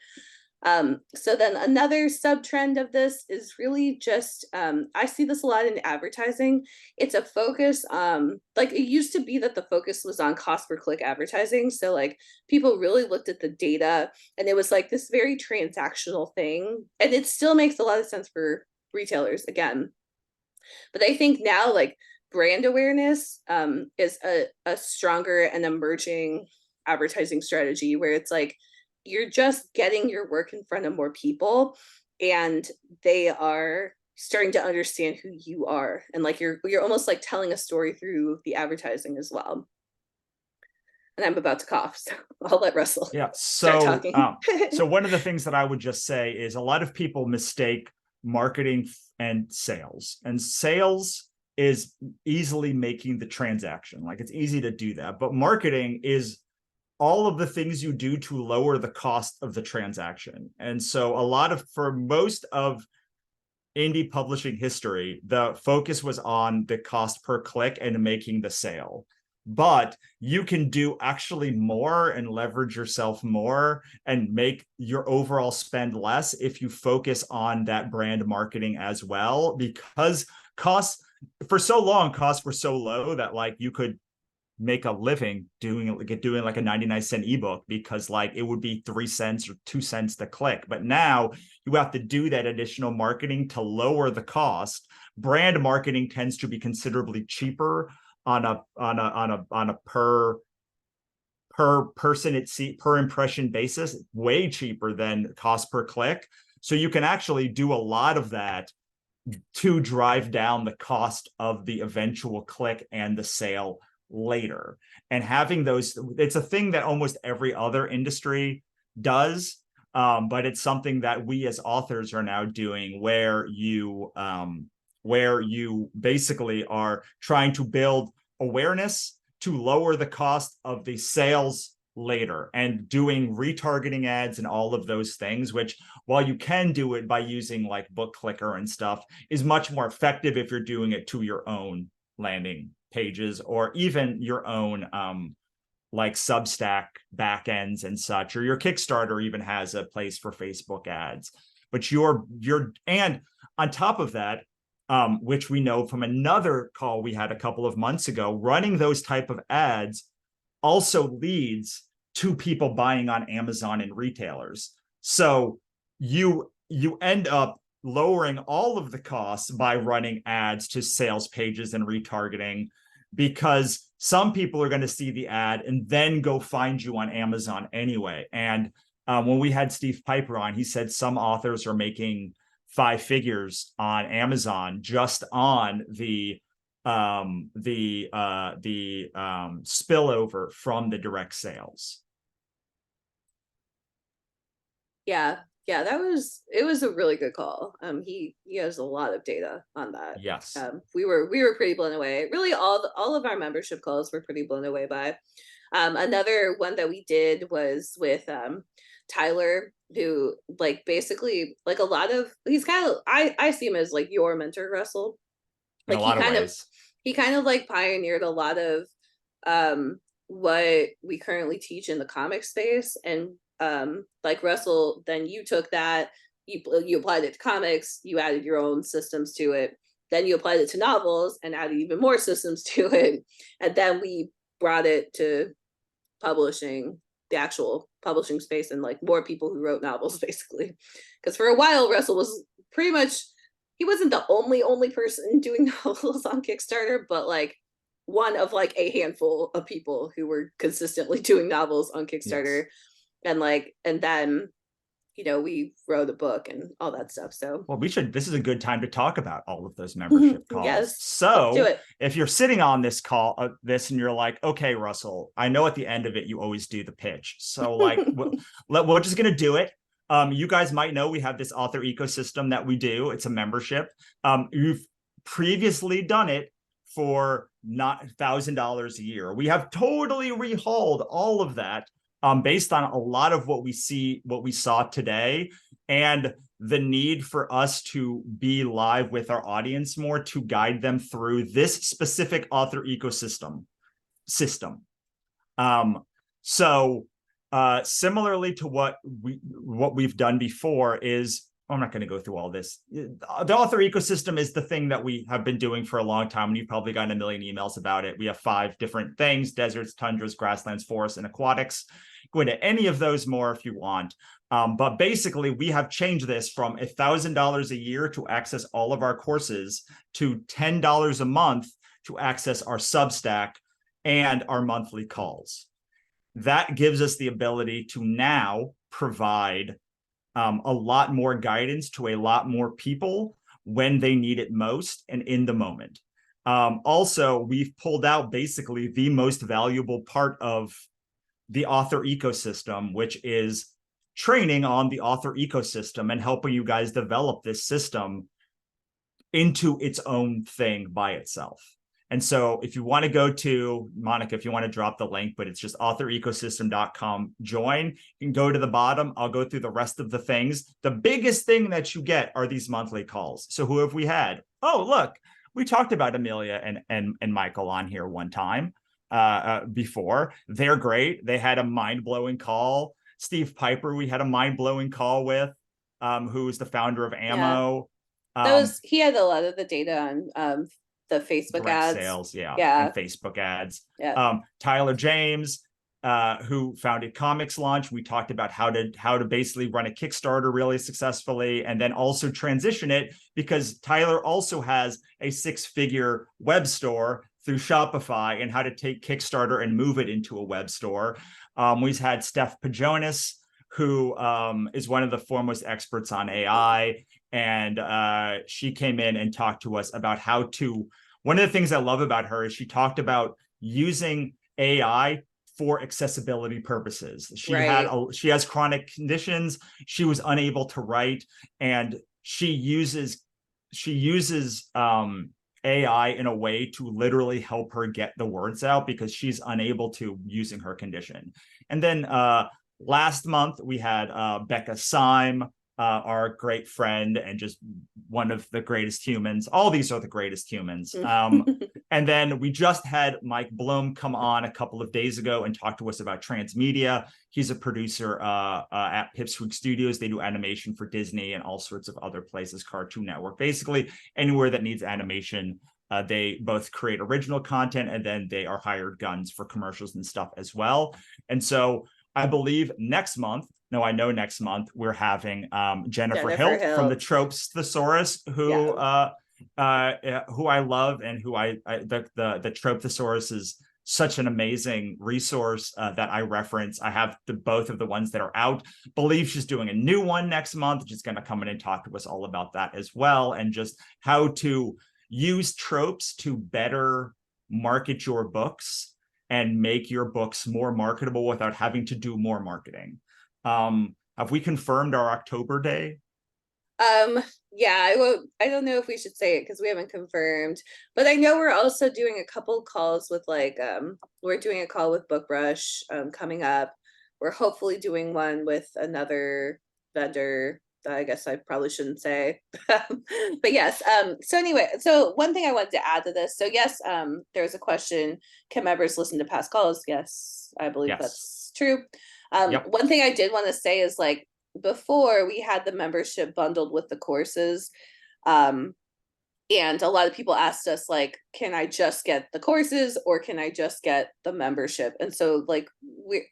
S1: So then another sub trend of this is really just, I see this a lot in advertising. It's a focus, like it used to be that the focus was on cost per click advertising. So like people really looked at the data, and it was like this very transactional thing. And it still makes a lot of sense for retailers again. But I think now like brand awareness is a stronger and emerging advertising strategy, where it's like, you're just getting your work in front of more people, and they are starting to understand who you are, and like you're almost like telling a story through the advertising as well. And I'm about to cough, so I'll let Russell start talking.
S2: So one of the things that I would just say is a lot of people mistake marketing and sales, and sales is easily making the transaction. Like, it's easy to do that, but marketing is all of the things you do to lower the cost of the transaction. And so for most of indie publishing history, the focus was on the cost per click and making the sale. But you can do actually more and leverage yourself more and make your overall spend less if you focus on that brand marketing as well, because costs for so long, costs were so low that like you could make a living doing like a 99-cent ebook, because like it would be 3 cents or 2 cents to click. But now you have to do that additional marketing to lower the cost. Brand marketing tends to be considerably cheaper on a per person per impression basis, way cheaper than cost per click. So you can actually do a lot of that to drive down the cost of the eventual click and the sale later. And having those, it's a thing that almost every other industry does, but it's something that we as authors are now doing, where you basically are trying to build awareness to lower the cost of the sales later, and doing retargeting ads and all of those things, which, while you can do it by using like Book Clicker and stuff, is much more effective if you're doing it to your own landing pages, or even your own like Substack backends and such, or your Kickstarter even has a place for Facebook ads. But and on top of that, which we know from another call we had a couple of months ago, running those type of ads also leads to people buying on Amazon and retailers. So you end up lowering all of the costs by running ads to sales pages and retargeting, because some people are going to see the ad and then go find you on Amazon anyway. And when we had Steve Piper on, he said some authors are making 5 figures on Amazon just on the spillover from the direct sales.
S1: Yeah, it was a really good call. He has a lot of data on that.
S2: Yes.
S1: We were pretty blown away. Really, all of our membership calls were pretty blown away by. Another one that we did was with Tyler, who like basically like a lot of, he's kind of, I see him as like your mentor, Russell. Like he kind of like pioneered a lot of what we currently teach in the comic space. And like Russell, then you took that, you applied it to comics, you added your own systems to it, then you applied it to novels and added even more systems to it, and then we brought it to publishing, the actual publishing space, and like more people who wrote novels, basically. Because for a while Russell was pretty much, he wasn't the only person doing novels on Kickstarter, but like one of like a handful of people who were consistently doing novels on Kickstarter. Yes. And then, we wrote a book and all that stuff. So,
S2: well, this is a good time to talk about all of those membership calls.
S1: Yes.
S2: So if you're sitting on this call, and you're like, okay, Russell, I know at the end of it, you always do the pitch. So like, we're just going to do it. You guys might know we have this author ecosystem that we do. It's a membership. You've previously done it for not $1,000 a year. We have totally rehauled all of that based on a lot of what we saw today, and the need for us to be live with our audience more to guide them through this specific author ecosystem system. So similarly to what we've done before is, I'm not going to go through all this. The author ecosystem is the thing that we have been doing for a long time, and you've probably gotten a million emails about it. We have 5 different things: deserts, tundras, grasslands, forests, and aquatics. Go into any of those more if you want. But basically, we have changed this from $1,000 a year to access all of our courses to $10 a month to access our Substack and our monthly calls. That gives us the ability to now provide a lot more guidance to a lot more people when they need it most and in the moment. Also, we've pulled out basically the most valuable part of the author ecosystem, which is training on the author ecosystem and helping you guys develop this system into its own thing by itself. And so if you want to go to, Monica, if you want to drop the link, but it's just authorecosystem.com, join. You can go to the bottom. I'll go through the rest of the things. The biggest thing that you get are these monthly calls. So who have we had? Oh, look, we talked about Amelia and Michael on here one time before. They're great. They had a mind-blowing call. Steve Piper, we had a mind-blowing call with, who's the founder of Ammo.
S1: Yeah. He had a lot of the data on the Facebook
S2: direct
S1: ads.
S2: sales, yeah,
S1: and
S2: Facebook ads.
S1: Yeah.
S2: Tyler James, who founded Comics Launch. We talked about how to basically run a Kickstarter really successfully, and then also transition it, because Tyler also has a 6-figure web store through Shopify, and how to take Kickstarter and move it into a web store. We've had Steph Pajonis, who is one of the foremost experts on AI. And she came in and talked to us about how to, one of the things I love about her is she talked about using AI for accessibility purposes. She has chronic conditions. She was unable to write, and she uses AI in a way to literally help her get the words out, because she's unable to, using her condition. And then last month we had Becca Syme, our great friend and just one of the greatest humans. All these are the greatest humans. And then we just had Mike Bloom come on a couple of days ago and talk to us about transmedia. He's a producer at Pipsqueak Studios. They do animation for Disney and all sorts of other places, Cartoon Network, basically anywhere that needs animation. They both create original content, and then they are hired guns for commercials and stuff as well. And so I believe next month we're having Jennifer Hilt from the Tropes Thesaurus, who I love, and who the Trope Thesaurus is such an amazing resource that I reference. I have both of the ones that are out. Believe she's doing a new one next month. She's going to come in and talk to us all about that as well, and just how to use tropes to better market your books and make your books more marketable without having to do more marketing. Have we confirmed our October day?
S1: Yeah, I don't know if we should say it because we haven't confirmed, but I know we're also doing a couple calls with we're doing a call with BookBrush coming up. We're hopefully doing one with another vendor that I guess I probably shouldn't say. But yes, so anyway, so one thing I wanted to add to this. So yes, there's a question, can members listen to past calls? Yes, I believe that's true. One thing I did want to say is, like, before we had the membership bundled with the courses, and a lot of people asked us, like, can I just get the courses or can I just get the membership? And so we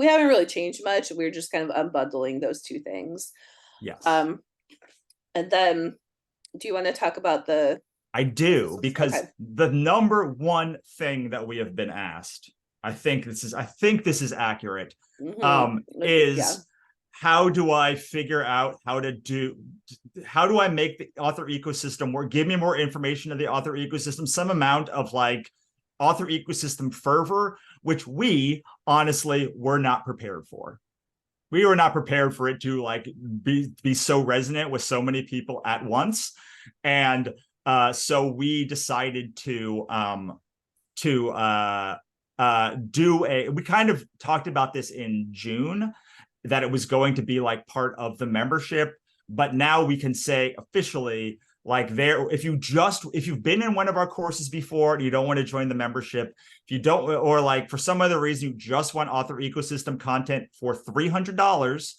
S1: haven't really changed much. We're just kind of unbundling those two things.
S2: Yes.
S1: And then do you want to talk about the
S2: I do, because
S1: Okay.
S2: the number one thing that we have been asked, I think this is accurate,
S1: Yeah.
S2: is how do I figure out how do I make the author ecosystem work? Give me more information of the author ecosystem, some amount of like author ecosystem fervor, which we honestly were not prepared for. We were not prepared for it to like be so resonant with so many people at once. And so we decided to we kind of talked about this in June, that it was going to be like part of the membership, but now we can say officially, like, there, if you've been in one of our courses before and you don't want to join the membership, if you don't, or like for some other reason you just want author ecosystem content for $300,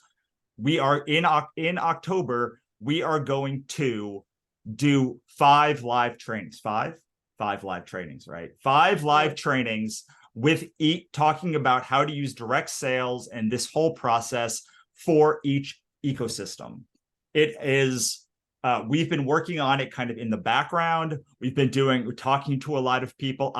S2: we are in October, we are going to do five live trainings, five live trainings, right? Five live trainings with talking about how to use direct sales and this whole process for each ecosystem. It is, we've been working on it kind of in the background. We're talking to a lot of people.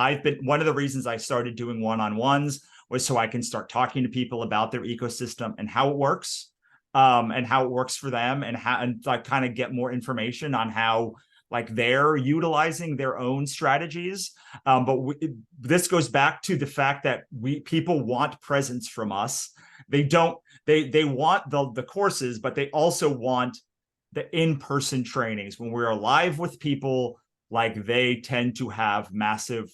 S2: One of the reasons I started doing one-on-ones was so I can start talking to people about their ecosystem and how it works, and how it works for them, and like kind of get more information on how like they're utilizing their own strategies. This goes back to the fact that people want presence from us. They want the courses, but they also want the in-person trainings. When we're live with people, like, they tend to have massive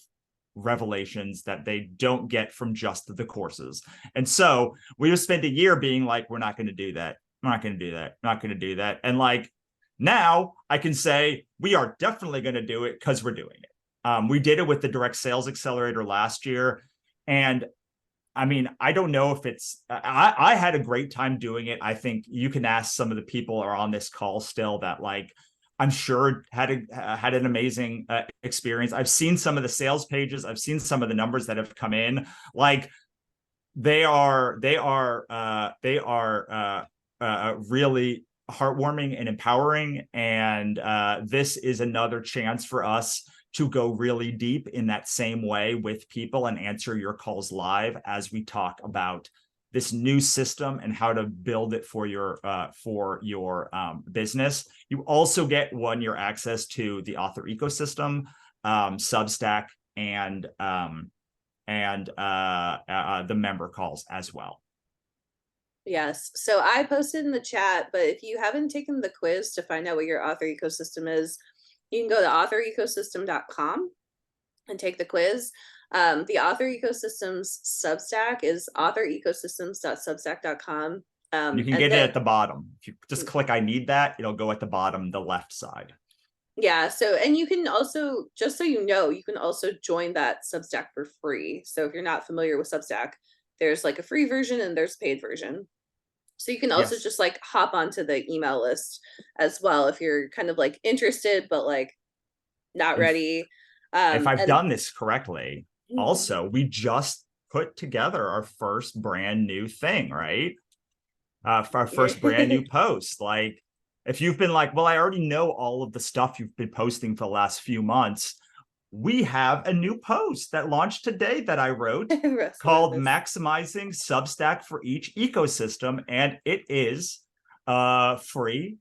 S2: revelations that they don't get from just the courses. And so we have spent a year being like, we're not going to do that. We're not going to do that. Not going to do that. And like, now I can say we are definitely going to do it because we're doing it. We did it with the direct sales accelerator last year. And I mean, I don't know if I had a great time doing it. I think you can ask some of the people are on this call still that, like, I'm sure had an amazing experience. I've seen some of the sales pages. I've seen some of the numbers that have come in. Like, they are really heartwarming and empowering. And this is another chance for us to go really deep in that same way with people and answer your calls live as we talk about this new system and how to build it for your business. You also get 1 year access to the author ecosystem, Substack, and the member calls as well.
S1: Yes. So I posted in the chat, but if you haven't taken the quiz to find out what your author ecosystem is, you can go to authorecosystem.com and take the quiz. The author ecosystem's Substack is authorEcosystems.substack.com.
S2: You can get it at the bottom. If you just click I need that, it'll go at the bottom, the left side.
S1: Yeah. So, and you can also, just so you know, you can also join that Substack for free. So if you're not familiar with Substack, there's like a free version and there's a paid version. So you can also just like hop onto the email list as well if you're kind of like interested, but like not ready.
S2: If I've done this correctly, also, we just put together our first brand new thing, right? For our first brand new post. Like, if you've been like, well, I already know all of the stuff you've been posting for the last few months, we have a new post that launched today that I wrote called Maximizing Substack for Each Ecosystem. And it is free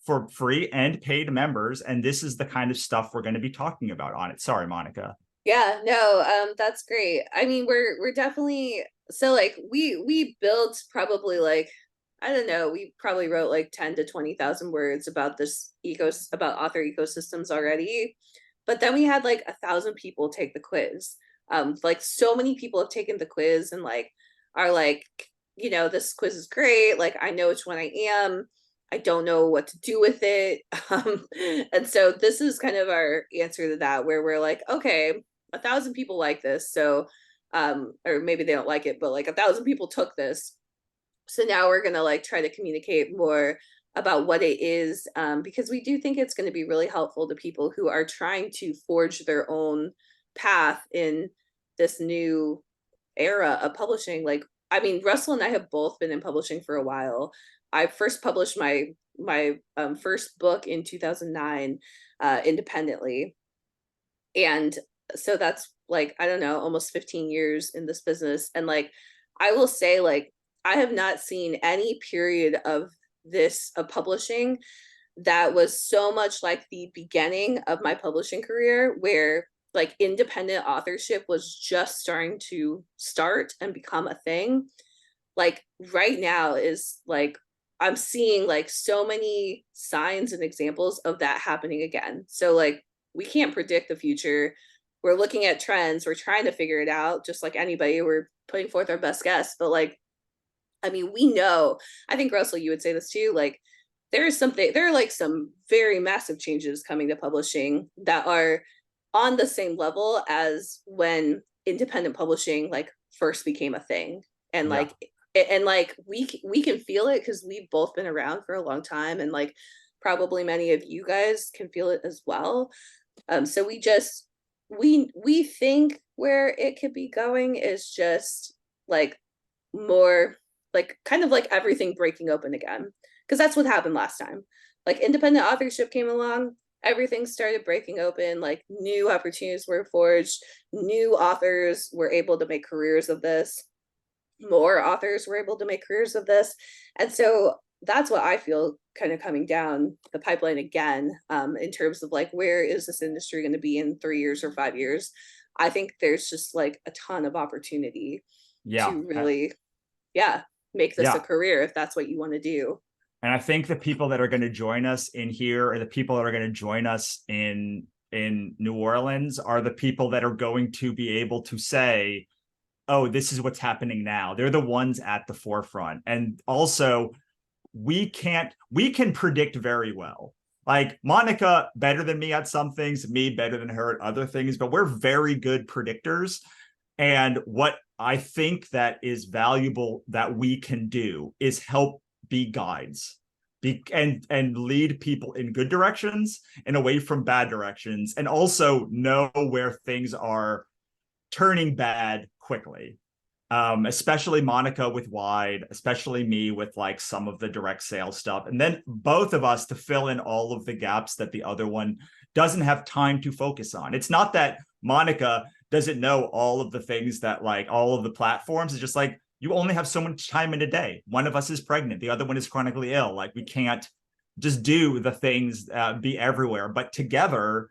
S2: for free and paid members. And this is the kind of stuff we're going to be talking about on it. Sorry, Monica.
S1: Yeah, no, that's great. I mean, we're definitely, so like we built probably like, I don't know, we probably wrote like 10 to 20,000 words about about author ecosystems already. But then we had like 1,000 people take the quiz. Like, so many people have taken the quiz and like are like, this quiz is great. Like, I know which one I am. I don't know what to do with it. And so this is kind of our answer to that, where we're like, okay, 1,000 people like this. So, or maybe they don't like it, but like 1,000 people took this. So now we're going to like try to communicate more about what it is, because we do think it's going to be really helpful to people who are trying to forge their own path in this new era of publishing. Like, I mean, Russell and I have both been in publishing for a while. I first published my first book in 2009 independently. And so that's like, I don't know, almost 15 years in this business. And like, I will say, like, I have not seen any period of this, of publishing, that was so much like the beginning of my publishing career, where like independent authorship was just starting to start and become a thing. Like right now is like, I'm seeing like so many signs and examples of that happening again. So like, we can't predict the future. We're looking at trends, we're trying to figure it out, just like anybody. We're putting forth our best guess, but like, I mean, we know, I think Russell, you would say this too, like there are like some very massive changes coming to publishing that are on the same level as when independent publishing like first became a thing. And
S2: Yeah.
S1: like, and like we can feel it because we've both been around for a long time, and like probably many of you guys can feel it as well. So we just, we think where it could be going is just like more like kind of like everything breaking open again, because that's what happened last time. Like independent authorship came along, everything started breaking open, like new opportunities were forged, new authors were able to make careers of this, more authors were able to make careers of this. And so that's what I feel kind of coming down the pipeline again, in terms of like, where is this industry going to be in 3 years or 5 years? I think there's just like a ton of opportunity
S2: Yeah.
S1: to really, yeah, make this a
S2: Yeah.
S1: career if that's what you want to do.
S2: And I think the people that are going to join us in here, or the people that are going to join us in New Orleans, are the people that are going to be able to say, oh, this is what's happening now. They're the ones at the forefront. And also, we can predict very well. Like Monica better than me at some things, me better than her at other things, but we're very good predictors. And what I think that is valuable that we can do is help be guides, and lead people in good directions and away from bad directions, and also know where things are turning bad quickly. Especially Monica with wide, especially me with like some of the direct sales stuff. And then both of us to fill in all of the gaps that the other one doesn't have time to focus on. It's not that Monica doesn't know all of the things that like all of the platforms. It's just like, you only have so much time in a day. One of us is pregnant, the other one is chronically ill. Like we can't just do the things, be everywhere, but together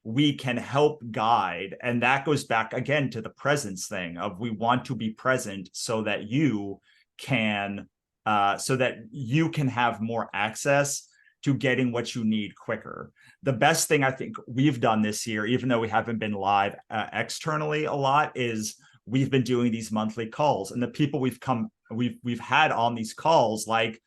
S2: we can help guide. And that goes back again to the presence thing of, we want to be present so that you can have more access to getting what you need quicker. The best thing I think we've done this year, even though we haven't been live externally a lot, is we've been doing these monthly calls, and the people we've had on these calls, like,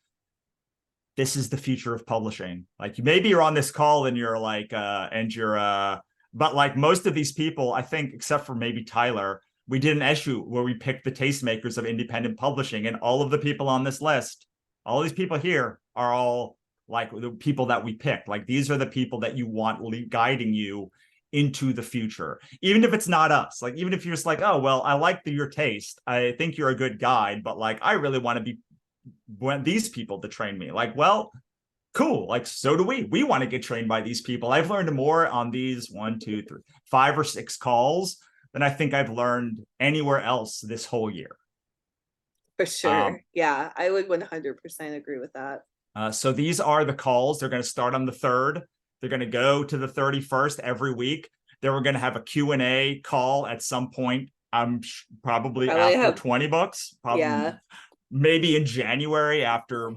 S2: this is the future of publishing. Like maybe you're on this call and you're like, but like most of these people, I think, except for maybe Tyler, we did an issue where we picked the tastemakers of independent publishing, and all of the people on this list, all these people here are all like the people that we picked. Like these are the people that you want guiding you into the future, even if it's not us. Like even if you're just like, oh well, I like your taste, I think you're a good guide, but like I really want to be these people to train me. Like, well, cool. Like, so do we want to get trained by these people. I've learned more on these 1, 2, 3, 5 or 6 calls than I think I've learned anywhere else this whole year.
S1: For sure. Yeah, I would 100% agree with that.
S2: So these are the calls. They're going to start on the 3rd. They're going to go to the 31st every week. Then we're going to have a Q&A call at some point. Probably after 20 books. Probably, yeah. Maybe in January after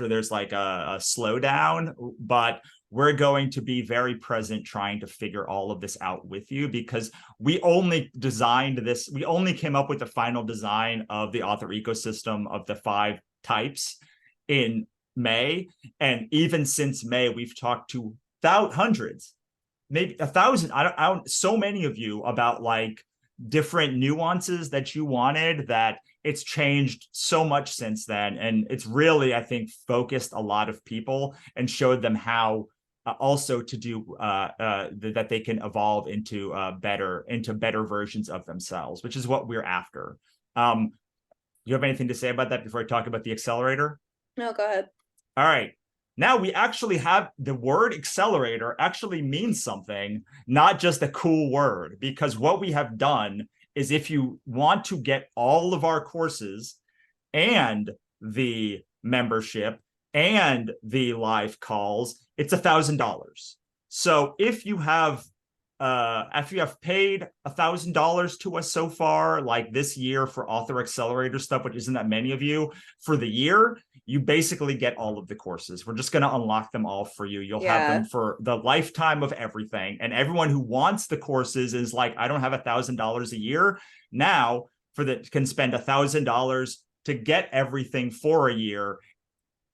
S2: there's like a slowdown, but we're going to be very present trying to figure all of this out with you, because we only came up with the final design of the author ecosystem of the 5 types in May. And even since May, we've talked to hundreds, maybe 1,000, so many of you about like different nuances that you wanted, that it's changed so much since then. And it's really, I think, focused a lot of people and showed them how also to do that they can evolve into better versions of themselves, which is what we're after. You have anything to say about that before I talk about the accelerator?
S1: No, go ahead.
S2: All right. Now we actually have the word accelerator actually means something, not just a cool word, because what we have done is if you want to get all of our courses and the membership and the live calls, it's $1,000. So if you have paid $1,000 to us so far, like this year for Author Accelerator stuff, which isn't that many of you, for the year, you basically get all of the courses. We're just going to unlock them all for you. You'll have them for the lifetime of everything. And everyone who wants the courses is like, I don't have $1,000 a year now can spend $1,000 to get everything for a year.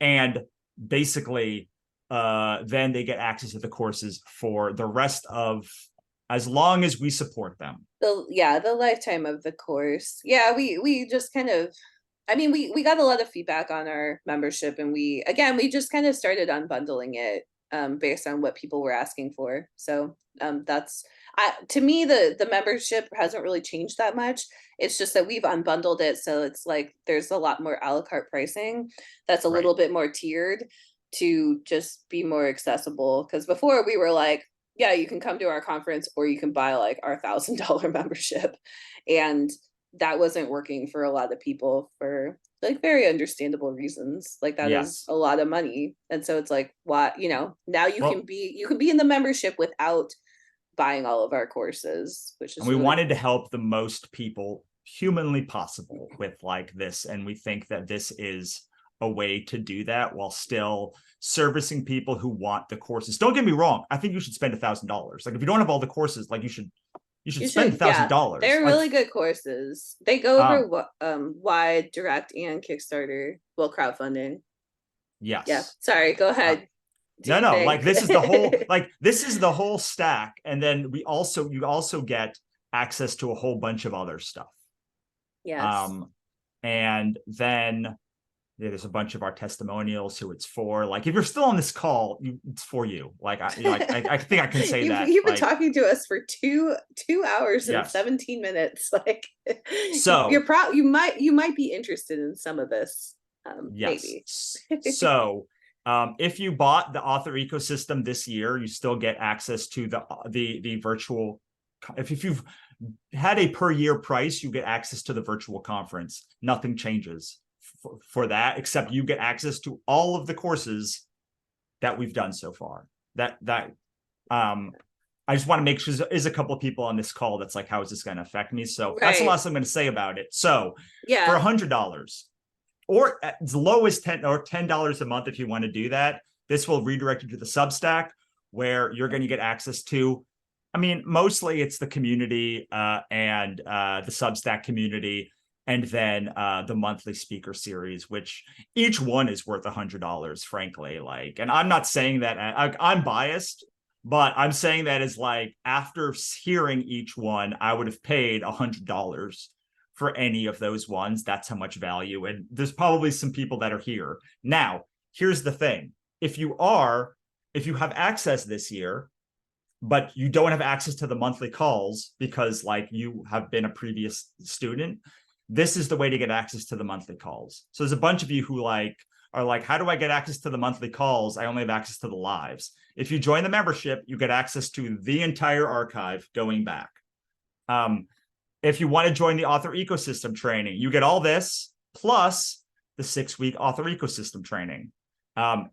S2: And basically, then they get access to the courses for the rest of, as long as we support them.
S1: The lifetime of the course. Yeah, we just kind of, I mean, we got a lot of feedback on our membership, and we just kind of started unbundling it based on what people were asking for. So that's, to me, the membership hasn't really changed that much. It's just that we've unbundled it, so it's like there's a lot more a la carte pricing that's a little bit more tiered to just be more accessible. Because before we were like, yeah, you can come to our conference or you can buy like our $1,000 membership, and that wasn't working for a lot of people for like very understandable reasons. Like that is a lot of money, and so it's like, why, now you can be in the membership without buying all of our courses, which is,
S2: and we wanted to help the most people humanly possible with like this, and we think that this is a way to do that while still servicing people who want the courses. Don't get me wrong, I think you should spend $1,000. Like if you don't have all the courses, like you should spend $1,000.
S1: They're really good courses. They go over wide, direct, and Kickstarter, crowdfunding.
S2: Yes.
S1: Yeah. Sorry, go ahead.
S2: No, like this is the whole this is the whole stack. And then you also get access to a whole bunch of other stuff.
S1: Yes.
S2: And then there's a bunch of our testimonials who it's for. Like if you're still on this call, it's for you. Like I think I can say that.
S1: You've been talking to us for two hours and 17 minutes. Like, so you might be interested in some of this. Maybe.
S2: So if you bought the author ecosystem this year, you still get access to the virtual. If you've had a per year price, you get access to the virtual conference. Nothing changes for that, except you get access to all of the courses that we've done so far. I just want to make sure there's a couple of people on this call that's like, how is this going to affect me? So that's the last I'm going to say about it. So for $100 or as low as $10 a month, if you want to do that, this will redirect you to the Substack, where you're going to get access to, I mean, mostly it's the community and the Substack community, and then the monthly speaker series, which each one is worth $100, frankly. Like, and I'm not saying that I'm biased, but I'm saying that as like, after hearing each one, I would have paid $100 for any of those ones. That's how much value. And there's probably some people that are here. Now, here's the thing. If you have access this year, but you don't have access to the monthly calls because like you have been a previous student, this is the way to get access to the monthly calls. So there's a bunch of you who are like, how do I get access to the monthly calls? I only have access to the lives. If you join the membership, you get access to the entire archive going back. If you want to join the author ecosystem training, you get all this plus the 6-week author ecosystem training.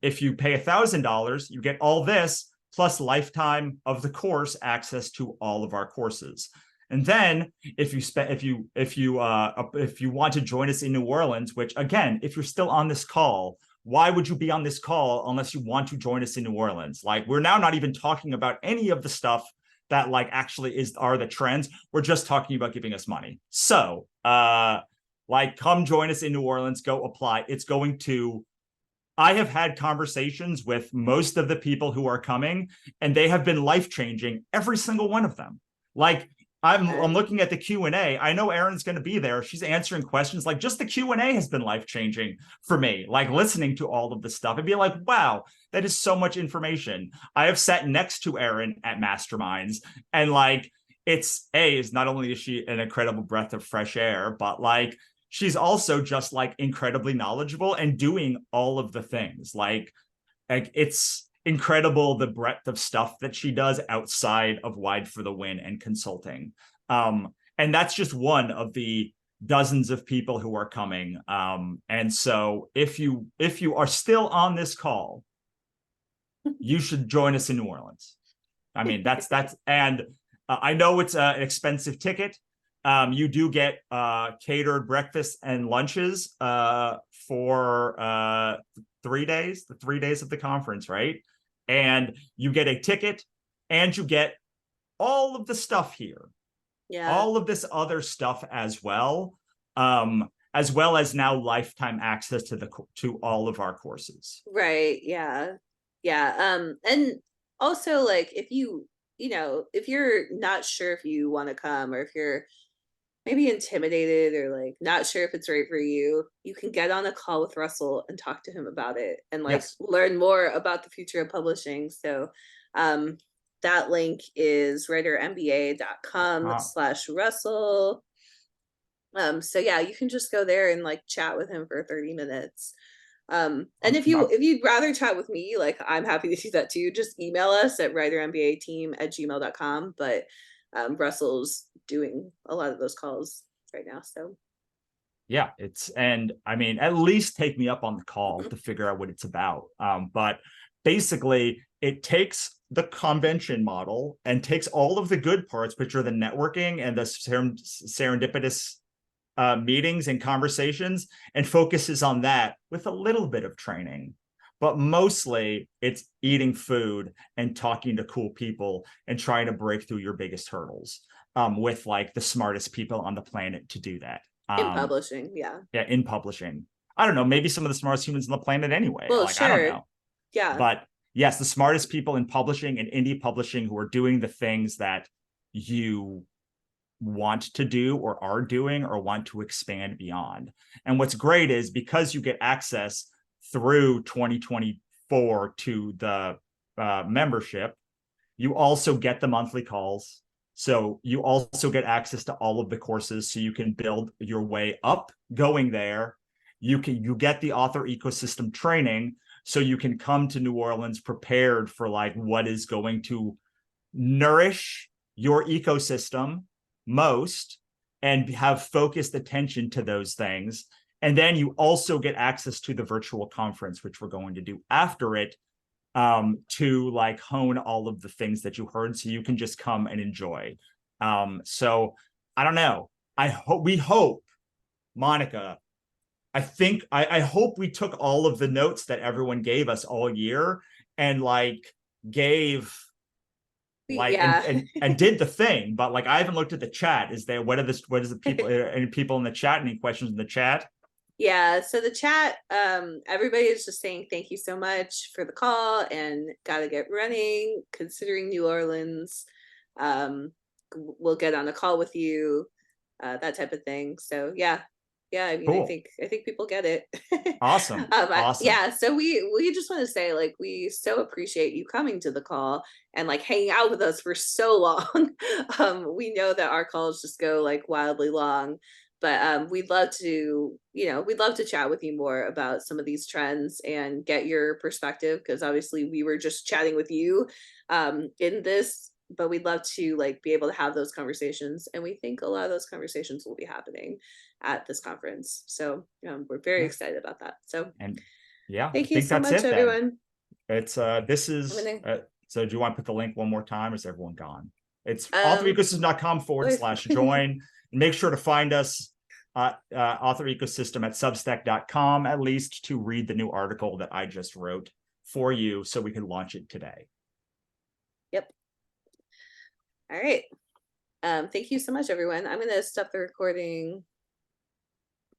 S2: If you pay $1,000, you get all this plus lifetime of the course access to all of our courses. And then if you want to join us in New Orleans, which again, if you're still on this call, why would you be on this call unless you want to join us in New Orleans? Like, we're now not even talking about any of the stuff that like actually are the trends. We're just talking about giving us money. So like, come join us in New Orleans, go apply. I have had conversations with most of the people who are coming, and they have been life-changing, every single one of them. Like, I'm looking at the Q&A. I know Erin's going to be there. She's answering questions. Like, just the Q&A has been life-changing for me. Like, listening to all of this stuff and be like, wow, that is so much information. I have sat next to Erin at Masterminds, and like, is not only is she an incredible breath of fresh air, but like, she's also just like incredibly knowledgeable and doing all of the things. Like, like, it's incredible the breadth of stuff that she does outside of Wide for the Win and consulting. And that's just one of the dozens of people who are coming. And so if you are still on this call, you should join us in New Orleans. I mean, that's and I know it's an expensive ticket. You do get catered breakfast and lunches for 3 days, the 3 days of the conference, right? And you get a ticket and you get all of the stuff here. Yeah. All of this other stuff as well as now lifetime access to all of our courses.
S1: Right. Yeah. Yeah. And also, like, if if you're not sure if you want to come, or if you're maybe intimidated or like not sure if it's right for you, you can get on a call with Russell and talk to him about it, and like learn more about the future of publishing. So that link is writermba.com/Russell. So yeah, you can just go there and like chat with him for 30 minutes. And if you'd rather chat with me, like, I'm happy to do that too. Just email us at writermbateam@gmail.com. But Russell's doing a lot of those calls right now. So
S2: yeah, and I mean, at least take me up on the call to figure out what it's about. But basically, it takes the convention model and takes all of the good parts, which are the networking and the serendipitous meetings and conversations, and focuses on that with a little bit of training. But mostly it's eating food and talking to cool people and trying to break through your biggest hurdles with like the smartest people on the planet to do that.
S1: In publishing, yeah.
S2: Yeah, in publishing. I don't know, maybe some of the smartest humans on the planet anyway.
S1: Well, like, sure.
S2: I don't know.
S1: Yeah.
S2: But yes, the smartest people in publishing and indie publishing who are doing the things that you want to do or are doing or want to expand beyond. And what's great is because you get access through 2024 to the membership, you also get the monthly calls. So you also get access to all of the courses, so you can build your way up going there. You get the author ecosystem training, so you can come to New Orleans prepared for like what is going to nourish your ecosystem most and have focused attention to those things. And then you also get access to the virtual conference, which we're going to do after it, to like hone all of the things that you heard, so you can just come and enjoy. So I don't know. We hope, Monica, I hope we took all of the notes that everyone gave us all year and like gave like and did the thing. But like, I haven't looked at the chat. Is what is the people, any people in the chat, any questions in the chat?
S1: Yeah, so the chat, everybody is just saying thank you so much for the call and gotta get running, considering New Orleans. We'll get on a call with you, that type of thing. So yeah, I mean, cool. I think people get it.
S2: Awesome. Awesome.
S1: Yeah, so we just want to say, like, we so appreciate you coming to the call and like hanging out with us for so long. We know that our calls just go like wildly long, but we'd love to chat with you more about some of these trends and get your perspective, because obviously we were just chatting with you in this, but we'd love to like be able to have those conversations, and we think a lot of those conversations will be happening at this conference. So we're very excited about that. So
S2: and yeah,
S1: thank you so much, everyone.
S2: It's this is so do you want to put the link one more time, or is everyone gone? It's authorecosystem.com/join. Make sure to find us author ecosystem at substack.com, at least, to read the new article that I just wrote for you so we can launch it today.
S1: Yep. All right. Thank you so much, everyone. I'm going to stop the recording